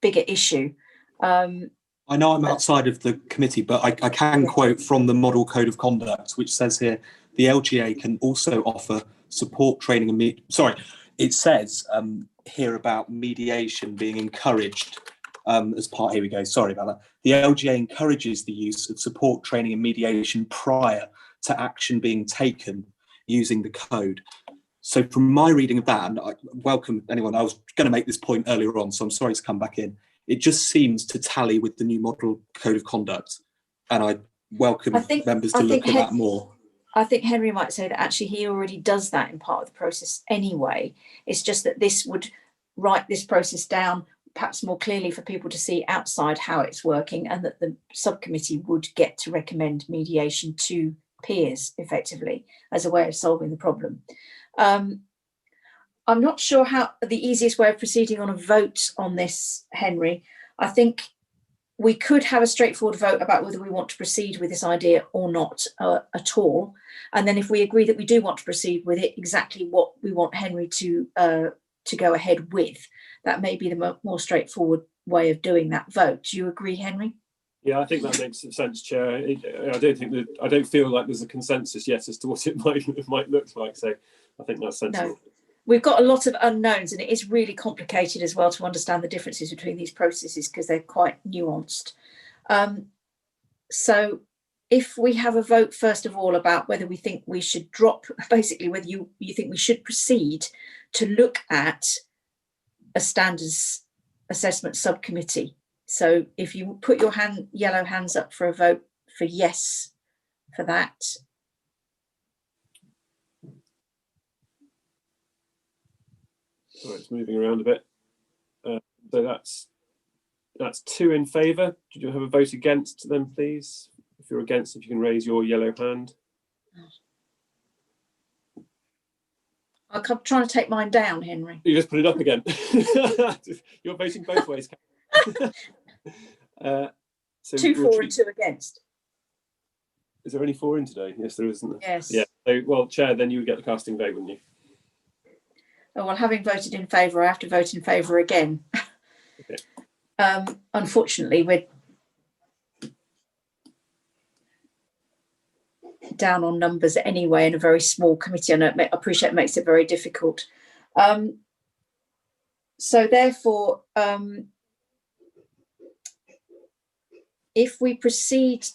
issue. I know I'm outside of the committee, but I can quote from the Model Code of Conduct, which says here, the LGA can also offer support training and it says here about mediation being encouraged as part, here we go, sorry about that. The LGA encourages the use of support training and mediation prior to action being taken using the code. So from my reading of that, and I welcome anyone, I was going to make this point earlier on, so I'm sorry to come back in. It just seems to tally with the new Model Code of Conduct, and I welcome members to look at that more. I think Henry might say that actually he already does that in part of the process anyway. It's just that this would write this process down perhaps more clearly for people to see outside how it's working, and that the subcommittee would get to recommend mediation to peers effectively as a way of solving the problem. I'm not sure how the easiest way of proceeding on a vote on this, Henry. I think we could have a straightforward vote about whether we want to proceed with this idea or not at all. And then if we agree that we do want to proceed with it, exactly what we want Henry to go ahead with, that may be the more straightforward way of doing that vote. Do you agree, Henry? Yeah, I think that makes sense, Chair. I don't feel like there's a consensus yet as to what it might look like. So I think that's sensible. No. We've got a lot of unknowns, and it is really complicated as well to understand the differences between these processes because they're quite nuanced. So if we have a vote, first of all, about whether we think we should drop, basically whether you think we should proceed to look at a standards assessment subcommittee. So if you put your yellow hands up for a vote for yes for that. Right, it's moving around a bit. So that's 2 in favour. Did you have a vote against then, please? If you're against, if you can raise your yellow hand. I'm trying to take mine down, Henry. You just put it up again. You're voting both ways. So 2 for and 2 against. Is there any 4 in today? Yes, there isn't. Yes. Yeah. So, well, Chair, then you would get the casting vote, wouldn't you? Oh, well, having voted in favour, I have to vote in favour again. Okay. Unfortunately, we're down on numbers anyway in a very small committee. I know I appreciate it makes it very difficult. So therefore, if we proceed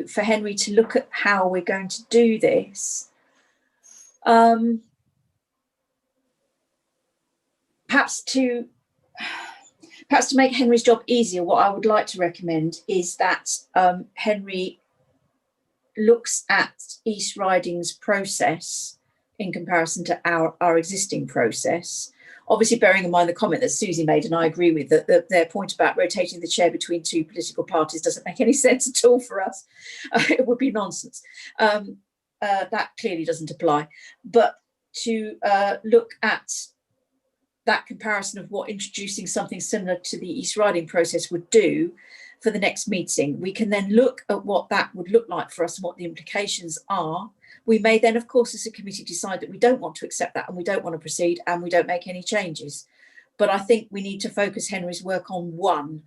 for Henry to look at how we're going to do this, perhaps to make Henry's job easier, what I would like to recommend is that Henry looks at East Riding's process in comparison to our existing process. Obviously, bearing in mind the comment that Susie made, and I agree with that, their point about rotating the chair between 2 political parties doesn't make any sense at all for us. It would be nonsense. That clearly doesn't apply. But to look at that comparison of what introducing something similar to the East Riding process would do for the next meeting, we can then look at what that would look like for us and what the implications are. We may then, of course, as a committee decide that we don't want to accept that and we don't want to proceed and we don't make any changes. But I think we need to focus Henry's work on one.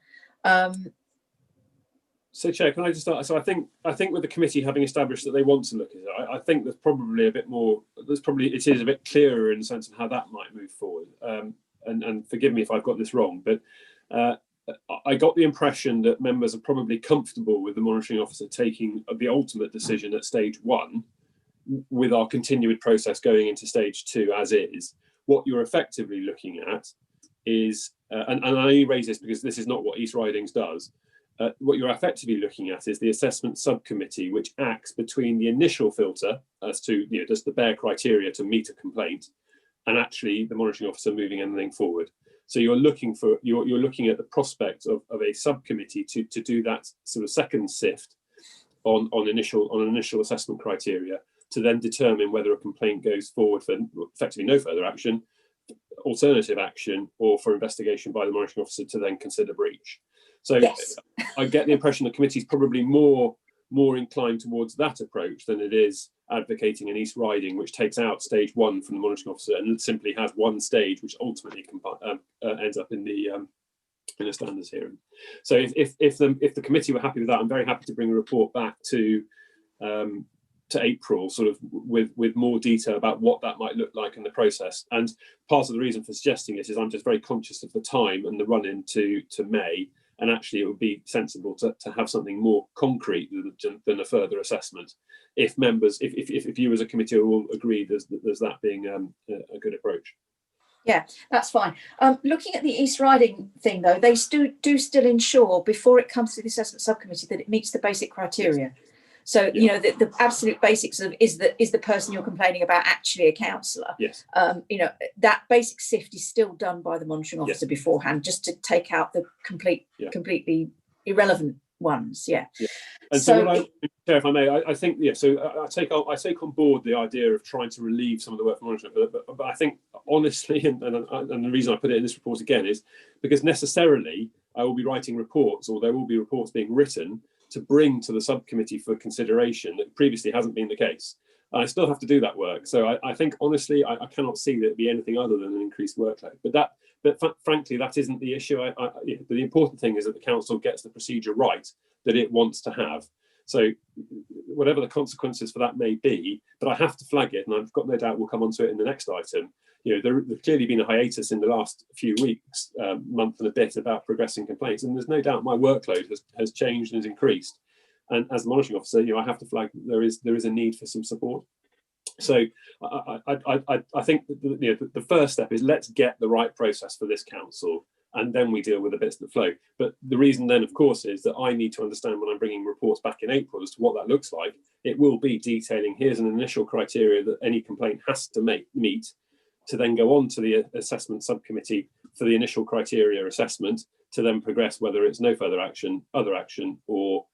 So, Chair, can I just start? So I think with the committee having established that they want to look at it, I think there's probably a bit more. It is a bit clearer in the sense of how that might move forward. And forgive me if I've got this wrong, but I got the impression that members are probably comfortable with the monitoring officer taking the ultimate decision at stage 1, with our continued process going into stage 2 as is. What you're effectively looking at is, and I only raise this because this is not what East Ridings does. What you're effectively looking at is the assessment subcommittee, which acts between the initial filter as to, does the bare criteria to meet a complaint, and actually the monitoring officer moving anything forward. So you're looking at the prospect of a subcommittee to do that sort of second sift on initial assessment criteria, to then determine whether a complaint goes forward for effectively no further action, alternative action, or for investigation by the monitoring officer to then consider breach. So yes. I get the impression the committee is probably more inclined towards that approach than it is advocating an East Riding, which takes out stage 1 from the monitoring officer and simply has one stage, which ultimately ends up in a standards hearing. So if the committee were happy with that, I'm very happy to bring a report back to April, sort of with more detail about what that might look like in the process. And part of the reason for suggesting this is I'm just very conscious of the time and the run into May. And actually, it would be sensible to have something more concrete than a further assessment. If members, if you as a committee are all agreed, there's that being a good approach. Yeah, that's fine. Looking at the East Riding thing, though, they do still ensure before it comes to the assessment subcommittee that it meets the basic criteria. So Yeah. the absolute basics of is the person you're complaining about actually a councillor? Yes. That basic sift is still done by the monitoring officer beforehand, just to take out the completely irrelevant ones. Yeah. And so, if I may, I think So I take on board the idea of trying to relieve some of the work from monitoring, but I think honestly, and the reason I put it in this report again is because necessarily I will be writing reports, or there will be reports being written to bring to the subcommittee for consideration that previously hasn't been the case. I still have to do that work. So I think, honestly, I cannot see that it be anything other than an increased workload. But frankly, that isn't the issue. The important thing is that the council gets the procedure right that it wants to have. So whatever the consequences for that may be, but I have to flag it, and I've got no doubt we'll come onto it in the next item. There's clearly been a hiatus in the last few weeks, month and a bit, about progressing complaints, and there's no doubt my workload has changed and has increased. And as the monitoring officer, I have to flag that there is a need for some support. So I think the first step is, let's get the right process for this council, and then we deal with the bits that flow. But the reason then, of course, is that I need to understand when I'm bringing reports back in April as to what that looks like. It will be detailing, here's an initial criteria that any complaint has to meet, to then go on to the assessment subcommittee for the initial criteria assessment, to then progress whether it's no further action, other action, or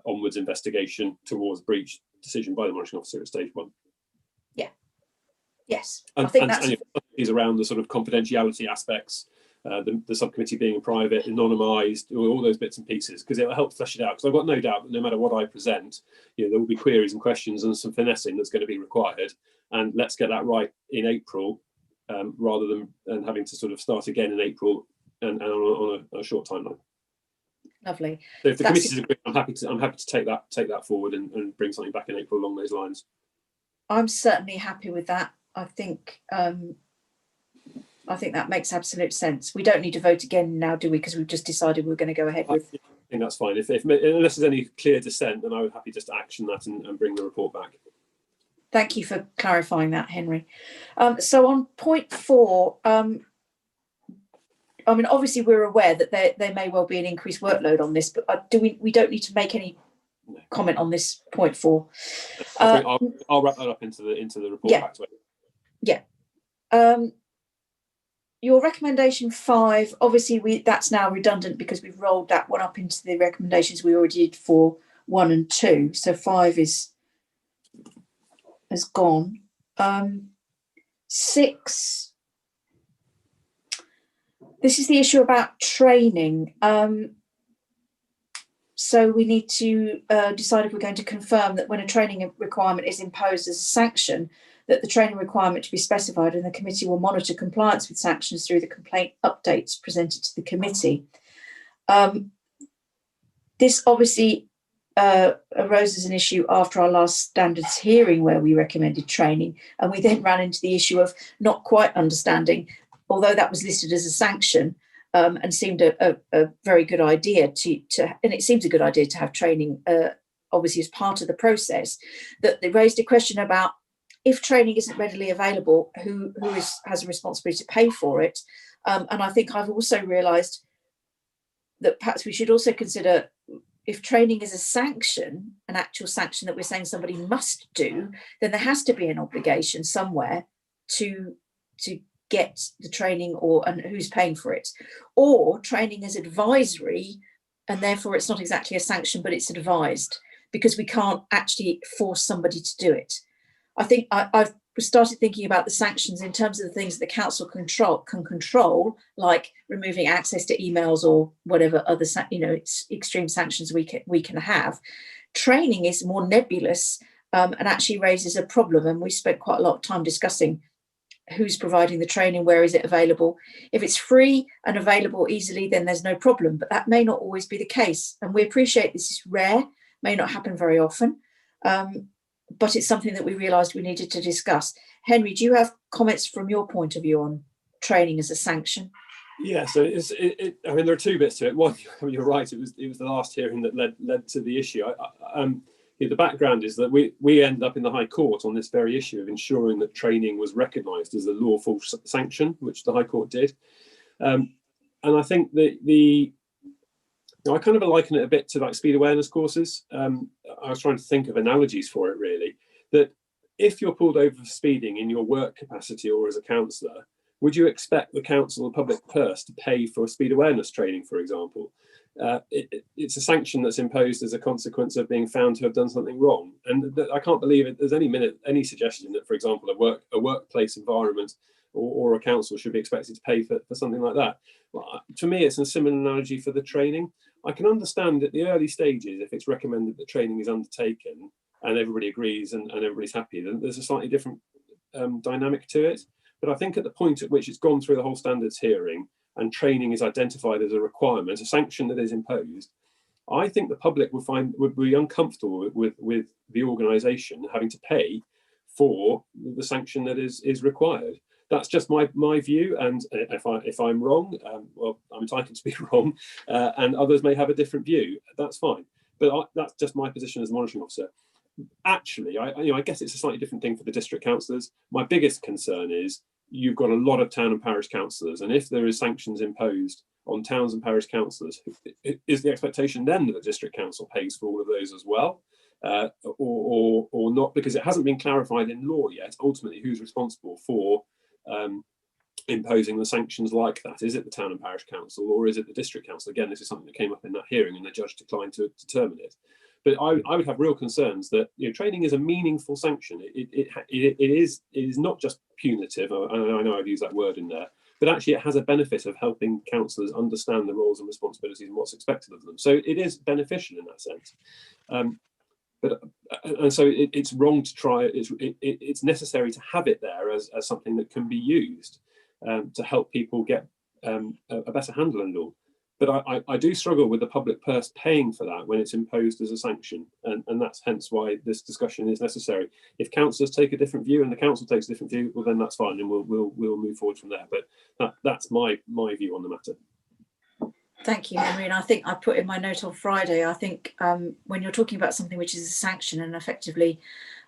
onwards investigation towards breach decision by the monitoring officer at stage 1. Yeah. Yes. And, I think that's is around the sort of confidentiality aspects, the subcommittee being private, anonymised, all those bits and pieces, because it will help flesh it out. Because I've got no doubt that no matter what I present, there will be queries and questions and some finessing that's going to be required. And let's get that right in April, rather than having to sort of start again in April and on a short timeline. Lovely. So if the committee's agreed, I'm happy to take that forward and bring something back in April along those lines. I'm certainly happy with that. I think that makes absolute sense. We don't need to vote again now, do we? Because we've just decided we're going to go ahead with. I think that's fine. If unless there's any clear dissent, then I would happy just to action that and bring the report back. Thank you for clarifying that, Henry. So on point 4, obviously we're aware that there may well be an increased workload on this, but we don't need to make any comment on this point 4. I'll wrap that up into the report back to it. Yeah. Your recommendation 5, obviously that's now redundant because we've rolled that one up into the recommendations we already did for 1 and 2. So 5 has gone. 6. This is the issue about training. So we need to decide if we're going to confirm that when a training requirement is imposed as a sanction, that the training requirement to be specified, and the committee will monitor compliance with sanctions through the complaint updates presented to the committee. This obviously arose as an issue after our last standards hearing, where we recommended training, and we then ran into the issue of not quite understanding, although that was listed as a sanction, and seemed a very good idea and it seems a good idea to have training, obviously as part of the process, that they raised a question about, if training isn't readily available, who has a responsibility to pay for it? And I think I've also realised that perhaps we should also consider, if training is a sanction, an actual sanction that we're saying somebody must do, then there has to be an obligation somewhere to get the training, and who's paying for it. Or training is advisory, and therefore it's not exactly a sanction, but it's advised, because we can't actually force somebody to do it. I think I've started thinking about the sanctions in terms of the things that the council can control, like removing access to emails or whatever other extreme sanctions we can have. Training is more nebulous and actually raises a problem, and we spent quite a lot of time discussing who's providing the training, where is it available. If it's free and available easily, then there's no problem, but that may not always be the case, and we appreciate this is rare, may not happen very often. But it's something that we realised we needed to discuss. Henry, do you have comments from your point of view on training as a sanction? Yeah, so there are two bits to it. One, you're right, it was the last hearing that led to the issue. The background is that we ended up in the High Court on this very issue of ensuring that training was recognised as a lawful sanction, which the High Court did. And I think I kind of liken it a bit to like speed awareness courses. I was trying to think of analogies for it, really. That if you're pulled over for speeding in your work capacity or as a councillor, would you expect the council or public purse to pay for speed awareness training, for example? It's a sanction that's imposed as a consequence of being found to have done something wrong. And I can't believe there's any suggestion that, for example, a workplace environment or a council should be expected to pay for something like that. Well, to me, it's a similar analogy for the training. I can understand at the early stages, if it's recommended that training is undertaken and everybody agrees and everybody's happy, then there's a slightly different dynamic to it. But I think at the point at which it's gone through the whole standards hearing and training is identified as a requirement, a sanction that is imposed, I think the public would be uncomfortable with the organisation having to pay for the sanction that is required. That's just my view, and if I'm wrong, well, I'm entitled to be wrong, and others may have a different view. That's fine, but that's just my position as a monitoring officer. Actually, I guess it's a slightly different thing for the district councillors. My biggest concern is you've got a lot of town and parish councillors, and if there is sanctions imposed on towns and parish councillors, is the expectation then that the district council pays for all of those as well, or not? Because it hasn't been clarified in law yet. Ultimately, who's responsible for imposing the sanctions like that? Is it the town and parish council, or is it the district council? Again, this is something that came up in that hearing, and the judge declined to determine it. But I would have real concerns that training is a meaningful sanction. It is not just punitive. I know I've used that word in there, but actually it has a benefit of helping councillors understand the roles and responsibilities and what's expected of them. So it is beneficial in that sense. And so it's wrong to try. It's necessary to have it there as something that can be used to help people get a better handle on law. But I do struggle with the public purse paying for that when it's imposed as a sanction, and that's hence why this discussion is necessary. If councillors take a different view and the council takes a different view, well then that's fine, and we'll move forward from there. But that's my view on the matter. Thank you, Henry. And I think I put in my note on Friday, I think when you're talking about something which is a sanction and effectively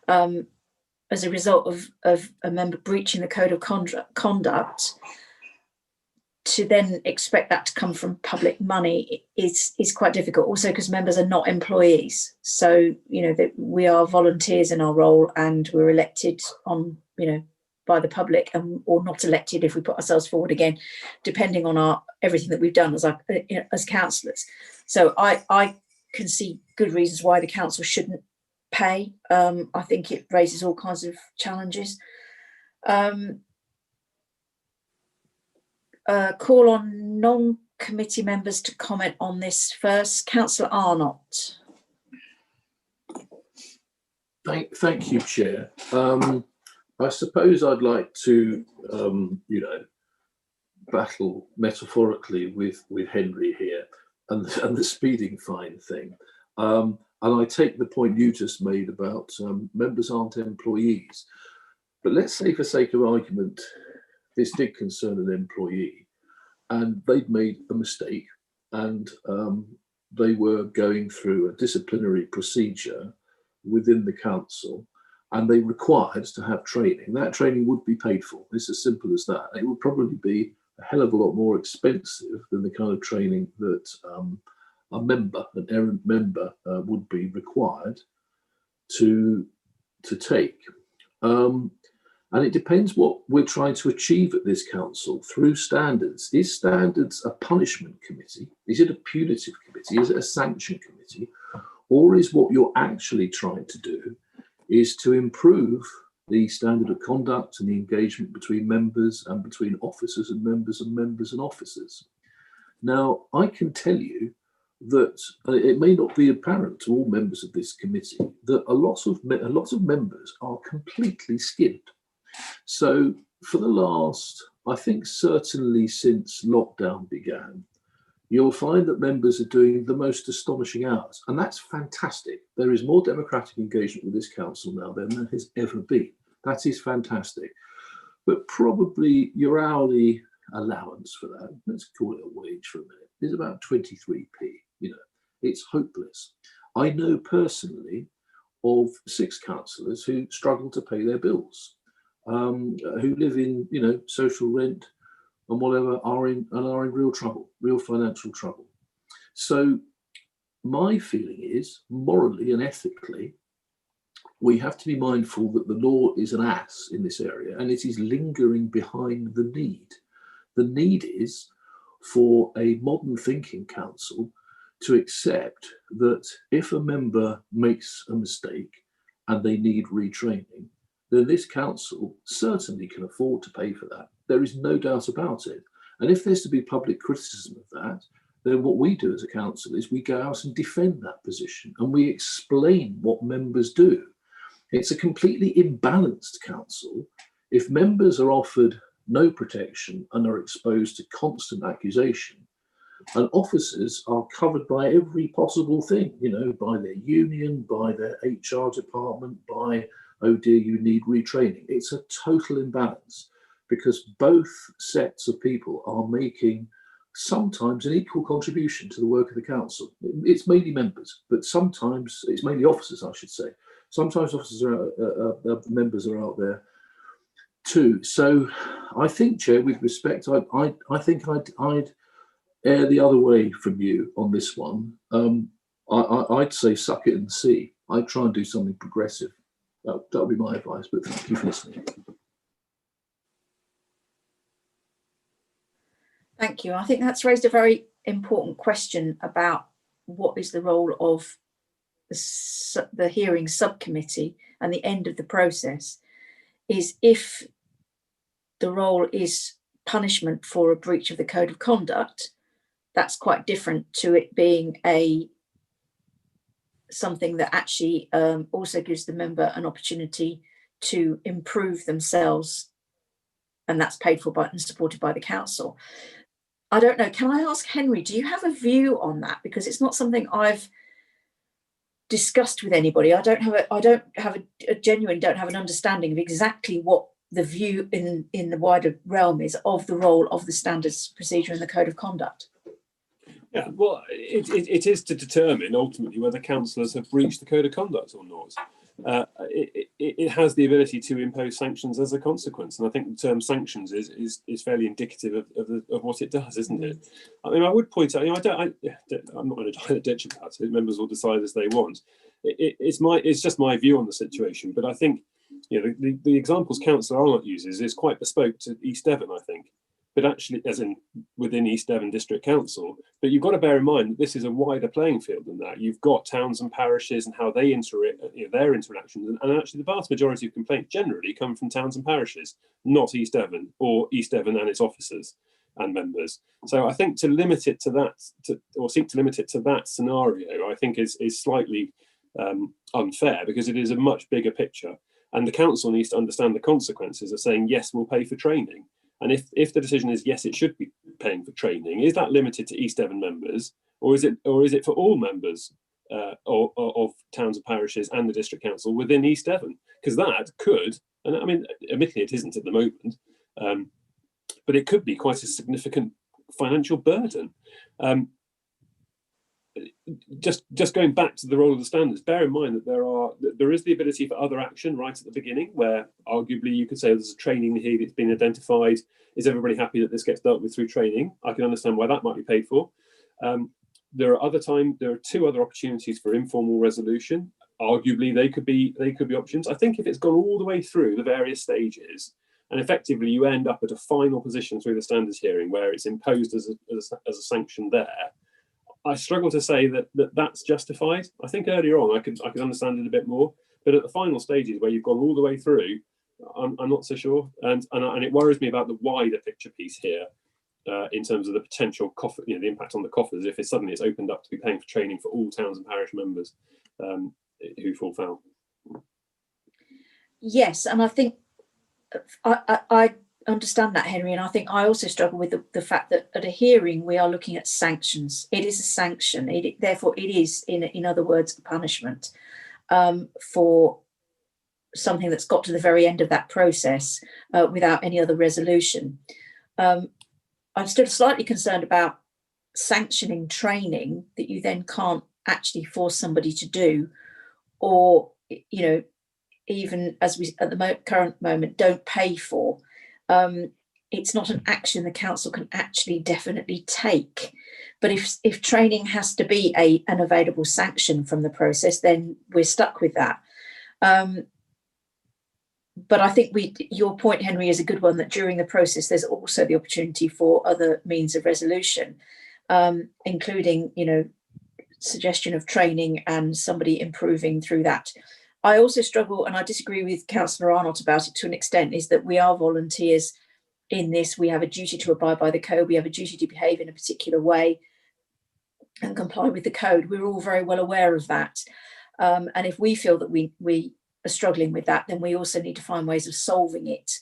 as a result of a member breaching the code of conduct, to then expect that to come from public money is quite difficult. Also, because members are not employees, so that we are volunteers in our role, and we're elected on by the public, or not elected if we put ourselves forward again, depending on everything that we've done as councillors. So I can see good reasons why the council shouldn't pay. I think it raises all kinds of challenges. Call on non-committee members to comment on this first. Councillor Arnott. Thank you, Chair. I suppose I'd like to, battle metaphorically with Henry here and the speeding fine thing. And I take the point you just made about members aren't employees. But let's say, for sake of argument, this did concern an employee and they'd made a mistake, and they were going through a disciplinary procedure within the council, and they required to have training. That training would be paid for. It's as simple as that. It would probably be a hell of a lot more expensive than the kind of training that an errant member would be required to take. And it depends what we're trying to achieve at this council through standards. Is standards a punishment committee? Is it a punitive committee? Is it a sanction committee? Or is what you're actually trying to do is to improve the standard of conduct and the engagement between members and between officers and members and members and officers? Now, I can tell you that it may not be apparent to all members of this committee that a lot of members are completely skint. So for the last, I think certainly since lockdown began, you'll find that members are doing the most astonishing hours, and that's fantastic. There is more democratic engagement with this council now than there has ever been. That is fantastic. But probably your hourly allowance for that, let's call it a wage for a minute, is about 23p. It's hopeless. I know personally of 6 councillors who struggle to pay their bills, who live in, social rent and whatever, are in real trouble, real financial trouble. So my feeling is, morally and ethically, we have to be mindful that the law is an ass in this area, and it is lingering behind the need. The need is for a modern thinking council to accept that if a member makes a mistake and they need retraining, then this council certainly can afford to pay for that. There is no doubt about it. And if there's to be public criticism of that, then what we do as a council is we go out and defend that position and we explain what members do. It's a completely imbalanced council. If members are offered no protection and are exposed to constant accusation, and officers are covered by every possible thing, you know, by their union, by their HR department, by, oh dear, you need retraining. It's a total imbalance because both sets of people are making sometimes an equal contribution to the work of the council. It's mainly members, but sometimes it's mainly officers, I should say. Sometimes officers members are out there too. So I think, Chair, with respect, I think I'd err the other way from you on this one. I'd say suck it and see. I'd try and do something progressive. That would be my advice, but thank you for listening. Thank you. I think that's raised a very important question about what is the role of the hearing subcommittee and the end of the process. Is if the role is punishment for a breach of the code of conduct, that's quite different to it being something that actually also gives the member an opportunity to improve themselves, and that's paid for by and supported by the council. I don't know, can I ask Henry, do you have a view on that? Because it's not something I've discussed with anybody. I don't have a genuine understanding of exactly what the view in the wider realm is of the role of the standards procedure and the code of conduct. Yeah, well, it is to determine ultimately whether councillors have breached the code of conduct or not. It has the ability to impose sanctions as a consequence, and I think the term sanctions is fairly indicative of what it does, isn't it? I mean, I would point out, you know, I'm not going to die in a ditch about it. Members will decide as they want. It's just my view on the situation, but I think, you know, the examples Councillor Arnott uses is quite bespoke to East Devon, I think. But actually, as in within East Devon District Council, but you've got to bear in mind that this is a wider playing field than that. You've got towns and parishes and how they their interactions, and actually the vast majority of complaints generally come from towns and parishes, not East Devon or East Devon and its officers and members. So I think to limit it to that, or seek to limit it to that scenario, I think is slightly unfair, because it is a much bigger picture, and the council needs to understand the consequences of saying yes, we'll pay for training. And if the decision is yes, it should be paying for training, is that limited to East Devon members, or is it for all members of towns and parishes and the district council within East Devon? Because that could, and I mean, admittedly it isn't at the moment, but it could be quite a significant financial burden. Just going back to the role of the standards, bear in mind that there is the ability for other action right at the beginning, where arguably you could say there's a training need that's been identified. Is everybody happy that this gets dealt with through training? I can understand why that might be paid for. There are two other opportunities for informal resolution. Arguably they could be options. I think if it's gone all the way through the various stages, and effectively you end up at a final position through the standards hearing where it's imposed as a sanction there, I struggle to say that's justified. I think earlier on I could understand it a bit more, but at the final stages where you've gone all the way through, I'm not so sure, and it worries me about the wider picture piece here, in terms of the potential the impact on the coffers if suddenly it's opened up to be paying for training for all towns and parish members who fall foul. Yes, and I think I understand that, Henry, and I think I also struggle with the fact that at a hearing we are looking at sanctions. It is a sanction. Therefore, it is, in other words, a punishment for something that's got to the very end of that process without any other resolution. I'm still slightly concerned about sanctioning training that you then can't actually force somebody to do, or, you know, even as we at the current moment don't pay for. It's not an action the council can actually definitely take. But if training has to be an available sanction from the process, then we're stuck with that. But I think your point, Henry, is a good one, that during the process there's also the opportunity for other means of resolution, including, you know, suggestion of training and somebody improving through that. I also struggle, and I disagree with Councillor Arnott about it to an extent, is that we are volunteers in this, we have a duty to abide by the code, we have a duty to behave in a particular way and comply with the code. We're all very well aware of that. And if we feel that we are struggling with that, then we also need to find ways of solving it.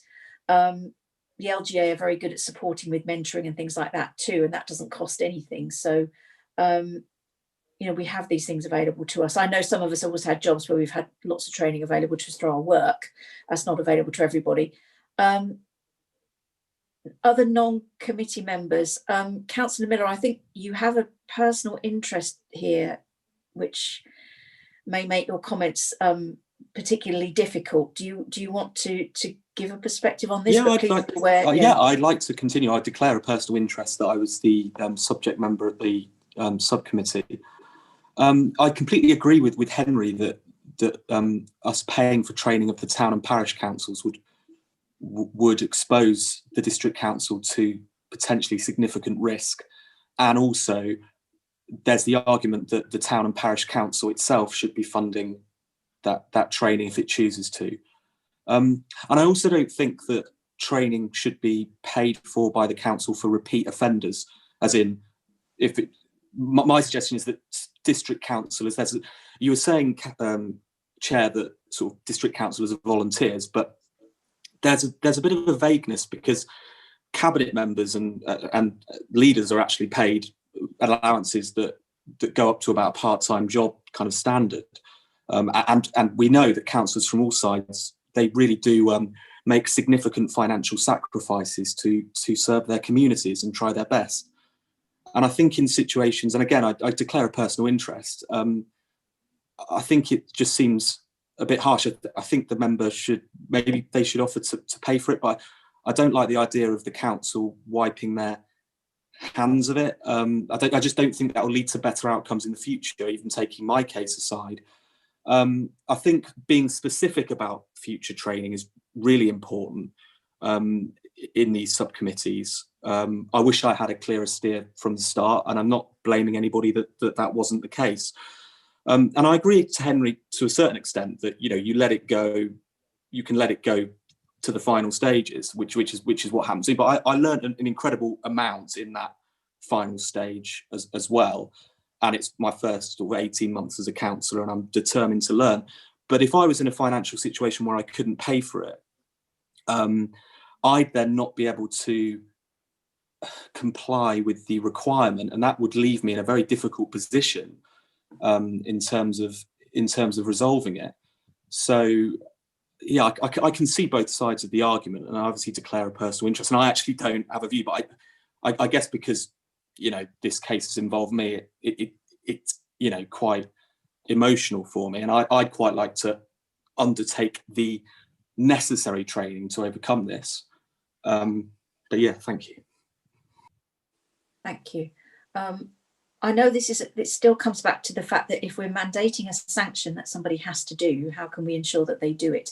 The LGA are very good at supporting with mentoring and things like that too, and that doesn't cost anything. So, you know, we have these things available to us. I know some of us always had jobs where we've had lots of training available to us through our work. That's not available to everybody. Other non-committee members, Councillor Miller, I think you have a personal interest here, which may make your comments particularly difficult. Do you want to give a perspective on this? Yeah, I'd like to continue. I declare a personal interest that I was the subject member at the subcommittee. I completely agree with Henry that us paying for training of the town and parish councils would expose the district council to potentially significant risk, and also there's the argument that the town and parish council itself should be funding that training if it chooses to. And I also don't think that training should be paid for by the council for repeat offenders, as in, my suggestion is that district councillors, you were saying, Chair, that sort of district councillors are volunteers, but there's a bit of a vagueness, because cabinet members and leaders are actually paid allowances that go up to about a part-time job kind of standard. And we know that councillors from all sides, they really do make significant financial sacrifices to serve their communities and try their best. And I think in situations, and again, I declare a personal interest, I think it just seems a bit harsh. I think the member should offer to pay for it, but I don't like the idea of the council wiping their hands of it. I just don't think that will lead to better outcomes in the future, even taking my case aside. I think being specific about future training is really important in these subcommittees. I wish I had a clearer steer from the start, and I'm not blaming anybody that wasn't the case. And I agree to Henry to a certain extent that, you know, you can let it go to the final stages, which is what happens. But I learned an incredible amount in that final stage as well. And it's my first sort of 18 months as a councillor, and I'm determined to learn. But if I was in a financial situation where I couldn't pay for it, I'd then not be able to comply with the requirement, and that would leave me in a very difficult position in terms of resolving it. So yeah, I can see both sides of the argument, and I obviously declare a personal interest. And I actually don't have a view, but I guess because, you know, this case has involved me, it's you know, quite emotional for me, and I'd quite like to undertake the necessary training to overcome this. But yeah, thank you. Thank you. I know it still comes back to the fact that if we're mandating a sanction that somebody has to do, how can we ensure that they do it?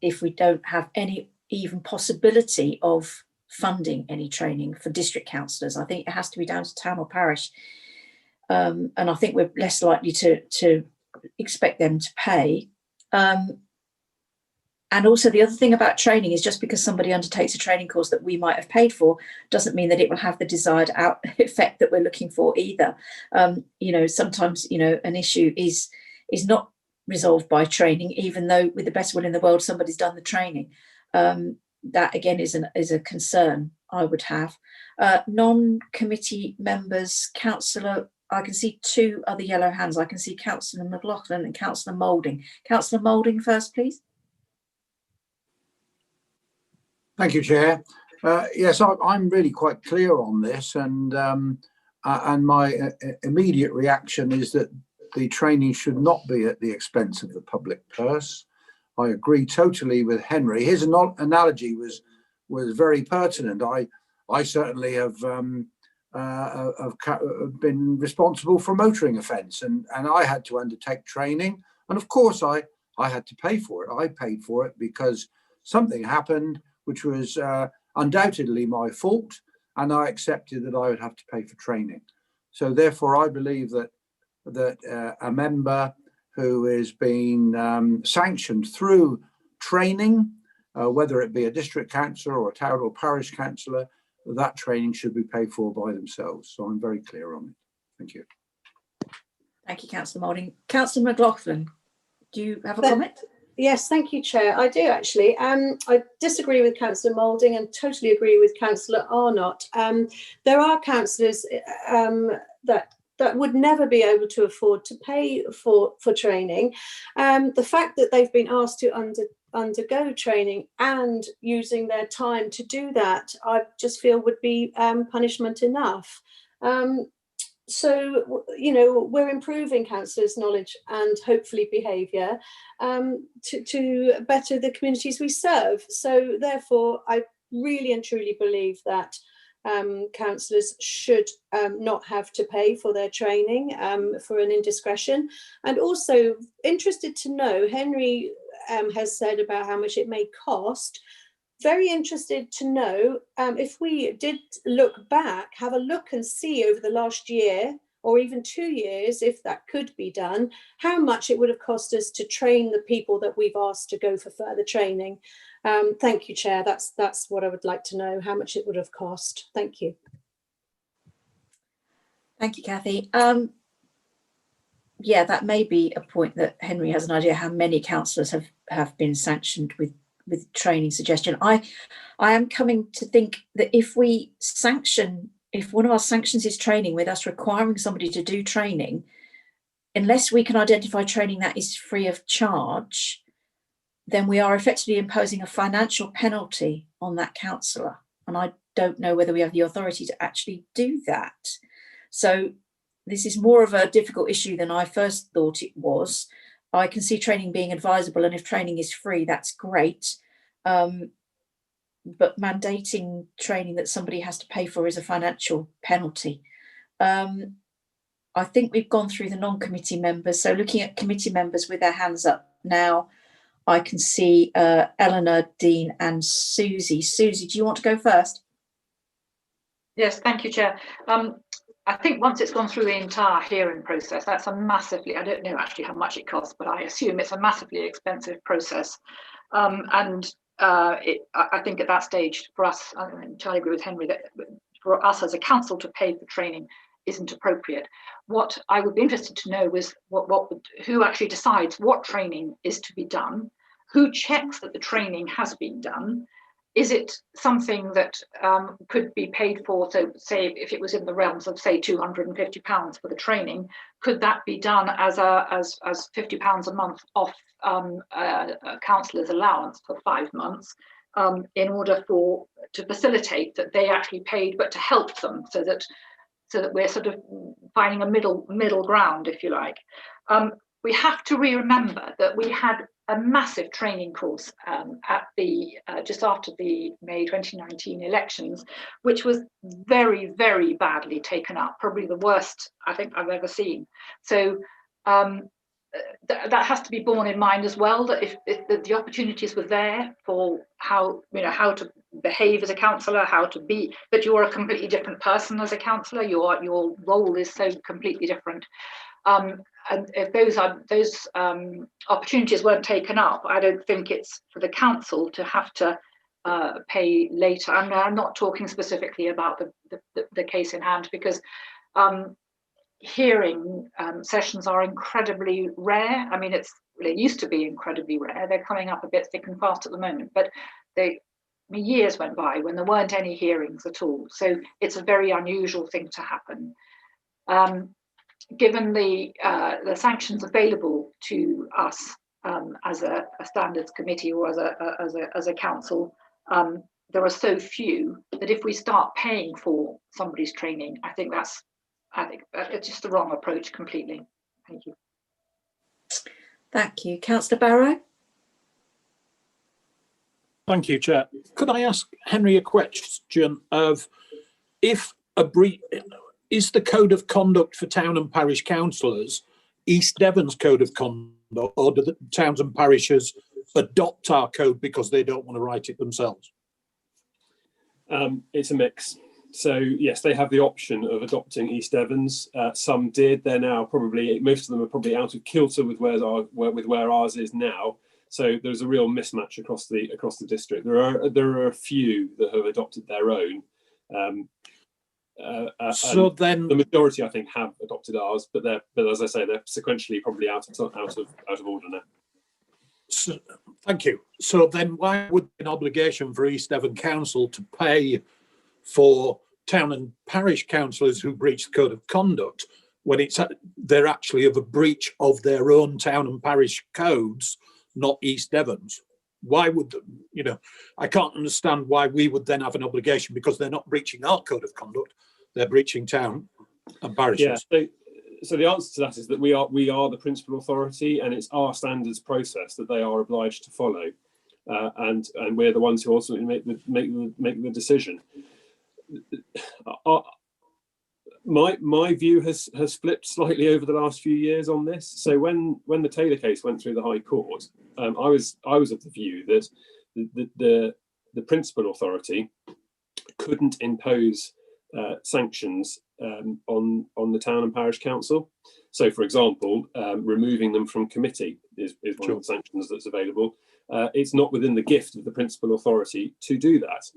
If we don't have any even possibility of funding any training for district councillors, I think it has to be down to town or parish. And I think we're less likely to expect them to pay. And also the other thing about training is just because somebody undertakes a training course that we might have paid for doesn't mean that it will have the desired effect that we're looking for either. You know, sometimes, you know, an issue is not resolved by training, even though with the best will in the world, somebody's done the training. That again is a concern I would have. Non-committee members, Councillor, I can see two other yellow hands. I can see Councillor McLaughlin and Councillor Moulding. Councillor Moulding first, please. Thank you, Chair. Yes, I'm really quite clear on this, and my immediate reaction is that the training should not be at the expense of the public purse. I agree totally with Henry. His analogy was very pertinent. I certainly have been responsible for a motoring offence, and I had to undertake training, and of course I had to pay for it. I paid for it because something happened which was undoubtedly my fault, and I accepted that I would have to pay for training. So therefore I believe that a member who is being sanctioned through training whether it be a district councillor or a town or parish councillor, that training should be paid for by themselves. So I'm very clear on it. Thank you. Thank you, Councillor Moulding. Councillor McLaughlin, do you have a comment? Yes, thank you, Chair. I do actually. I disagree with Councillor Moulding and totally agree with Councillor Arnott. There are councillors that would never be able to afford to pay for training. The fact that they've been asked to undergo training and using their time to do that, I just feel would be punishment enough. So, you know, we're improving councillors' knowledge and hopefully behaviour to better the communities we serve. So therefore, I really and truly believe that councillors should not have to pay for their training for an indiscretion. And also interested to know, Henry has said about how much it may cost. Very interested to know if we did look back, have a look and see over the last year or even 2 years, if that could be done, how much it would have cost us to train the people that we've asked to go for further training. Thank you, Chair. That's what I would like to know, how much it would have cost. Thank you. Thank you, Kathy. Yeah, that may be a point that Henry has an idea how many councillors have been sanctioned with training suggestion. I am coming to think that if one of our sanctions is training, with us requiring somebody to do training, unless we can identify training that is free of charge, then we are effectively imposing a financial penalty on that councillor. And I don't know whether we have the authority to actually do that. So this is more of a difficult issue than I first thought it was. I can see training being advisable, and if training is free, that's great. But mandating training that somebody has to pay for is a financial penalty. I think we've gone through the non-committee members. So looking at committee members with their hands up now, I can see Eleanor, Dean and Susie. Susie, do you want to go first? Yes, thank you, Chair. I think once it's gone through the entire hearing process, that's a massively, I don't know actually how much it costs, but I assume it's a massively expensive process. I think at that stage for us, I entirely agree with Henry, that for us as a council to pay for training isn't appropriate. What I would be interested to know was who actually decides what training is to be done, who checks that the training has been done. Is it something that could be paid for? So say if it was in the realms of say £250 for the training, could that be done as £50 a month off a councillor's allowance for 5 months in order to facilitate that they actually paid, but to help them so that we're sort of finding a middle ground, if you like. We have to remember that we had a massive training course at just after the May 2019 elections, which was very, very badly taken up, probably the worst I think I've ever seen. So that has to be borne in mind as well, that if the opportunities were there for how to behave as a councillor, how to be, but you're a completely different person as a councillor, your role is so completely different. And if those opportunities weren't taken up, I don't think it's for the council to have to pay later. I'm not talking specifically about the case in hand, because hearing sessions are incredibly rare. I mean, they used to be incredibly rare. They're coming up a bit thick and fast at the moment, but years went by when there weren't any hearings at all. So it's a very unusual thing to happen. Given the sanctions available to us as a standards committee or as a council, there are so few that if we start paying for somebody's training, I think it's just the wrong approach completely. Thank you. Thank you. Councillor Barrow. Thank you, Chair. Could I ask Henry a question of is the code of conduct for town and parish councillors East Devon's code of conduct, or do the towns and parishes adopt our code because they don't want to write it themselves? It's a mix. So yes, they have the option of adopting East Devon's. Some did. They're now most of them are probably out of kilter with where ours is now. So there's a real mismatch across the district. There are a few that have adopted their own. So then the majority, I think, have adopted ours, but as I say, they're sequentially probably out of order now. So, thank you. So then why would an obligation for East Devon Council to pay for town and parish councillors who breach the code of conduct when they're actually of a breach of their own town and parish codes, not East Devon's? Why would, I can't understand why we would then have an obligation, because they're not breaching our code of conduct, they're breaching town and parishes. Yeah, so the answer to that is that we are the principal authority, and it's our standards process that they are obliged to follow, and we're the ones who ultimately make the decision. My view has flipped slightly over the last few years on this. So when the Taylor case went through the High Court, I was of the view that the principal authority couldn't impose sanctions on the town and parish council. So, for example, removing them from committee is one of the sanctions that's available. It's not within the gift of the principal authority to do that.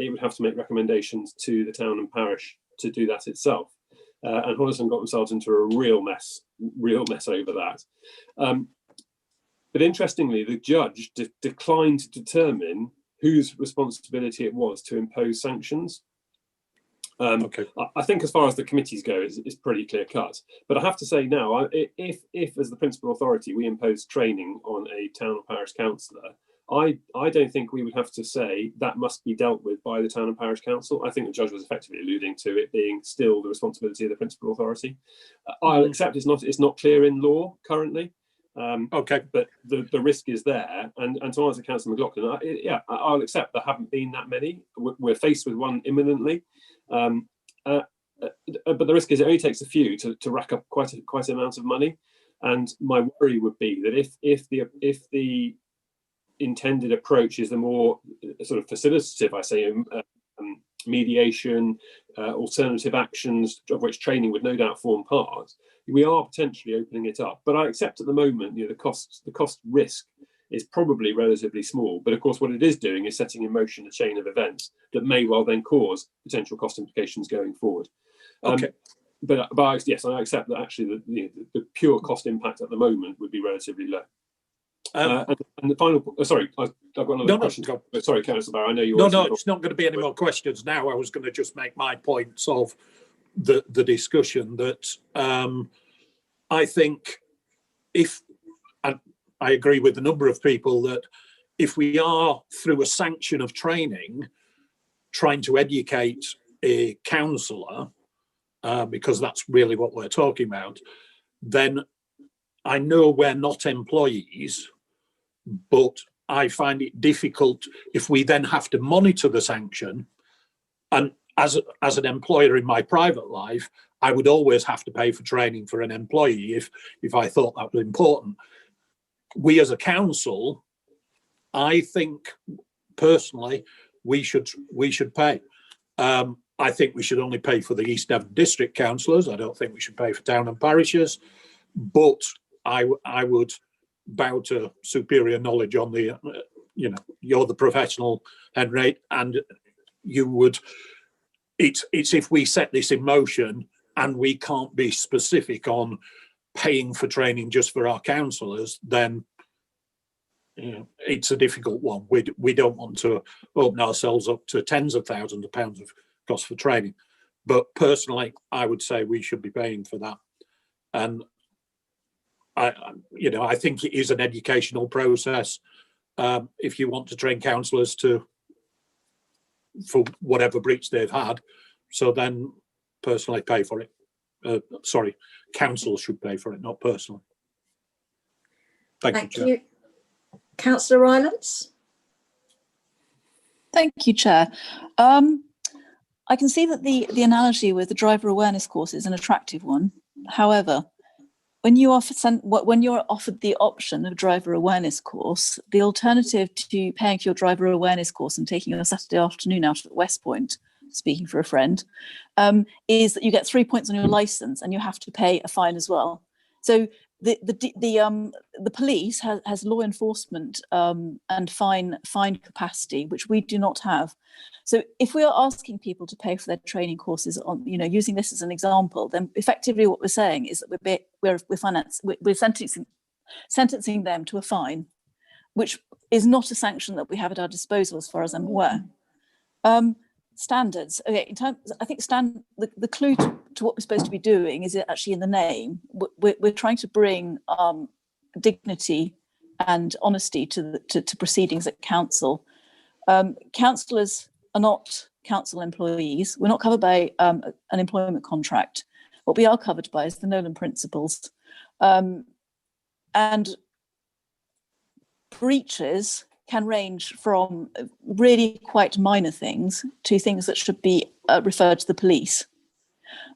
It would have to make recommendations to the town and parish to do that itself. And Hoddesdon got themselves into a real mess over that. But interestingly, the judge declined to determine whose responsibility it was to impose sanctions. I think as far as the committees go, it's pretty clear cut. But I have to say now, if as the principal authority we impose training on a town or parish councillor, I don't think we would have to say that must be dealt with by the town and parish council. I think the judge was effectively alluding to it being still the responsibility of the principal authority. I'll accept it's not clear in law currently. But the risk is there. And to answer Councillor McLaughlin, I'll accept there haven't been that many. We're faced with one imminently. But the risk is it only takes a few to rack up quite an amount of money. And my worry would be that if the intended approach is the more sort of facilitative, I say, mediation, alternative actions, of which training would no doubt form part, we are potentially opening it up. But I accept at the moment, the cost risk is probably relatively small. But of course, what it is doing is setting in motion a chain of events that may well then cause potential cost implications going forward. But yes, I accept that actually the pure cost impact at the moment would be relatively low. And the final, sorry, I've got another question. Sorry, Councillor Barrow, I know you. No, it's not going to be any more questions now. I was going to just make my points of the discussion that I think and I agree with a number of people that if we are through a sanction of training trying to educate a councillor, because that's really what we're talking about, then I know we're not employees, but I find it difficult if we then have to monitor the sanction. And as an employer in my private life, I would always have to pay for training for an employee if I thought that was important. We as a council, I think personally, we should pay. I think we should only pay for the East Devon District councillors. I don't think we should pay for town and parishes, but I would bow to superior knowledge on the, you're the professional, Henry, and you would, it's if we set this in motion and we can't be specific on paying for training just for our councillors, then it's a difficult one. We don't want to open ourselves up to tens of thousands of pounds of cost for training. But personally, I would say we should be paying for that. And I think it is an educational process. If you want to train councillors for whatever breach they've had, so then personally pay for it. Council should pay for it, not personally. Thank you. Councillor Rylance. Thank you, Chair. I can see that the analogy with the driver awareness course is an attractive one. However, when you're offered the option of driver awareness course, the alternative to paying for your driver awareness course and taking a Saturday afternoon out at West Point, speaking for a friend, is that you get 3 points on your licence and you have to pay a fine as well. So the police has law enforcement and fine capacity, which we do not have. So if we are asking people to pay for their training courses on, using this as an example, then effectively what we're saying is that we're sentencing them to a fine, which is not a sanction that we have at our disposal, as far as I'm aware. Standards. Okay, I think the clue to what we're supposed to be doing is actually in the name. We're trying to bring dignity and honesty to proceedings at council. Councillors are not council employees. We're not covered by an employment contract. What we are covered by is the Nolan Principles. And breaches can range from really quite minor things to things that should be referred to the police.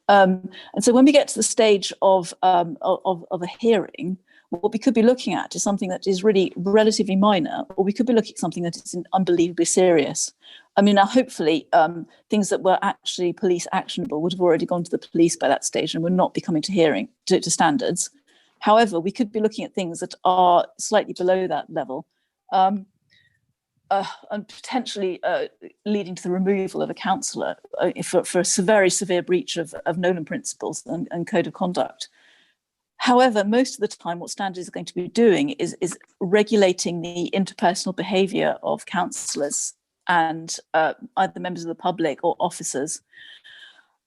And so when we get to the stage of a hearing, what we could be looking at is something that is really relatively minor, or we could be looking at something that is unbelievably serious. I mean, now hopefully things that were actually police actionable would have already gone to the police by that stage and would not be coming to standards. However, we could be looking at things that are slightly below that level. And potentially leading to the removal of a councillor for a very severe breach of Nolan Principles and Code of Conduct. However, most of the time what standards are going to be doing is regulating the interpersonal behaviour of councillors and either members of the public or officers.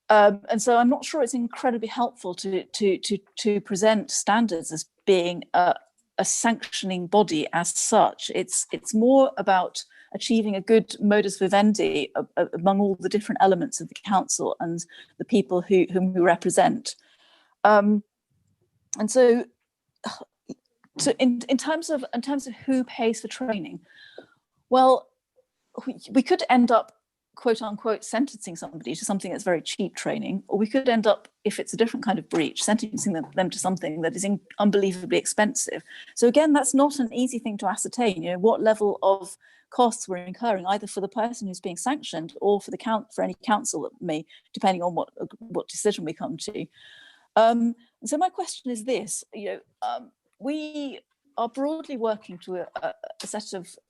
And so I'm not sure it's incredibly helpful to present standards as being a sanctioning body as such. It's more about achieving a good modus vivendi among all the different elements of the council and the people whom we represent. And so in terms of who pays for training, well, we could end up quote unquote sentencing somebody to something that's very cheap training, or we could end up, if it's a different kind of breach, sentencing them to something that is unbelievably expensive. So again, that's not an easy thing to ascertain, what level of costs we're incurring, either for the person who's being sanctioned or for any council that may, depending on what decision we come to. So my question is this: we are broadly working to a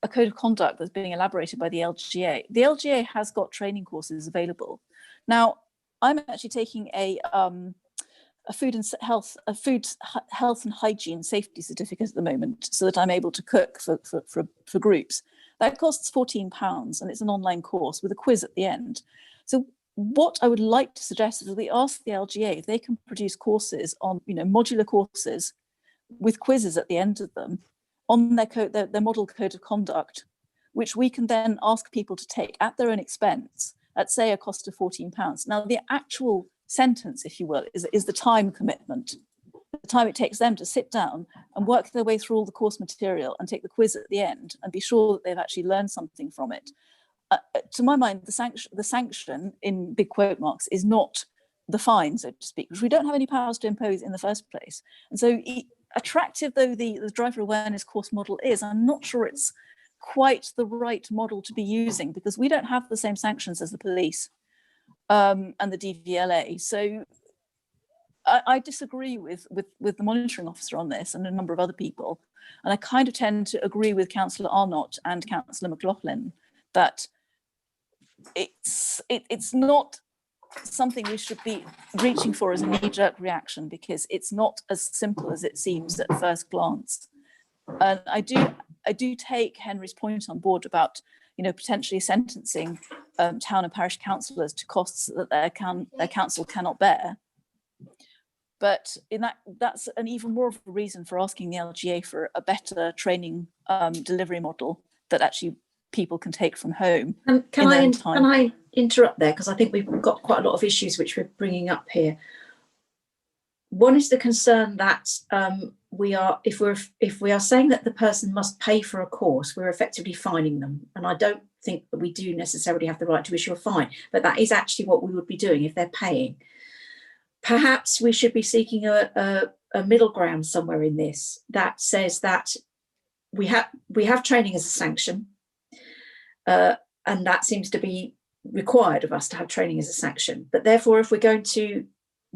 code of conduct that's being elaborated by the LGA. The LGA has got training courses available. Now, I'm actually taking a food health and hygiene safety certificate at the moment, so that I'm able to cook for groups. That costs £14, and it's an online course with a quiz at the end. So what I would like to suggest is that we ask the LGA if they can produce courses on, modular courses with quizzes at the end of them on their model code of conduct, which we can then ask people to take at their own expense at, say, a cost of £14. Now, the actual sentence, if you will, is the time commitment, the time it takes them to sit down and work their way through all the course material and take the quiz at the end and be sure that they've actually learned something from it. To my mind, the sanction in big quote marks is not the fine, so to speak, which we don't have any powers to impose in the first place. And so attractive though the driver awareness course model is, I'm not sure it's quite the right model to be using, because we don't have the same sanctions as the police and the DVLA. So I disagree with the monitoring officer on this and a number of other people. And I kind of tend to agree with Councillor Arnott and Councillor McLaughlin that it's not something we should be reaching for as a knee-jerk reaction, because it's not as simple as it seems at first glance. And I do take Henry's point on board about potentially sentencing town and parish councillors to costs that their council cannot bear. But that's an even more of a reason for asking the LGA for a better training delivery model that actually people can take from home. Can I interrupt there, because I think we've got quite a lot of issues which we're bringing up here. One is the concern that if we are saying that the person must pay for a course, we're effectively fining them, and I don't think that we do necessarily have the right to issue a fine, but that is actually what we would be doing if they're paying. Perhaps we should be seeking a middle ground somewhere in this that says that we have training as a sanction. And that seems to be required of us to have training as a sanction. But therefore, if we're going to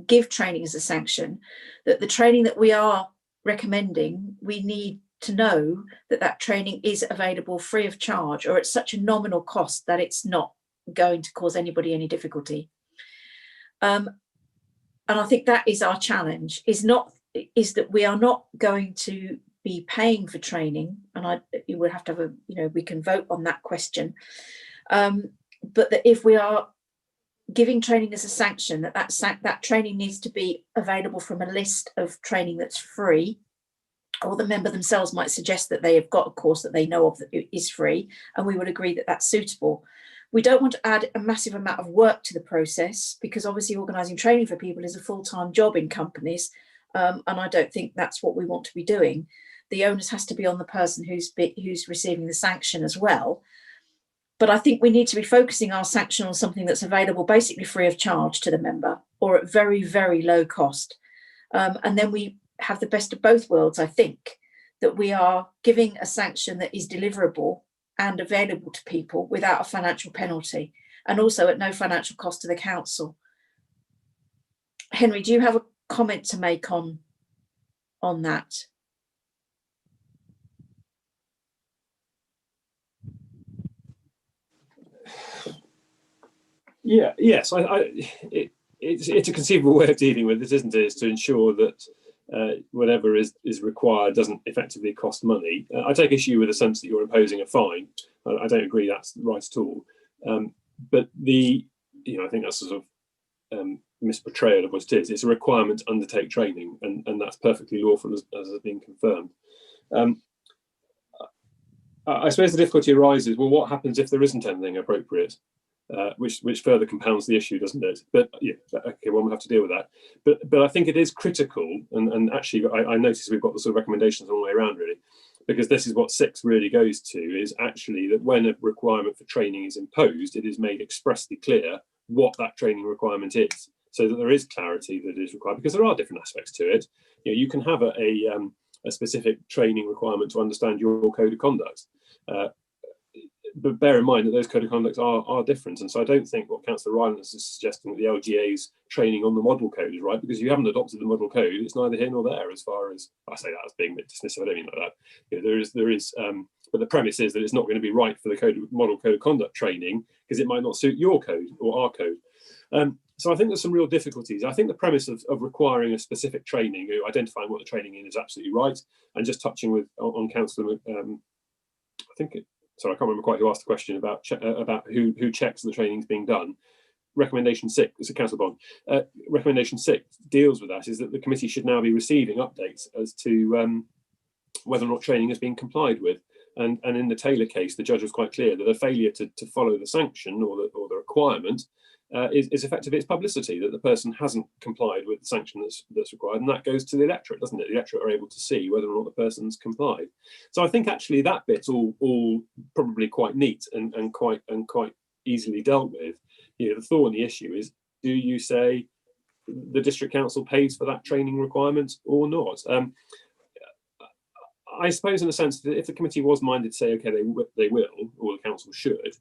give training as a sanction, that the training that we are recommending, we need to know that that training is available free of charge or at such a nominal cost that it's not going to cause anybody any difficulty. And I think that is our challenge, is that we are not going to be paying for training, and you would have to have a, we can vote on that question, but that if we are giving training as a sanction, that training needs to be available from a list of training that's free, or the member themselves might suggest that they have got a course that they know of that is free, and we would agree that that's suitable. We don't want to add a massive amount of work to the process, because obviously organising training for people is a full-time job in companies, and I don't think that's what we want to be doing. The onus has to be on the person who's receiving the sanction as well. But I think we need to be focusing our sanction on something that's available basically free of charge to the member, or at very, very low cost. And then we have the best of both worlds, I think, that we are giving a sanction that is deliverable and available to people without a financial penalty, and also at no financial cost to the council. Henry, do you have a comment to make on that? Yeah, yes, it's a conceivable way of dealing with this, isn't it? Is to ensure that whatever is required doesn't effectively cost money. I take issue with the sense that you're imposing a fine. I don't agree that's right at all. But I think that's sort of misportrayal of what it is. It's a requirement to undertake training, and that's perfectly lawful as has been confirmed. I suppose the difficulty arises, well, what happens if there isn't anything appropriate? Which further compounds the issue, doesn't it? But yeah, okay, well, we'll have to deal with that. But I think it is critical, and actually I notice we've got the sort of recommendations all the way around, really, because this is what 6 really goes to, is actually that when a requirement for training is imposed, it is made expressly clear what that training requirement is, so that there is clarity that it is required, because there are different aspects to it. You can have a specific training requirement to understand your code of conduct. But bear in mind that those code of conducts are different. And so I don't think what Councillor Rylance is suggesting, that the LGA's training on the model code is right, because you haven't adopted the model code. It's neither here nor there, as far as I say that as being a bit dismissive. I don't mean like that. There is, but the premise is that it's not going to be right for the model code of conduct training, because it might not suit your code or our code. So I think there's some real difficulties. I think the premise of requiring a specific training, identifying what the training is absolutely right. And just touching on Councillor, sorry, I can't remember quite who asked the question about who checks the training is being done. Recommendation 6, it's a council bond. Recommendation 6 deals with that, is that the committee should now be receiving updates as to whether or not training is being complied with. And in the Taylor case, the judge was quite clear that a failure to follow the sanction or the requirement is effectively its publicity, that the person hasn't complied with the sanction that's required, and that goes to the electorate, doesn't it? The electorate are able to see whether or not the person's complied. So I think actually that bit's all probably quite neat and quite easily dealt with. The thorny issue is, do you say the district council pays for that training requirement or not? I suppose in a sense that if the committee was minded to say, okay, they will, or the council should,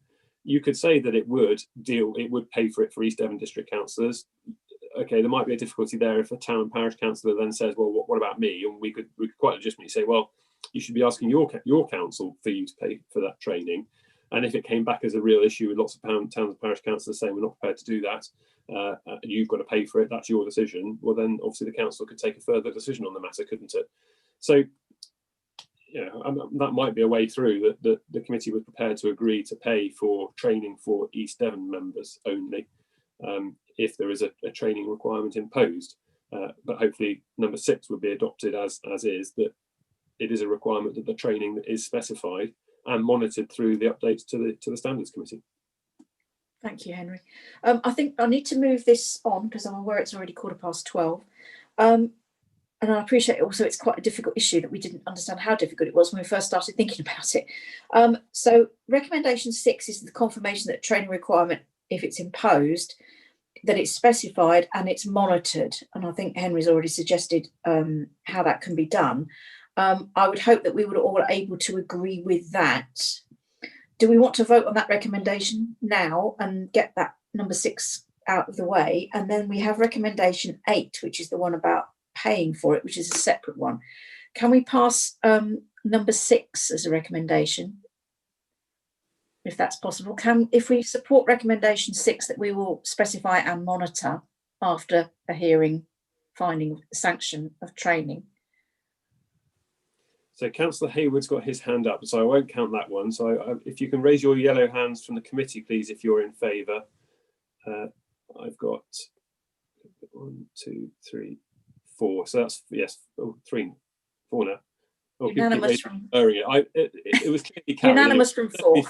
you could say that it would pay for it for East Devon district councillors. Okay, there might be a difficulty there if a town and parish councillor then says, well, what about me? And we could quite legitimately say, well, you should be asking your council for you to pay for that training. And if it came back as a real issue with lots of towns and parish councillors saying we're not prepared to do that, you've got to pay for it, that's your decision, well then obviously the council could take a further decision on the matter, couldn't it? So that might be a way through, that the committee was prepared to agree to pay for training for East Devon members only, if there is a training requirement imposed. But hopefully number 6 would be adopted as is, that it is a requirement that the training is specified and monitored through the updates to the Standards Committee. Thank you, Henry. I think I need to move this on because I'm aware it's already 12:15. And I appreciate also it's quite a difficult issue that we didn't understand how difficult it was when we first started thinking about it. So recommendation 6 is the confirmation that training requirement, if it's imposed, that it's specified and it's monitored. And I think Henry's already suggested how that can be done. I would hope that we would all able to agree with that. Do we want to vote on that recommendation now and get that number 6 out of the way? And then we have recommendation 8, which is the one about paying for it, which is a separate one. can we pass number 6 as a recommendation? If that's possible, if we support recommendation 6, that we will specify and monitor after a hearing finding sanction of training. So Councillor Hayward's got his hand up, so I won't count that one. So if you can raise your yellow hands from the committee, please, if you're in favour. I've got 1, 2, 3, 4. So that's, yes, 3, 4 now. Oh, Unanimous from it was clearly carried. Unanimous from 4.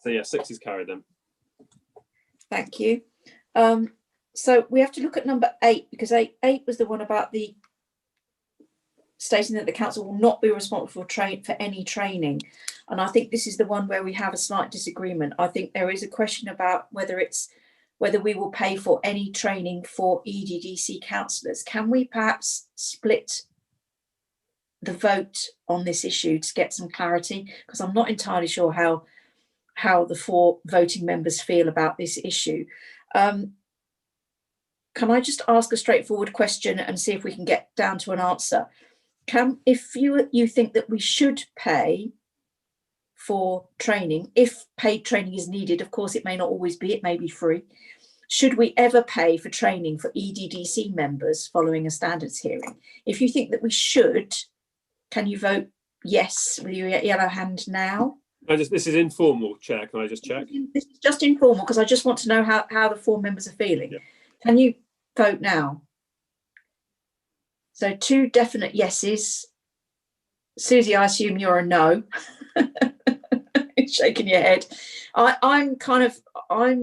So yeah, 6 is carried then. Thank you. So we have to look at number 8, because 8 was the one about the stating that the council will not be responsible for any training. And I think this is the one where we have a slight disagreement. I think there is a question about whether we will pay for any training for EDDC councillors. Can we perhaps split the vote on this issue to get some clarity? Because I'm not entirely sure how the 4 voting members feel about this issue. Can I just ask a straightforward question and see if we can get down to an answer? If you think that we should pay for training, if paid training is needed, of course it may not always be, it may be free. Should we ever pay for training for EDDC members following a standards hearing? If you think that we should, can you vote yes with your yellow hand now? This is informal, Chair. Can I just check? This is just informal because I just want to know how the 4 members are feeling. Yeah. Can you vote now? So 2 definite yeses. Susie, I assume you're a no. Shaking your head. I'm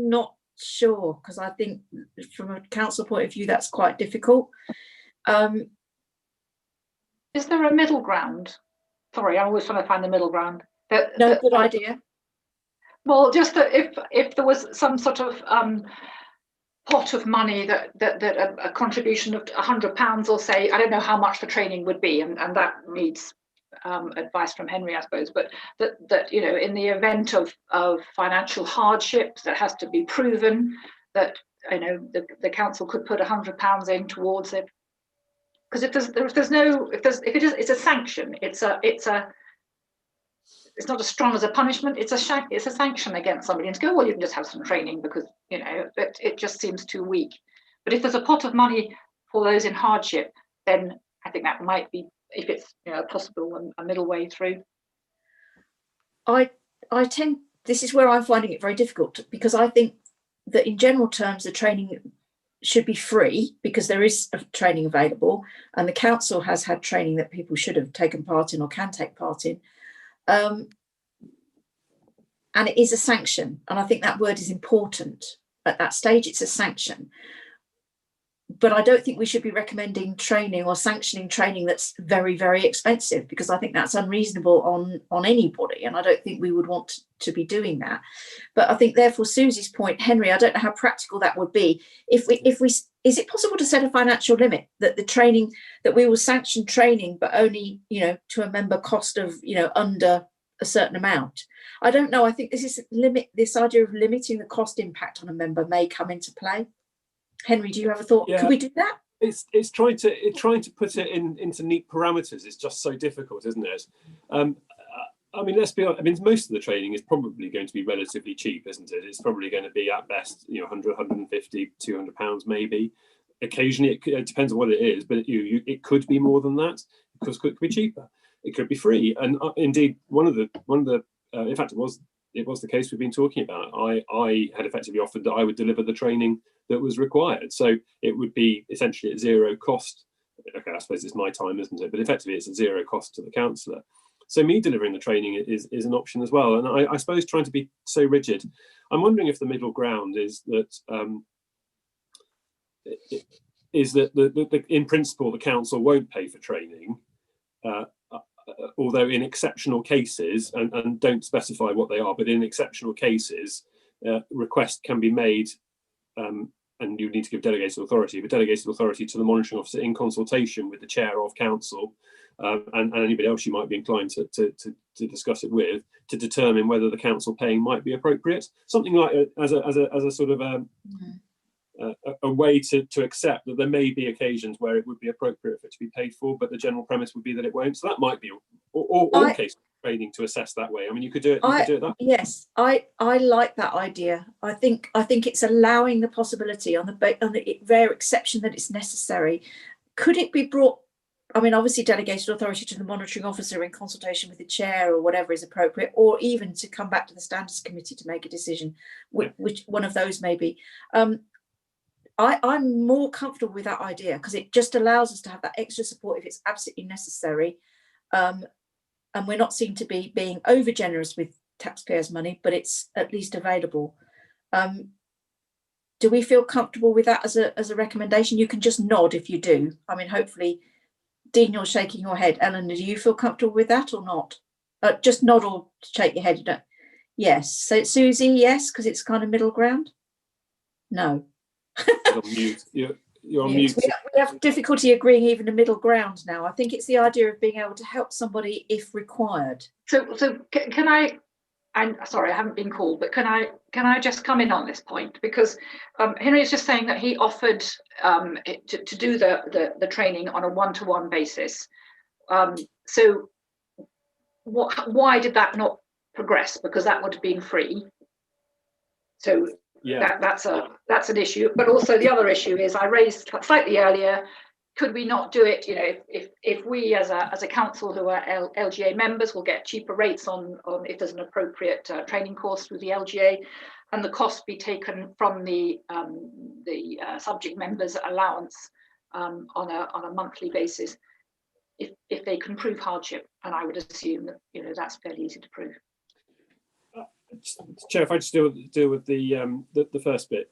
not sure, because I think from a council point of view that's quite difficult. Is there a middle ground? Sorry, I'm always trying to find the middle ground. Good idea. Well, just that if there was some sort of pot of money that a contribution of £100 or say, I don't know how much the training would be, and that needs advice from Henry, I suppose, but that you know, in the event of financial hardship that has to be proven, that you know the council could put £100 in towards it. Because it's a sanction, it's not as strong as a punishment, it's a sanction against somebody, and to go, well, you can just have some training because you know it just seems too weak. But if there's a pot of money for those in hardship, then I think that might be, if it's possible, a middle way through. This is where I'm finding it very difficult, because I think that in general terms the training should be free because there is training available, and the council has had training that people should have taken part in or can take part in. And it is a sanction, and I think that word is important at that stage. It's a sanction, but I don't think we should be recommending training or sanctioning training that's very, very expensive, because I think that's unreasonable on anybody, and I don't think we would want to be doing that. But I think therefore Susie's point, Henry, I don't know how practical that would be. Is it possible to set a financial limit that the training, that we will sanction training but only to a member cost of under a certain amount? I don't know. I think this idea of limiting the cost impact on a member may come into play. Henry, do you have a thought? Yeah. Could we do that? It's trying to put it into neat parameters. It's just so difficult, isn't it? I mean, let's be honest. I mean, most of the training is probably going to be relatively cheap, isn't it? It's probably going to be at best, 100, 150, £200 maybe. Occasionally, it depends on what it is, but it could be more than that. Because it could be cheaper. It could be free. And indeed, one of the in fact, it was the case we've been talking about. I had effectively offered that I would deliver the training that was required. So it would be essentially at zero cost. Okay, I suppose it's my time, isn't it? But effectively it's at zero cost to the councillor. So me delivering the training is an option as well. And I suppose trying to be so rigid, I'm wondering if the middle ground is that in principle the council won't pay for training, although in exceptional cases, and don't specify what they are, but in exceptional cases, request can be made, and you need to give delegated authority, but delegated authority to the monitoring officer in consultation with the chair of council and anybody else you might be inclined to discuss it with, to determine whether the council paying might be appropriate. Something like as a sort of a way to accept that there may be occasions where it would be appropriate for it to be paid for, but the general premise would be that it won't. So that might be all case training to assess that way. I mean, you could do it. You could do it that. Yes, I like that idea. I think it's allowing the possibility on the rare exception that it's necessary. Could it be brought? I mean, obviously, delegated authority to the monitoring officer in consultation with the chair or whatever is appropriate, or even to come back to the standards committee to make a decision, which one of those may be. I'm more comfortable with that idea because it just allows us to have that extra support if it's absolutely necessary. And we're not seen to be being over generous with taxpayers' money, but it's at least available. Do we feel comfortable with that as a recommendation? You can just nod if you do. I mean, hopefully, Dean, you're shaking your head. Eleanor, do you feel comfortable with that or not? Just nod or shake your head. You don't. Yes. So Susie, yes, because it's kind of middle ground. No. You're on mute. You're on mute. We have difficulty agreeing even a middle ground now. I think it's the idea of being able to help somebody if required. So can I? I'm sorry, I haven't been called, but can I just come in on this point, because Henry is just saying that he offered to do the training on a one-to-one basis. So why did that not progress? Because that would have been free. So yeah, that's an issue. But also the other issue is I raised slightly earlier. Could we not do it? You know, if we as a council who are LGA members will get cheaper rates on if there's an appropriate training course through the LGA, and the cost be taken from the subject members' allowance on a monthly basis, if they can prove hardship, and I would assume that that's fairly easy to prove. Chair, if I just deal with the first bit.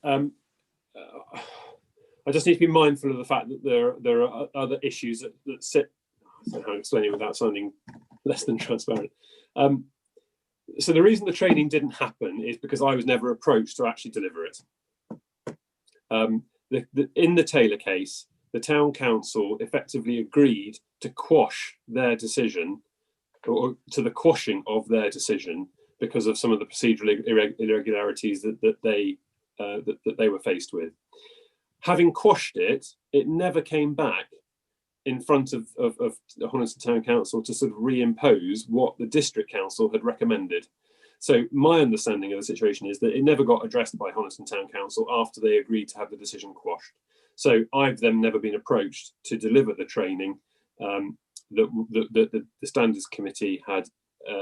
I just need to be mindful of the fact that there are other issues that sit. I don't know how to explain it without sounding less than transparent. So the reason the training didn't happen is because I was never approached to actually deliver it. In the Taylor case, the town council effectively agreed to quash their decision, or to the quashing of their decision, because of some of the procedural irregularities that they were faced with. Having quashed it, it never came back in front of Honington Town Council to sort of reimpose what the district council had recommended. So my understanding of the situation is that it never got addressed by Honington Town Council after they agreed to have the decision quashed. So I've then never been approached to deliver the training that the Standards Committee had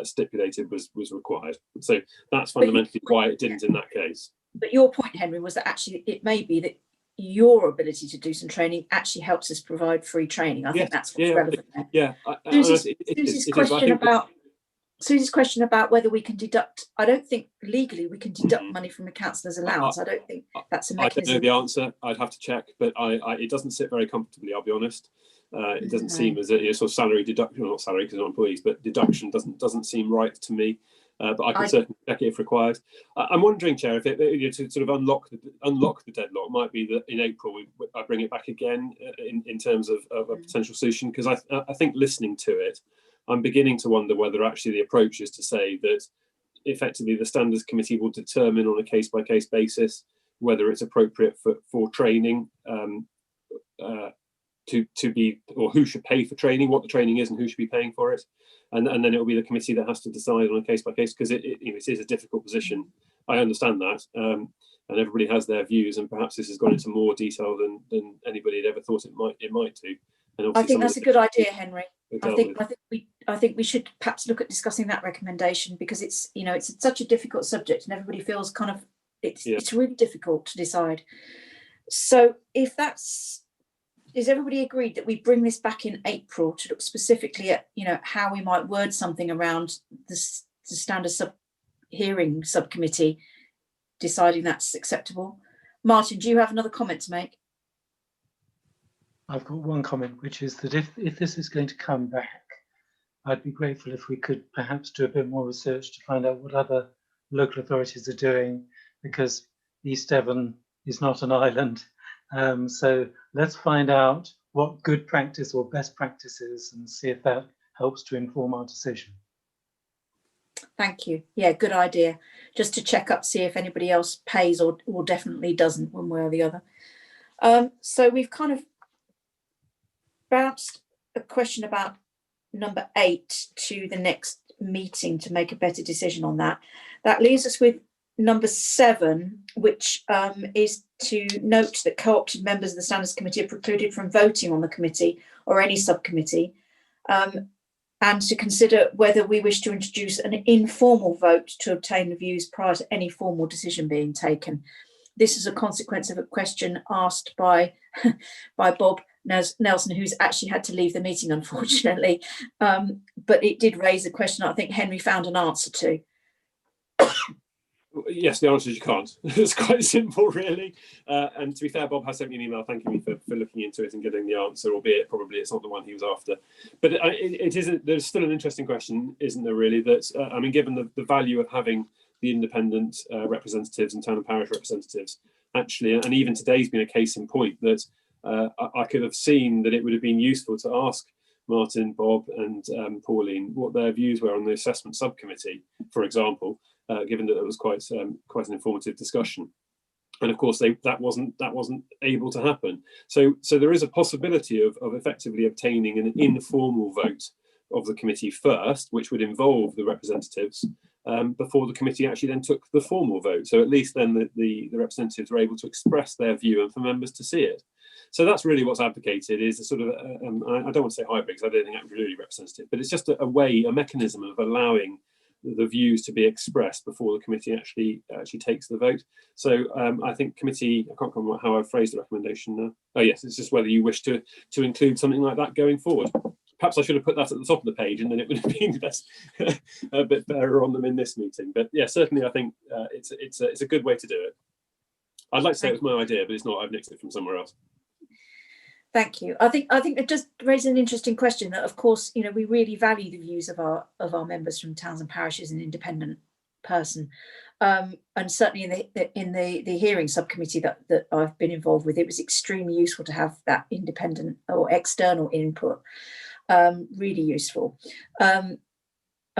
stipulated was required. So that's fundamentally why it didn't in that case. But your point, Henry, was that actually it may be that your ability to do some training actually helps us provide free training. I think that's what's relevant there. Yeah. Susie's question about whether we can deduct. I don't think legally we can deduct money from a councillor's allowance. I don't think that's a mechanism. I don't know the answer. I'd have to check, but it doesn't sit very comfortably, I'll be honest. It doesn't seem as a sort of salary deduction, not salary because they're not employees, but deduction doesn't seem right to me. But I can certainly check it if required. I'm wondering, Chair, if to sort of unlock the deadlock might be that in April I bring it back again in terms of a potential solution, because I think listening to it, I'm beginning to wonder whether actually the approach is to say that effectively the Standards Committee will determine on a case-by-case basis whether it's appropriate for training to be, or who should pay for training, what the training is and who should be paying for it. And then it will be the committee that has to decide on a case by case, because it is a difficult position. I understand that, and everybody has their views, and perhaps this has gone into more detail than anybody had ever thought it might do. And I think that's a good idea, Henry. I think we should perhaps look at discussing that recommendation, because it's such a difficult subject, and everybody feels kind of it's really difficult to decide. So if is everybody agreed that we bring this back in April to look specifically at how we might word something around the standard hearing subcommittee deciding that's acceptable? Martin, do you have another comment to make? I've got one comment, which is that if this is going to come back, I'd be grateful if we could perhaps do a bit more research to find out what other local authorities are doing, because East Devon is not an island. So let's find out what good practice or best practice is and see if that helps to inform our decision. Thank you. Yeah, good idea. Just to check up, see if anybody else pays or definitely doesn't, one way or the other. So we've kind of bounced a question about number 8 to the next meeting to make a better decision on that. That leaves us with number 7, which is to note that co-opted members of the Standards Committee are precluded from voting on the committee or any subcommittee, and to consider whether we wish to introduce an informal vote to obtain the views prior to any formal decision being taken. This is a consequence of a question asked by Bob Nelson, who's actually had to leave the meeting, unfortunately. But it did raise a question I think Henry found an answer to. Yes, the answer is you can't. It's quite simple, really. And to be fair, Bob has sent me an email thanking me for looking into it and getting the answer, albeit probably it's not the one he was after. But it isn't. There's still an interesting question, isn't there? Really, that I mean, given the value of having the independent representatives and town and parish representatives, actually, and even today's been a case in point that I could have seen that it would have been useful to ask Martin, Bob, and Pauline what their views were on the assessment subcommittee, for example. Given that it was quite an informative discussion, and of course that wasn't able to happen. So there is a possibility of effectively obtaining an informal vote of the committee first, which would involve the representatives before the committee actually then took the formal vote. So at least then the representatives were able to express their view and for members to see it. So that's really what's advocated, is a sort of I don't want to say hybrid because I don't think that's really representative, but it's just a mechanism of allowing the views to be expressed before the committee actually takes the vote. So I think committee, I can't remember how I phrased the recommendation now. Oh yes, it's just whether you wish to include something like that going forward. Perhaps I should have put that at the top of the page, and then it would have been a bit better on them in this meeting. But yeah, certainly I think it's a good way to do it. I'd like to say it was my idea, but it's not. I've nicked it from somewhere else. Thank you. I think it just raises an interesting question that, of course, you know, we really value the views of our members from towns and parishes, an independent person, and certainly in the hearing subcommittee that I've been involved with, it was extremely useful to have that independent or external input. Really useful, and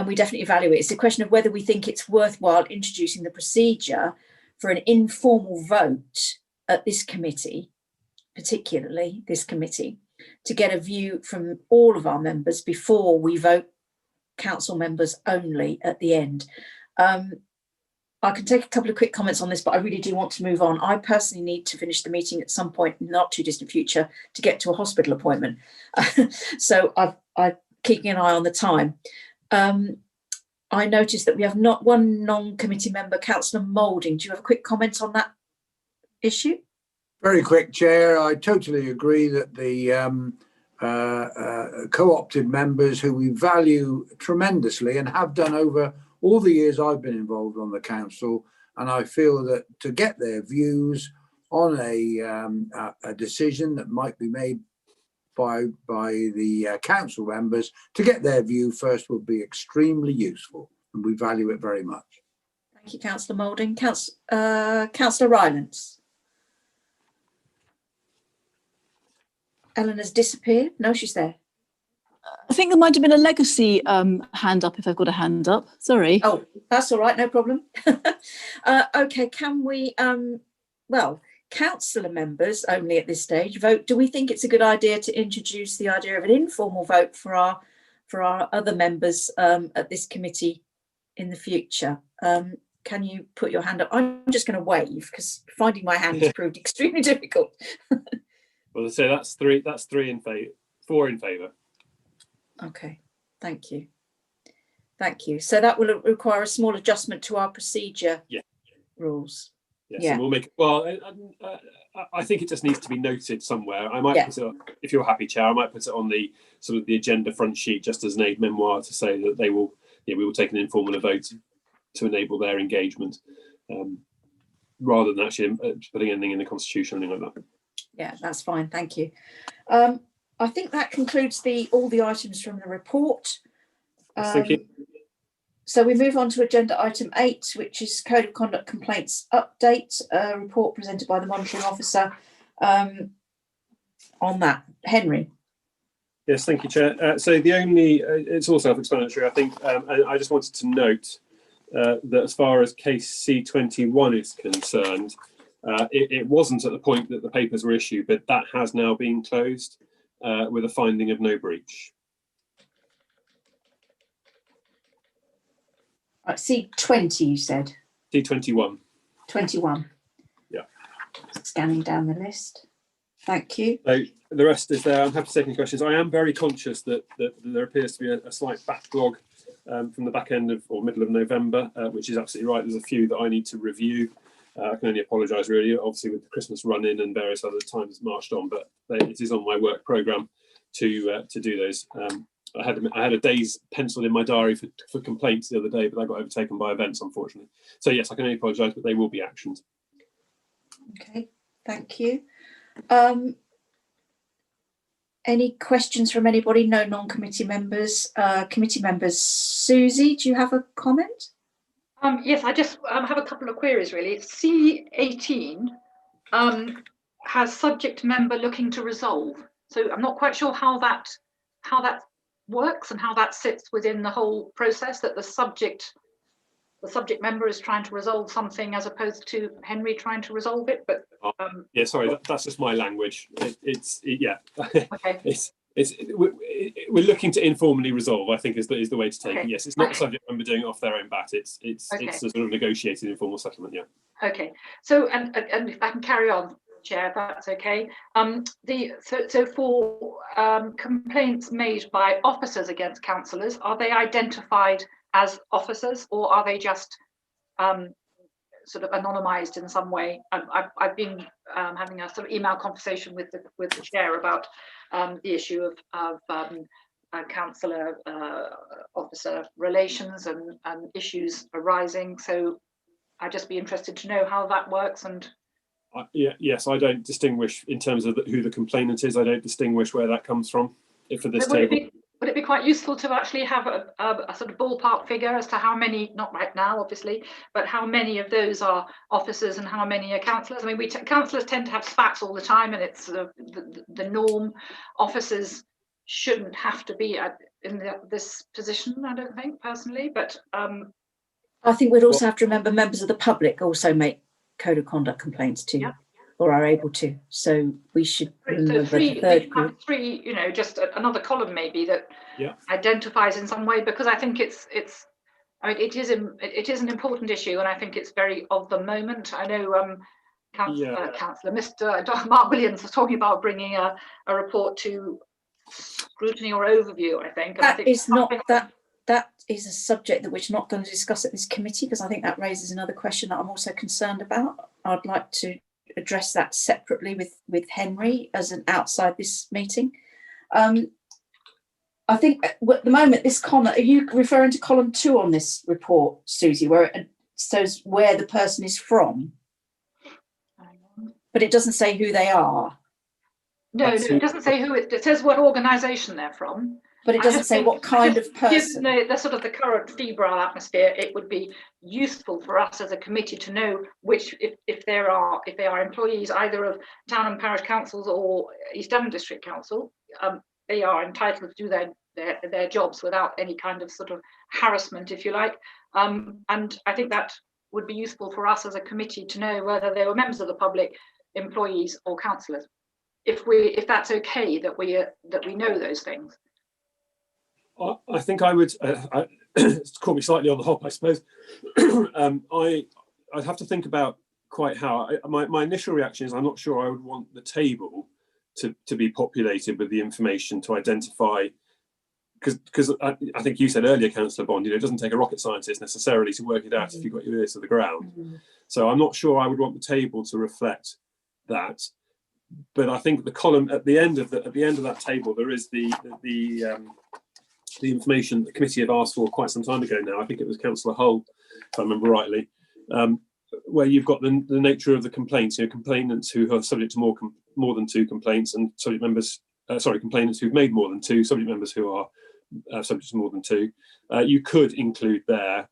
we definitely value it. It's a question of whether we think it's worthwhile introducing the procedure for an informal vote at this committee, particularly this committee, to get a view from all of our members before we vote council members only at the end. I can take a couple of quick comments on this, but I really do want to move on. I personally need to finish the meeting at some point in the not too distant future to get to a hospital appointment. So I'm keeping an eye on the time. I noticed that we have not one non-committee member, Councillor Moulding. Do you have a quick comment on that issue? Very quick, Chair. I totally agree that the co-opted members, who we value tremendously and have done over all the years I've been involved on the council, and I feel that to get their views on a decision that might be made by the council members, to get their view first would be extremely useful, and we value it very much. Thank you, Councillor Moulding. Councillor Rylance. Eleanor's disappeared. No, she's there. I think there might have been a legacy hand up, if I've got a hand up. Sorry. Oh, that's all right. No problem. Okay, can we, well, councillor members only at this stage vote. Do we think it's a good idea to introduce the idea of an informal vote for our other members at this committee in the future? Can you put your hand up? I'm just going to wave because finding my hand has proved extremely difficult. Well, I say that's three in favour, 4 in favour. Okay, thank you. Thank you. So that will require a small adjustment to our procedure rules. Yes, yeah. And we'll make. Well, I think it just needs to be noted somewhere. I might put it, if you're happy, Chair, I might put it on the sort of the agenda front sheet, just as an aid memoir, to say that they will. Yeah, we will take an informal vote to enable their engagement, rather than actually putting anything in the constitution or anything like that. Yeah, that's fine. Thank you. I think that concludes all the items from the report. Thank you. So we move on to agenda item 8, which is Code of Conduct Complaints Update, a report presented by the monitoring officer on that. Henry. Yes, thank you, Chair. So the only, it's all self-explanatory, I think, and I just wanted to note that as far as case C21 is concerned, it wasn't at the point that the papers were issued, but that has now been closed with a finding of no breach. Right, C20, you said? C21. 21. Yeah. Scanning down the list. Thank you. So the rest is there. I'm happy to take any questions. I am very conscious that there appears to be a slight backlog from the back end of or middle of November, which is absolutely right. There's a few that I need to review. I can only apologise really, obviously with the Christmas run-in and various other times marched on, but it is on my work programme to do those. I had a day's penciled in my diary for complaints the other day, but I got overtaken by events, unfortunately. So yes, I can only apologise, but they will be actioned. Okay, thank you. Any questions from anybody? No non-committee members. Committee members. Susie, do you have a comment? Yes, I just have a couple of queries really. C18 has subject member looking to resolve. So I'm not quite sure how that works and how that sits within the whole process, that the subject member is trying to resolve something as opposed to Henry trying to resolve it. But yeah, sorry, that's just my language. Yeah. Okay. We're looking to informally resolve, I think is the way to take Okay. it. Yes, it's not Okay. the subject member doing it off their own bat. It's Okay. a sort of negotiated informal settlement. Yeah. Okay, so and if I can carry on, Chair, if that's okay. So for complaints made by officers against councillors, are they identified as officers or are they just sort of anonymised in some way? I've been having a sort of email conversation with the chair about the issue of councillor officer relations and issues arising. So I'd just be interested to know how that works. And Yes, I don't distinguish in terms of who the complainant is. I don't distinguish where that comes from. For this table. Would it be quite useful to actually have a sort of ballpark figure as to how many, not right now obviously, but how many of those are officers and how many are councillors? I mean, councillors tend to have spats all the time and it's sort of the norm. Officers shouldn't have to be in this position, I don't think, personally, but I think we'd also have to remember members of the public also make code of conduct complaints too, yeah, or are able to. So we should remember the third group. Three, you know, just another column maybe that yeah. identifies in some way, because I think it's. I mean, it is an important issue, and I think it's very of the moment. I know Councillor Mr. Mark Williams was talking about bringing a report to scrutiny or overview. I think That is a subject that we're not going to discuss at this committee, because I think that raises another question that I'm also concerned about. I'd like to address that separately with Henry as an outside this meeting. I think at the moment, this column, are you referring to column 2 on this report, Susie, where it says where the person is from, but it doesn't say who they are? No, it doesn't say who it says what organisation they're from. But it doesn't say what kind of person. Given the sort of the current febrile atmosphere, it would be useful for us as a committee to know which, if they are employees either of town and parish councils or East Devon District Council, they are entitled to do their jobs without any kind of sort of harassment, if you like. And I think that would be useful for us as a committee to know whether they were members of the public, employees, or councillors. If that's okay, that we know those things. I think I would. It's caught me slightly on the hop, I suppose. I'd have to think about quite how. My initial reaction is I'm not sure I would want the table to be populated with the information to identify, because I think you said earlier, Councillor Bond, it doesn't take a rocket scientist necessarily to work it out if you've got your ears to the ground. So I'm not sure I would want the table to reflect that. But I think the column at the end of that table, there is the information the committee have asked for quite some time ago now. I think it was Councillor Hull, if I remember rightly, where you've got the nature of the complaints. Complainants who are subject to more than 2 complaints, and subject members, complainants who've made more than 2, subject members who are subject to more than 2. You could include there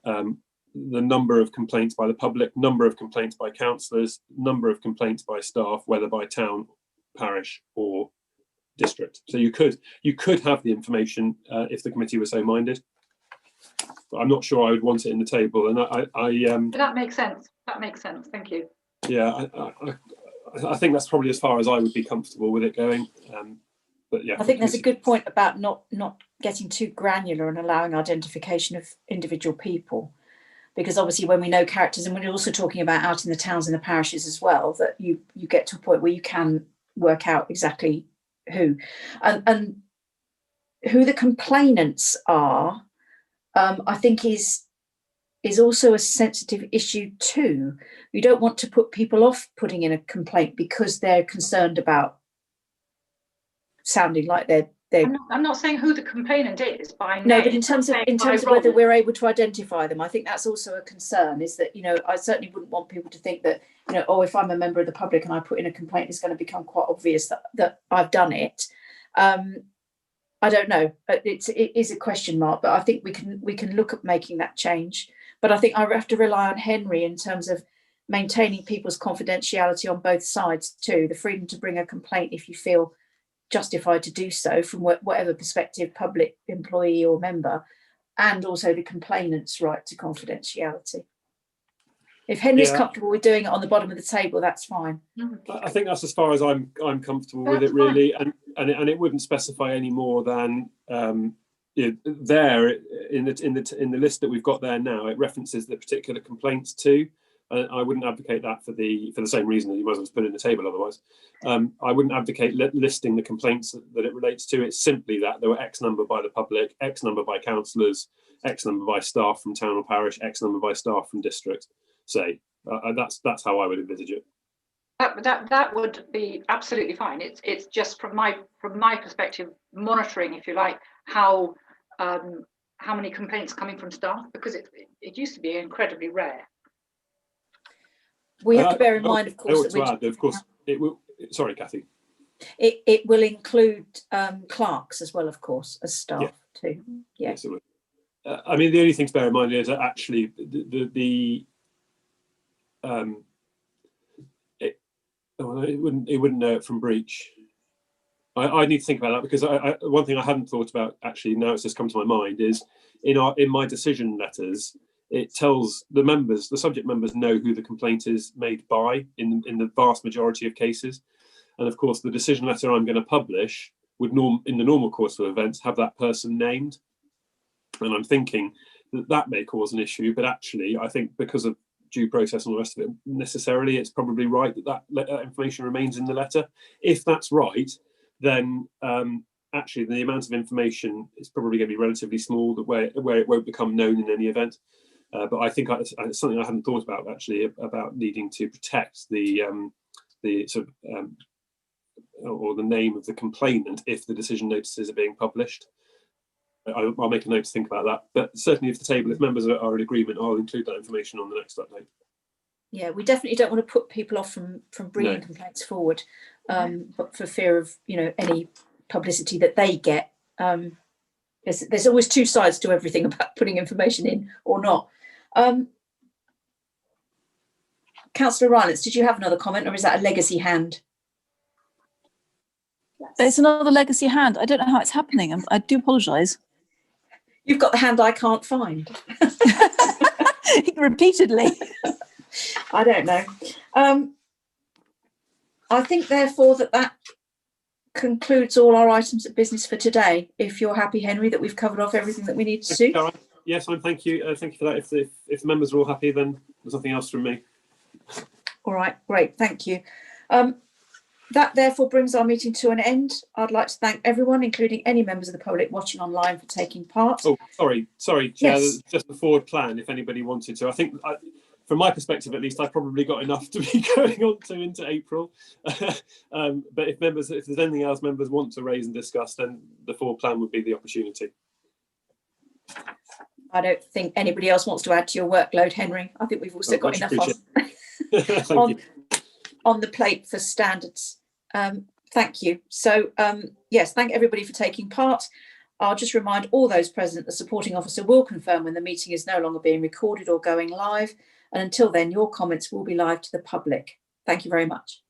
the number of complaints by the public, number of complaints by councillors, number of complaints by staff, whether by town, parish, or district. So you could have the information if the committee were so minded. But I'm not sure I would want it in the table, and That makes sense. That makes sense. Thank you. Yeah, I think that's probably as far as I would be comfortable with it going. But yeah, I think there's a good point about not getting too granular and allowing identification of individual people, because obviously when we know characters, and we're also talking about out in the towns and the parishes as well, that you get to a point where you can work out exactly who and who the complainants are. I think is also a sensitive issue too. You don't want to put people off putting in a complaint because they're concerned about sounding like they're. I'm not saying who the complainant is by name. No, but in terms of whether we're able to identify them, I think that's also a concern. Is that, you know, I certainly wouldn't want people to think that, you know, oh, if I'm a member of the public and I put in a complaint, it's going to become quite obvious that I've done it. I don't know. It is a question mark, but I think we can look at making that change. But I think I have to rely on Henry in terms of maintaining people's confidentiality on both sides too. The freedom to bring a complaint if you feel justified to do so from whatever perspective, public employee or member, and also the complainant's right to confidentiality. If Henry's comfortable with doing it on the bottom of the table, that's fine. I think that's as far as I'm comfortable with it, really, and it wouldn't specify any more than there in the list that we've got there now. It references the particular complaints too. I wouldn't advocate that for the same reason that you might as well put it in the table otherwise. I wouldn't advocate listing the complaints that it relates to. It's simply that there were X number by the public, X number by councillors, X number by staff from town or parish, X number by staff from district. Say that's how I would envisage it. That would be absolutely fine. It's just from my perspective, monitoring, if you like, how many complaints are coming from staff, because it used to be incredibly rare. We have to bear in mind, of course, it will. Sorry, Kathy. It will include clerks as well, of course, as staff too. Yeah. Yes, it will. I mean, the only thing to bear in mind is that actually it wouldn't know it from breach. I need to think about that, because one thing I hadn't thought about, actually, now it's just come to my mind, is in my decision letters, it tells the subject members know who the complaint is made by in the vast majority of cases. And of course, the decision letter I'm going to publish would in the normal course of events have that person named. And I'm thinking that may cause an issue, but actually I think because of due process and all the rest of it, necessarily it's probably right that information remains in the letter. If that's right, then actually the amount of information is probably going to be relatively small, where it won't become known in any event. But I think it's something I hadn't thought about, actually, about needing to protect the sort of or the name of the complainant if the decision notices are being published. I'll make a note to think about that. But certainly, if members are in agreement, I'll include that information on the next update. Yeah, we definitely don't want to put people off from bringing complaints forward, but for fear of any publicity that they get. There's always two sides to everything about putting information in or not. Councillor Rylance, did you have another comment, or is that a legacy hand? There's another legacy hand. I don't know how it's happening. I do apologise. You've got the hand I can't find. Repeatedly. I don't know. I think, therefore, that concludes all our items of business for today. If you're happy, Henry, that we've covered off everything that we need to do. Yes, thank you. Thank you for that. If the members are all happy, then there's nothing else from me. All right, great. Thank you. That therefore brings our meeting to an end. I'd like to thank everyone, including any members of the public watching online, for taking part. Oh, sorry, Chair, yes. Just the forward plan, if anybody wanted to. I think, from my perspective at least, I've probably got enough to be going on to into April. But if there's anything else members want to raise and discuss, then the forward plan would be the opportunity. I don't think anybody else wants to add to your workload, Henry. I think we've also got enough on the plate for standards. Thank you. So, yes, thank everybody for taking part. I'll just remind all those present the supporting officer will confirm when the meeting is no longer being recorded or going live. And until then, your comments will be live to the public. Thank you very much.